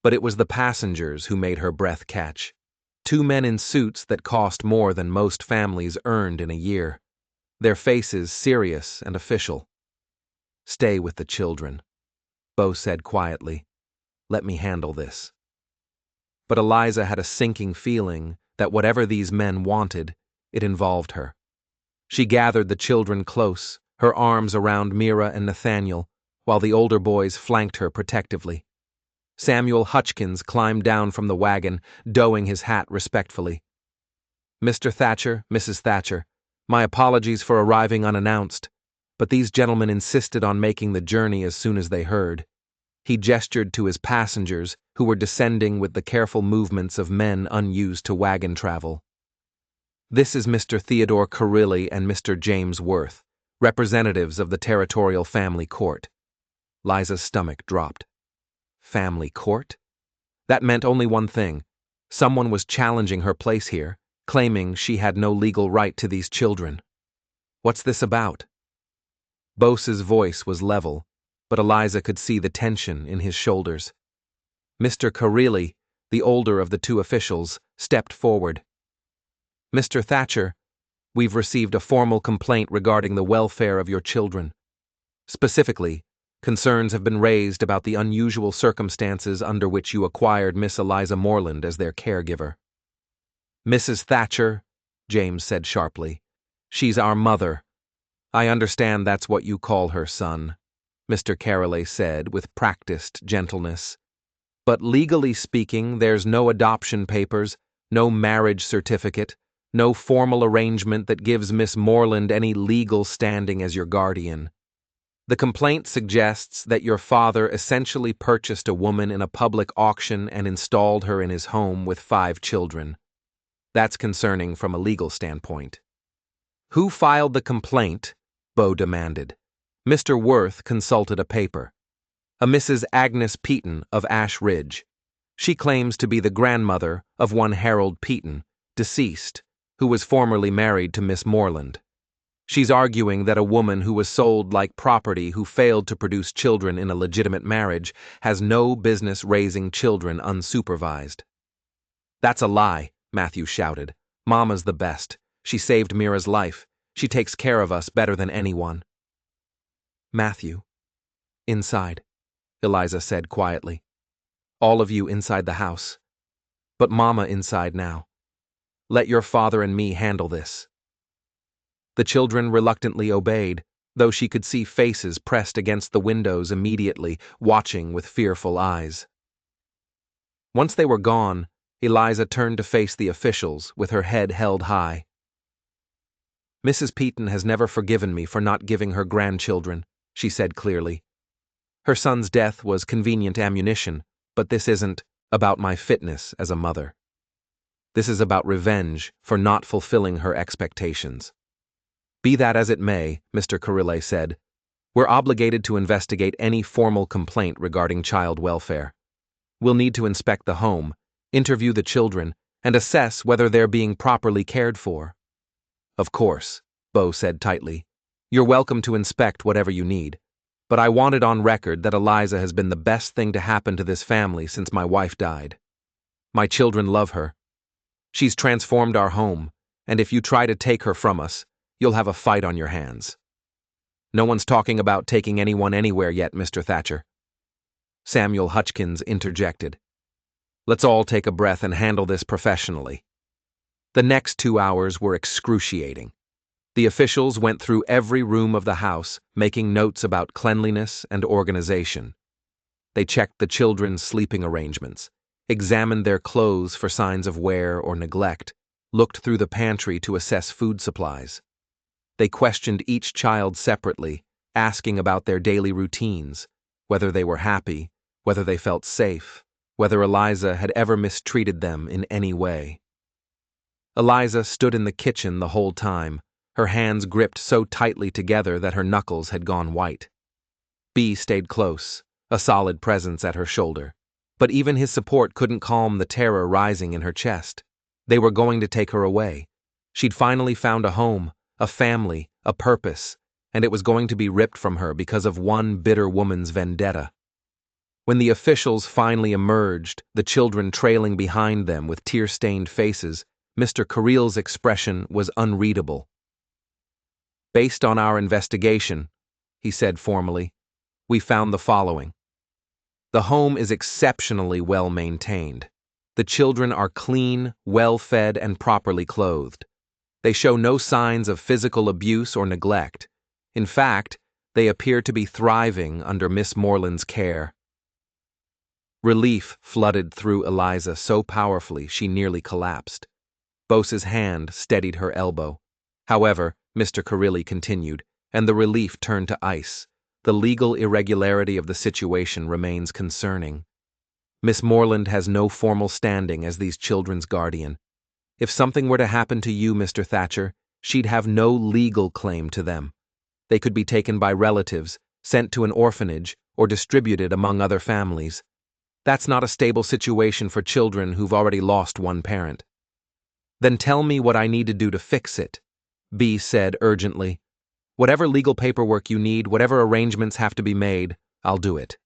Speaker 1: But it was the passengers who made her breath catch. 2 men in suits that cost more than most families earned in a year, their faces serious and official. Stay with the children, Bo said quietly. Let me handle this. But Eliza had a sinking feeling that whatever these men wanted, it involved her. She gathered the children close, her arms around Mira and Nathaniel, while the older boys flanked her protectively. Samuel Hutchkins climbed down from the wagon, doing his hat respectfully. Mr. Thatcher, Mrs. Thatcher, my apologies for arriving unannounced, but these gentlemen insisted on making the journey as soon as they heard. He gestured to his passengers, who were descending with the careful movements of men unused to wagon travel. This is Mr. Theodore Carilli and Mr. James Worth, representatives of the Territorial Family Court. Liza's stomach dropped. Family Court? That meant only one thing. Someone was challenging her place here, claiming she had no legal right to these children. What's this about? Bose's voice was level, but Eliza could see the tension in his shoulders. Mr. Carilli, the older of the two officials, stepped forward. Mr. Thatcher, we've received a formal complaint regarding the welfare of your children. Specifically, concerns have been raised about the unusual circumstances under which you acquired Miss Eliza Morland as their caregiver. Mrs. Thatcher, James said sharply, she's our mother. I understand that's what you call her, son, Mr. Carilli said with practiced gentleness. But legally speaking, there's no adoption papers, no marriage certificate, no formal arrangement that gives Miss Morland any legal standing as your guardian. The complaint suggests that your father essentially purchased a woman in a public auction and installed her in his home with 5 children. That's concerning from a legal standpoint. Who filed the complaint? Bo demanded. Mr. Worth consulted a paper. A Mrs. Agnes Peaton of Ash Ridge. She claims to be the grandmother of one Harold Peaton, deceased, who was formerly married to Miss Morland. She's arguing that a woman who was sold like property who failed to produce children in a legitimate marriage has no business raising children unsupervised. That's a lie, Matthew shouted. Mama's the best. She saved Mira's life. She takes care of us better than anyone. Matthew. Inside, Eliza said quietly. All of you inside the house. But Mama inside now. Let your father and me handle this. The children reluctantly obeyed, though she could see faces pressed against the windows immediately, watching with fearful eyes. Once they were gone, Eliza turned to face the officials with her head held high. Mrs. Peaton has never forgiven me for not giving her grandchildren, she said clearly. Her son's death was convenient ammunition, but this isn't about my fitness as a mother. This is about revenge for not fulfilling her expectations. Be that as it may, Mr. Carilli said, we're obligated to investigate any formal complaint regarding child welfare. We'll need to inspect the home, interview the children, and assess whether they're being properly cared for. Of course, Bo said tightly. You're welcome to inspect whatever you need, but I want it on record that Eliza has been the best thing to happen to this family since my wife died. My children love her. She's transformed our home, and if you try to take her from us, you'll have a fight on your hands. No one's talking about taking anyone anywhere yet, Mr. Thatcher. Samuel Hutchkins interjected. Let's all take a breath and handle this professionally. The next 2 hours were excruciating. The officials went through every room of the house, making notes about cleanliness and organization. They checked the children's sleeping arrangements, examined their clothes for signs of wear or neglect, looked through the pantry to assess food supplies. They questioned each child separately, asking about their daily routines, whether they were happy, whether they felt safe, whether Eliza had ever mistreated them in any way. Eliza stood in the kitchen the whole time, her hands gripped so tightly together that her knuckles had gone white. B stayed close, a solid presence at her shoulder, but even his support couldn't calm the terror rising in her chest. They were going to take her away. She'd finally found a home, a family, a purpose, and it was going to be ripped from her because of one bitter woman's vendetta. When the officials finally emerged, the children trailing behind them with tear-stained faces, Mr. Carril's expression was unreadable. Based on our investigation, he said formally, We found the following. The home is exceptionally well maintained. The children are clean, well-fed, and properly clothed. They show no signs of physical abuse or neglect. In fact, they appear to be thriving under Miss Moreland's care. Relief flooded through Eliza so powerfully she nearly collapsed. Bose's hand steadied her elbow. However, Mr. Carilli continued, and the relief turned to ice. The legal irregularity of the situation remains concerning. Miss Moreland has no formal standing as these children's guardian. If something were to happen to you, Mr. Thatcher, she'd have no legal claim to them. They could be taken by relatives, sent to an orphanage, or distributed among other families. That's not a stable situation for children who've already lost one parent. Then tell me what I need to do to fix it, B said urgently. Whatever legal paperwork you need, whatever arrangements have to be made, I'll do it.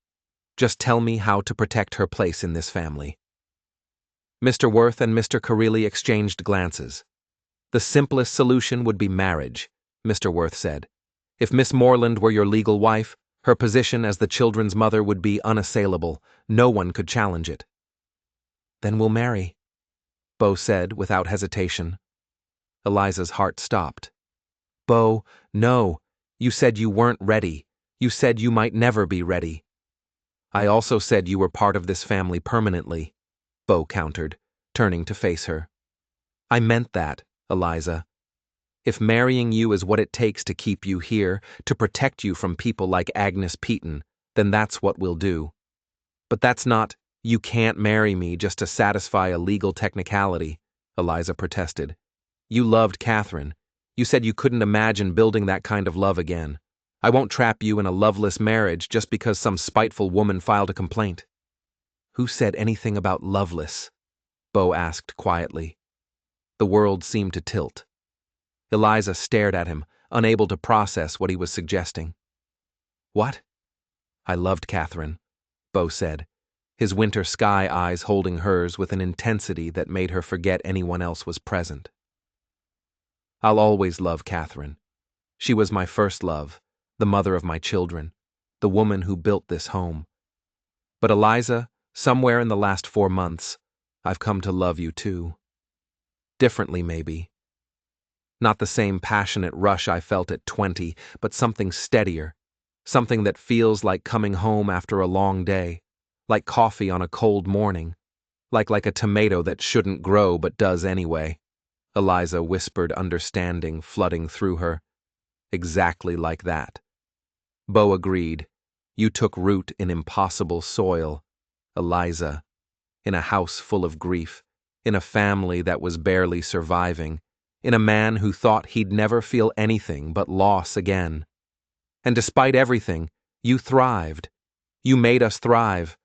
Speaker 1: Just tell me how to protect her place in this family. Mr. Worth and Mr. Carilli exchanged glances. The simplest solution would be marriage, Mr. Worth said. If Miss Moreland were your legal wife, her position as the children's mother would be unassailable. No one could challenge it. Then we'll marry, Bo said without hesitation. Eliza's heart stopped. Bo, no. You said you weren't ready. You said you might never be ready. I also said you were part of this family permanently, Bo countered, turning to face her. I meant that, Eliza. If marrying you is what it takes to keep you here, to protect you from people like Agnes Peaton, then that's what we'll do. But that's not, you can't marry me just to satisfy a legal technicality, Eliza protested. You loved Catherine. You said you couldn't imagine building that kind of love again. I won't trap you in a loveless marriage just because some spiteful woman filed a complaint. Who said anything about loveless? Bo asked quietly. The world seemed to tilt. Eliza stared at him, unable to process what he was suggesting. What? I loved Catherine, Bo said, his winter sky eyes holding hers with an intensity that made her forget anyone else was present. I'll always love Catherine. She was my first love, the mother of my children, the woman who built this home. But Eliza, somewhere in the last 4 months, I've come to love you too. Differently, maybe. Not the same passionate rush I felt at 20, but something steadier, something that feels like coming home after a long day, like coffee on a cold morning, like a tomato that shouldn't grow but does anyway. Eliza whispered, understanding flooding through her. Exactly like that. Bo agreed. You took root in impossible soil, Eliza, in a house full of grief, in a family that was barely surviving, in a man who thought he'd never feel anything but loss again. And despite everything, you thrived. You made us thrive.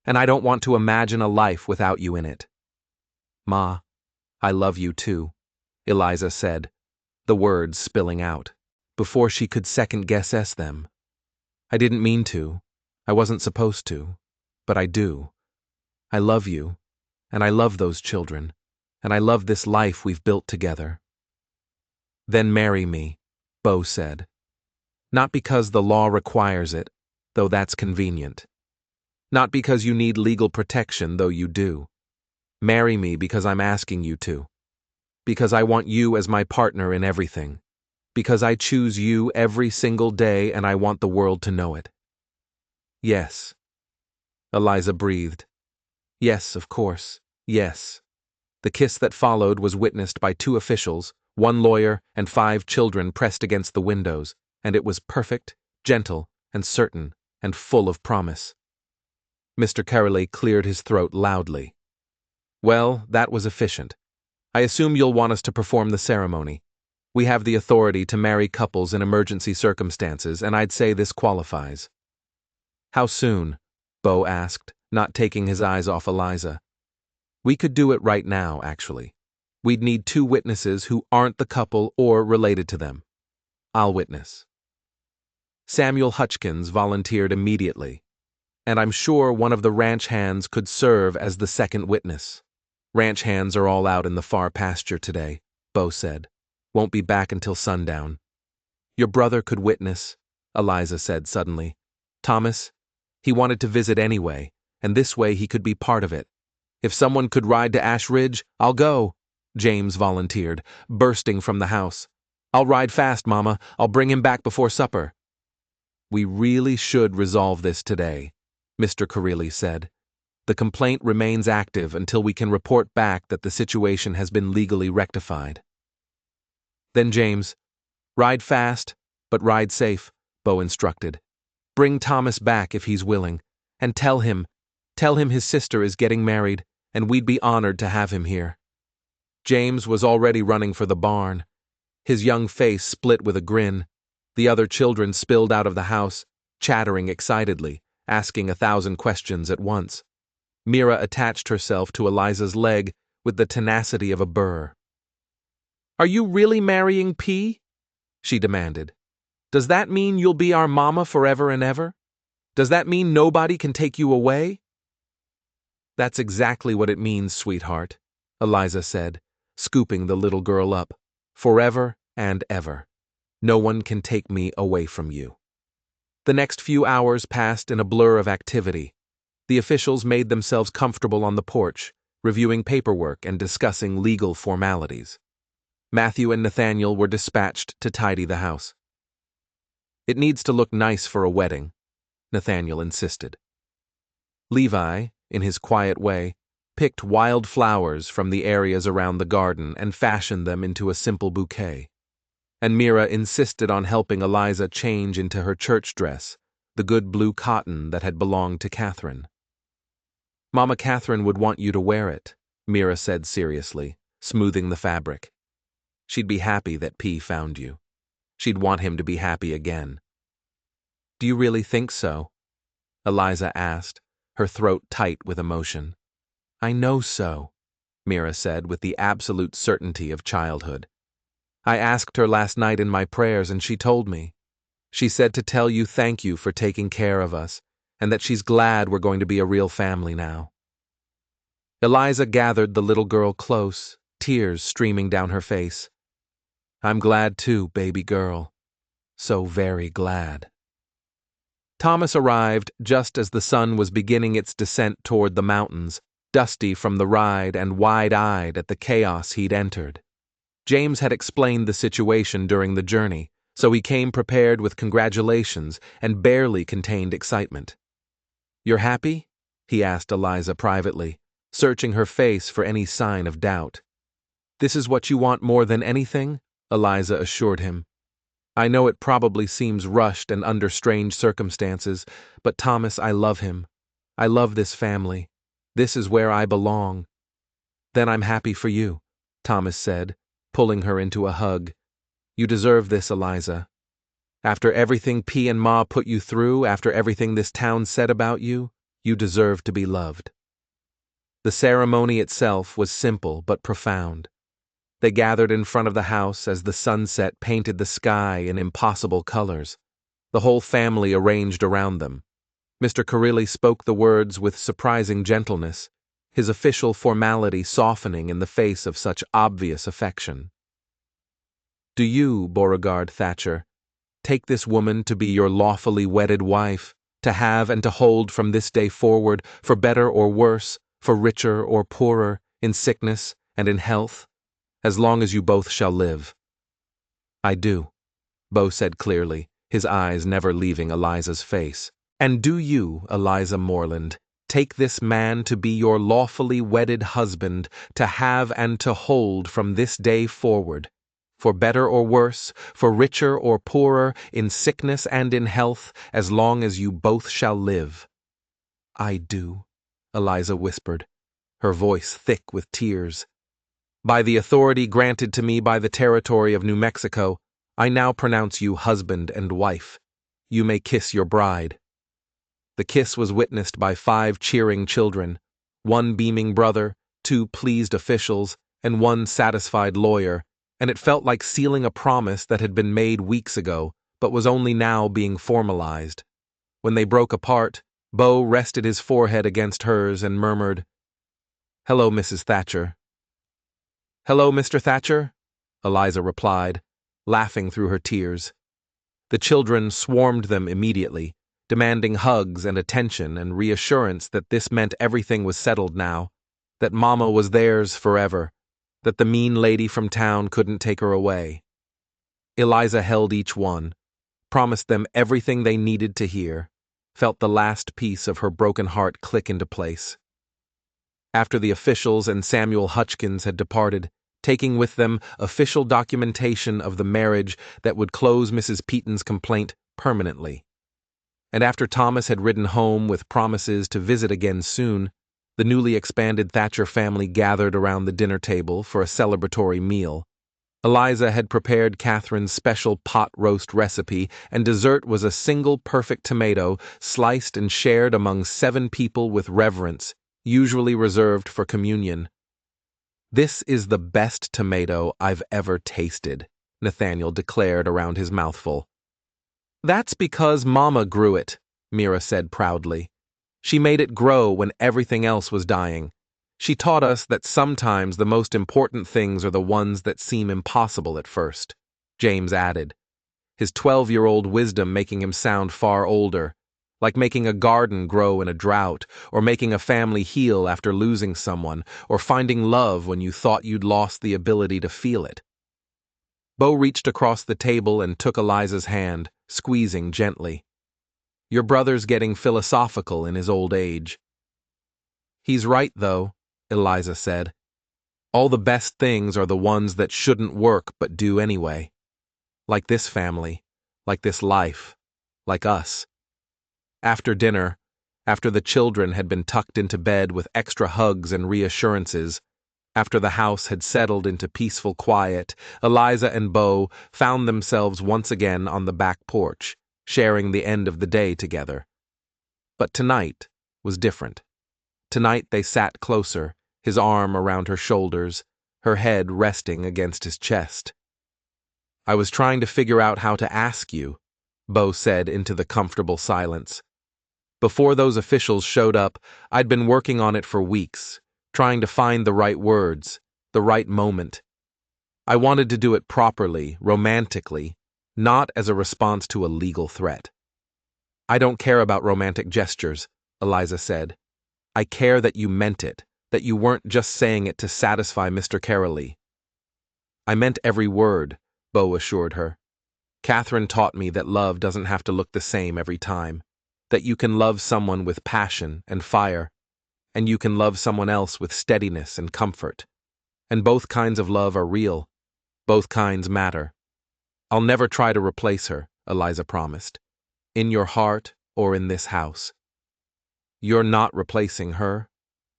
Speaker 1: And I don't want to imagine a life without you in it. Ma, I love you too, Eliza said, the words spilling out, before she could second-guess them. I didn't mean to. I wasn't supposed to. But I do. I love you, and I love those children, and I love this life we've built together. Then marry me, Bo said. Not because the law requires it, though that's convenient. Not because you need legal protection, though you do. Marry me because I'm asking you to. Because I want you as my partner in everything. Because I choose you every single day and I want the world to know it. Yes. Eliza breathed. Yes, of course. Yes. The kiss that followed was witnessed by 2 officials, 1 lawyer, and 5 children pressed against the windows, and it was perfect, gentle, and certain, and full of promise. Mr. Carilli cleared his throat loudly. Well, that was efficient. I assume you'll want us to perform the ceremony. We have the authority to marry couples in emergency circumstances, and I'd say this qualifies. How soon? Bo asked, not taking his eyes off Eliza. We could do it right now, actually. We'd need 2 witnesses who aren't the couple or related to them. I'll witness. Samuel Hutchkins volunteered immediately, and I'm sure one of the ranch hands could serve as the second witness. Ranch hands are all out in the far pasture today, Bo said. Won't be back until sundown. Your brother could witness, Eliza said suddenly. Thomas, he wanted to visit anyway, and this way he could be part of it. If someone could ride to Ash Ridge, I'll go, James volunteered, bursting from the house. I'll ride fast, Mama. I'll bring him back before supper. We really should resolve this today, Mr. Kereely said. The complaint remains active until we can report back that the situation has been legally rectified. Then James, ride fast, but ride safe, Bo instructed. Bring Thomas back if he's willing, and tell him his sister is getting married, and we'd be honored to have him here. James was already running for the barn. His young face split with a grin. The other children spilled out of the house, chattering excitedly, asking 1,000 questions at once. Mira attached herself to Eliza's leg with the tenacity of a burr. "Are you really marrying P?" she demanded. "Does that mean you'll be our mama forever and ever? Does that mean nobody can take you away?" "That's exactly what it means, sweetheart," Eliza said, scooping the little girl up. "Forever and ever. No one can take me away from you." The next few hours passed in a blur of activity. The officials made themselves comfortable on the porch, reviewing paperwork and discussing legal formalities. Matthew and Nathaniel were dispatched to tidy the house. "It needs to look nice for a wedding," Nathaniel insisted. Levi, in his quiet way, picked wild flowers from the areas around the garden and fashioned them into a simple bouquet. And Mira insisted on helping Eliza change into her church dress, the good blue cotton that had belonged to Catherine. "Mama Catherine would want you to wear it," Mira said seriously, smoothing the fabric. "She'd be happy that P found you. She'd want him to be happy again." "Do you really think so?" Eliza asked, her throat tight with emotion. "I know so," Mira said with the absolute certainty of childhood. "I asked her last night in my prayers and she told me. She said to tell you thank you for taking care of us, and that she's glad we're going to be a real family now." Eliza gathered the little girl close, tears streaming down her face. "I'm glad too, baby girl. So very glad." Thomas arrived just as the sun was beginning its descent toward the mountains, dusty from the ride and wide-eyed at the chaos he'd entered. James had explained the situation during the journey, so he came prepared with congratulations and barely contained excitement. "You're happy?" he asked Eliza privately, searching her face for any sign of doubt. "This is what you want more than anything?" Eliza assured him. "I know it probably seems rushed and under strange circumstances, but Thomas, I love him. I love this family. This is where I belong." "Then I'm happy for you," Thomas said, pulling her into a hug. "You deserve this, Eliza. After everything P and Ma put you through, after everything this town said about you, you deserve to be loved." The ceremony itself was simple but profound. They gathered in front of the house as the sunset painted the sky in impossible colors. The whole family arranged around them. Mr. Kereely spoke the words with surprising gentleness, his official formality softening in the face of such obvious affection. "Do you, Beauregard Thatcher, take this woman to be your lawfully wedded wife, to have and to hold from this day forward, for better or worse, for richer or poorer, in sickness and in health, as long as you both shall live?" "I do," Bo said clearly, his eyes never leaving Eliza's face. "And do you, Eliza Moreland, take this man to be your lawfully wedded husband, to have and to hold from this day forward, for better or worse, for richer or poorer, in sickness and in health, as long as you both shall live?" "I do," Eliza whispered, her voice thick with tears. "By the authority granted to me by the territory of New Mexico, I now pronounce you husband and wife. You may kiss your bride." The kiss was witnessed by 5 cheering children, 1 beaming brother, 2 pleased officials, and 1 satisfied lawyer, and it felt like sealing a promise that had been made weeks ago, but was only now being formalized. When they broke apart, Bo rested his forehead against hers and murmured, "Hello, Mrs. Thatcher." "Hello, Mr. Thatcher," Eliza replied, laughing through her tears. The children swarmed them immediately, demanding hugs and attention and reassurance that this meant everything was settled now, that Mama was theirs forever, that the mean lady from town couldn't take her away. Eliza held each one, promised them everything they needed to hear, felt the last piece of her broken heart click into place. After the officials and Samuel Hutchkins had departed, taking with them official documentation of the marriage that would close Mrs. Peaton's complaint permanently, and after Thomas had ridden home with promises to visit again soon, the newly expanded Thatcher family gathered around the dinner table for a celebratory meal. Eliza had prepared Catherine's special pot roast recipe, and dessert was a single perfect tomato sliced and shared among 7 people with reverence, usually reserved for communion. "This is the best tomato I've ever tasted," Nathaniel declared around his mouthful. "That's because Mama grew it," Mira said proudly. "She made it grow when everything else was dying. She taught us that sometimes the most important things are the ones that seem impossible at first," James added, his 12-year-old wisdom making him sound far older, like making a garden grow in a drought, or making a family heal after losing someone, or finding love when you thought you'd lost the ability to feel it. Bo reached across the table and took Eliza's hand, squeezing gently. "Your brother's getting philosophical in his old age." "He's right, though," Eliza said. "All the best things are the ones that shouldn't work but do anyway. Like this family, like this life, like us." After dinner, after the children had been tucked into bed with extra hugs and reassurances, after the house had settled into peaceful quiet, Eliza and Bo found themselves once again on the back porch, sharing the end of the day together. But tonight was different. Tonight they sat closer, his arm around her shoulders, her head resting against his chest. "I was trying to figure out how to ask you," Bo said into the comfortable silence. "Before those officials showed up, I'd been working on it for weeks, trying to find the right words, the right moment. I wanted to do it properly, romantically, not as a response to a legal threat." "I don't care about romantic gestures," Eliza said. "I care that you meant it, that you weren't just saying it to satisfy Mr. Carolee." "I meant every word," Bo assured her. "Catherine taught me that love doesn't have to look the same every time, that you can love someone with passion and fire, and you can love someone else with steadiness and comfort. And both kinds of love are real. Both kinds matter. I'll never try to replace her," Eliza promised, "in your heart or in this house." "You're not replacing her,"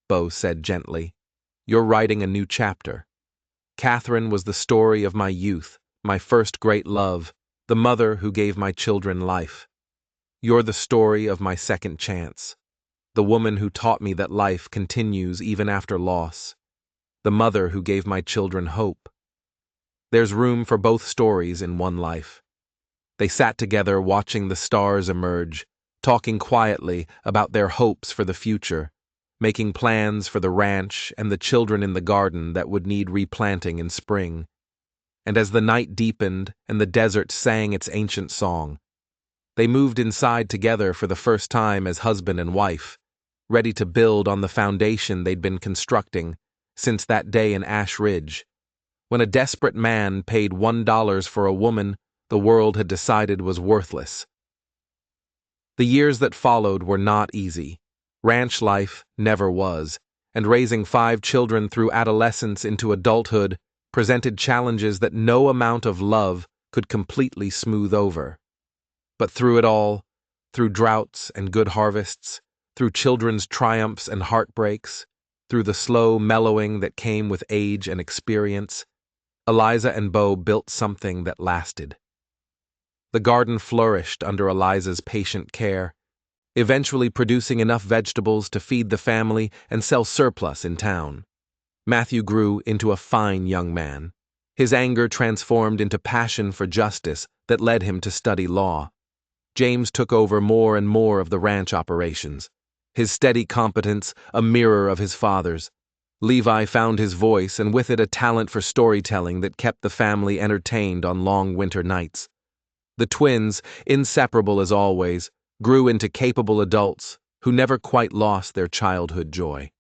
Speaker 1: Bo said gently. "You're writing a new chapter. Catherine was the story of my youth, my first great love, the mother who gave my children life. You're the story of my second chance, the woman who taught me that life continues even after loss, the mother who gave my children hope. There's room for both stories in one life." They sat together watching the stars emerge, talking quietly about their hopes for the future, making plans for the ranch and the children in the garden that would need replanting in spring. And as the night deepened and the desert sang its ancient song, they moved inside together for the first time as husband and wife, ready to build on the foundation they'd been constructing since that day in Ash Ridge, when a desperate man paid $1 for a woman the world had decided was worthless. The years that followed were not easy. Ranch life never was, and raising 5 children through adolescence into adulthood presented challenges that no amount of love could completely smooth over. But through it all, through droughts and good harvests, through children's triumphs and heartbreaks, through the slow mellowing that came with age and experience, Eliza and Bo built something that lasted. The garden flourished under Eliza's patient care, eventually producing enough vegetables to feed the family and sell surplus in town. Matthew grew into a fine young man. His anger transformed into passion for justice that led him to study law. James took over more and more of the ranch operations, his steady competence a mirror of his father's. Levi found his voice and with it a talent for storytelling that kept the family entertained on long winter nights. The twins, inseparable as always, grew into capable adults who never quite lost their childhood joy.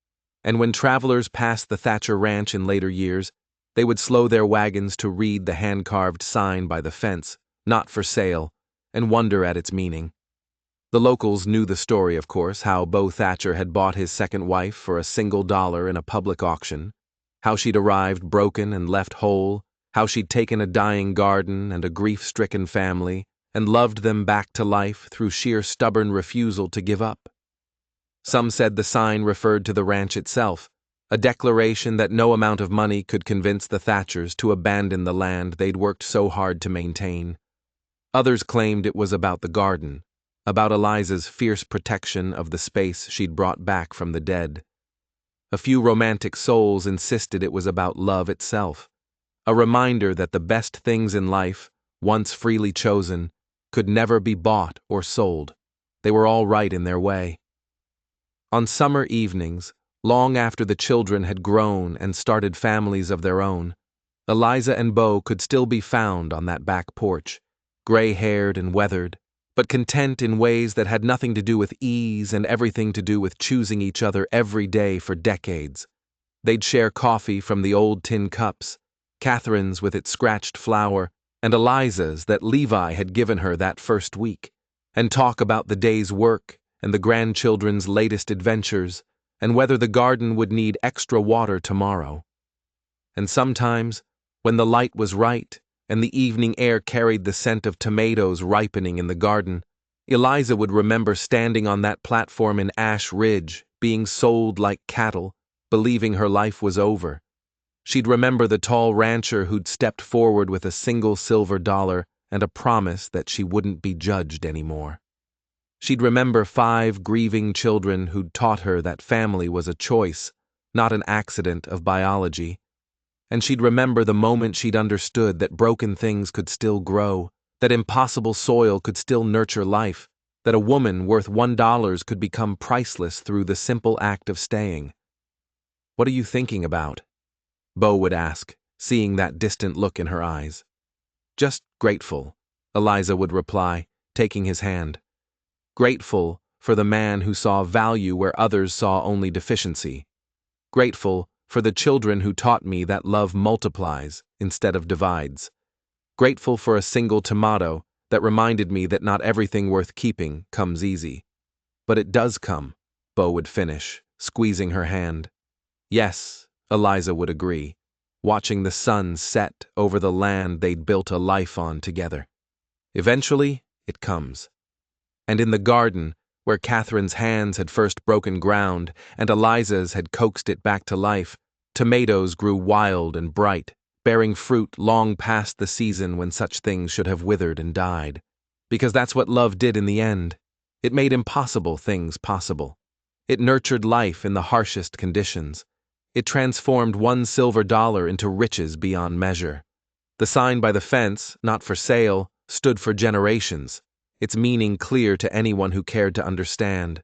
Speaker 1: And when travelers passed the Thatcher Ranch in later years, they would slow their wagons to read the hand-carved sign by the fence, "Not for sale," and wonder at its meaning. The locals knew the story, of course, how Beau Thatcher had bought his second wife for a single dollar in a public auction, how she'd arrived broken and left whole, how she'd taken a dying garden and a grief-stricken family and loved them back to life through sheer stubborn refusal to give up. Some said the sign referred to the ranch itself, a declaration that no amount of money could convince the Thatchers to abandon the land they'd worked so hard to maintain. Others claimed it was about the garden, about Eliza's fierce protection of the space she'd brought back from the dead. A few romantic souls insisted it was about love itself, a reminder that the best things in life, once freely chosen, could never be bought or sold. They were all right in their way. On summer evenings, long after the children had grown and started families of their own, Eliza and Beau could still be found on that back porch, gray-haired and weathered, but content in ways that had nothing to do with ease and everything to do with choosing each other every day for decades. They'd share coffee from the old tin cups, Catherine's with its scratched flower, and Eliza's that Levi had given her that first week, and talk about the day's work and the grandchildren's latest adventures, and whether the garden would need extra water tomorrow. And sometimes, when the light was right and the evening air carried the scent of tomatoes ripening in the garden, Eliza would remember standing on that platform in Ash Ridge, being sold like cattle, believing her life was over. She'd remember the tall rancher who'd stepped forward with a single silver dollar and a promise that she wouldn't be judged anymore. She'd remember 5 grieving children who'd taught her that family was a choice, not an accident of biology. And she'd remember the moment she'd understood that broken things could still grow, that impossible soil could still nurture life, that a woman worth $1 could become priceless through the simple act of staying. "What are you thinking about?" Beau would ask, seeing that distant look in her eyes. "Just grateful," Eliza would reply, taking his hand. Grateful for the man who saw value where others saw only deficiency. Grateful for the children who taught me that love multiplies instead of divides. Grateful for a single tomato that reminded me that not everything worth keeping comes easy. But it does come, Beau would finish, squeezing her hand. Yes, Eliza would agree, watching the sun set over the land they'd built a life on together. Eventually, it comes. And in the garden, where Catherine's hands had first broken ground and Eliza's had coaxed it back to life, tomatoes grew wild and bright, bearing fruit long past the season when such things should have withered and died. Because that's what love did in the end. It made impossible things possible. It nurtured life in the harshest conditions. It transformed $1 silver into riches beyond measure. The sign by the fence, "Not for sale," stood for generations, its meaning clear to anyone who cared to understand.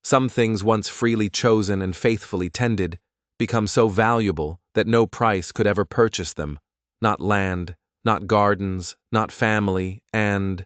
Speaker 1: Some things once freely chosen and faithfully tended become so valuable that no price could ever purchase them, not land, not gardens, not family, and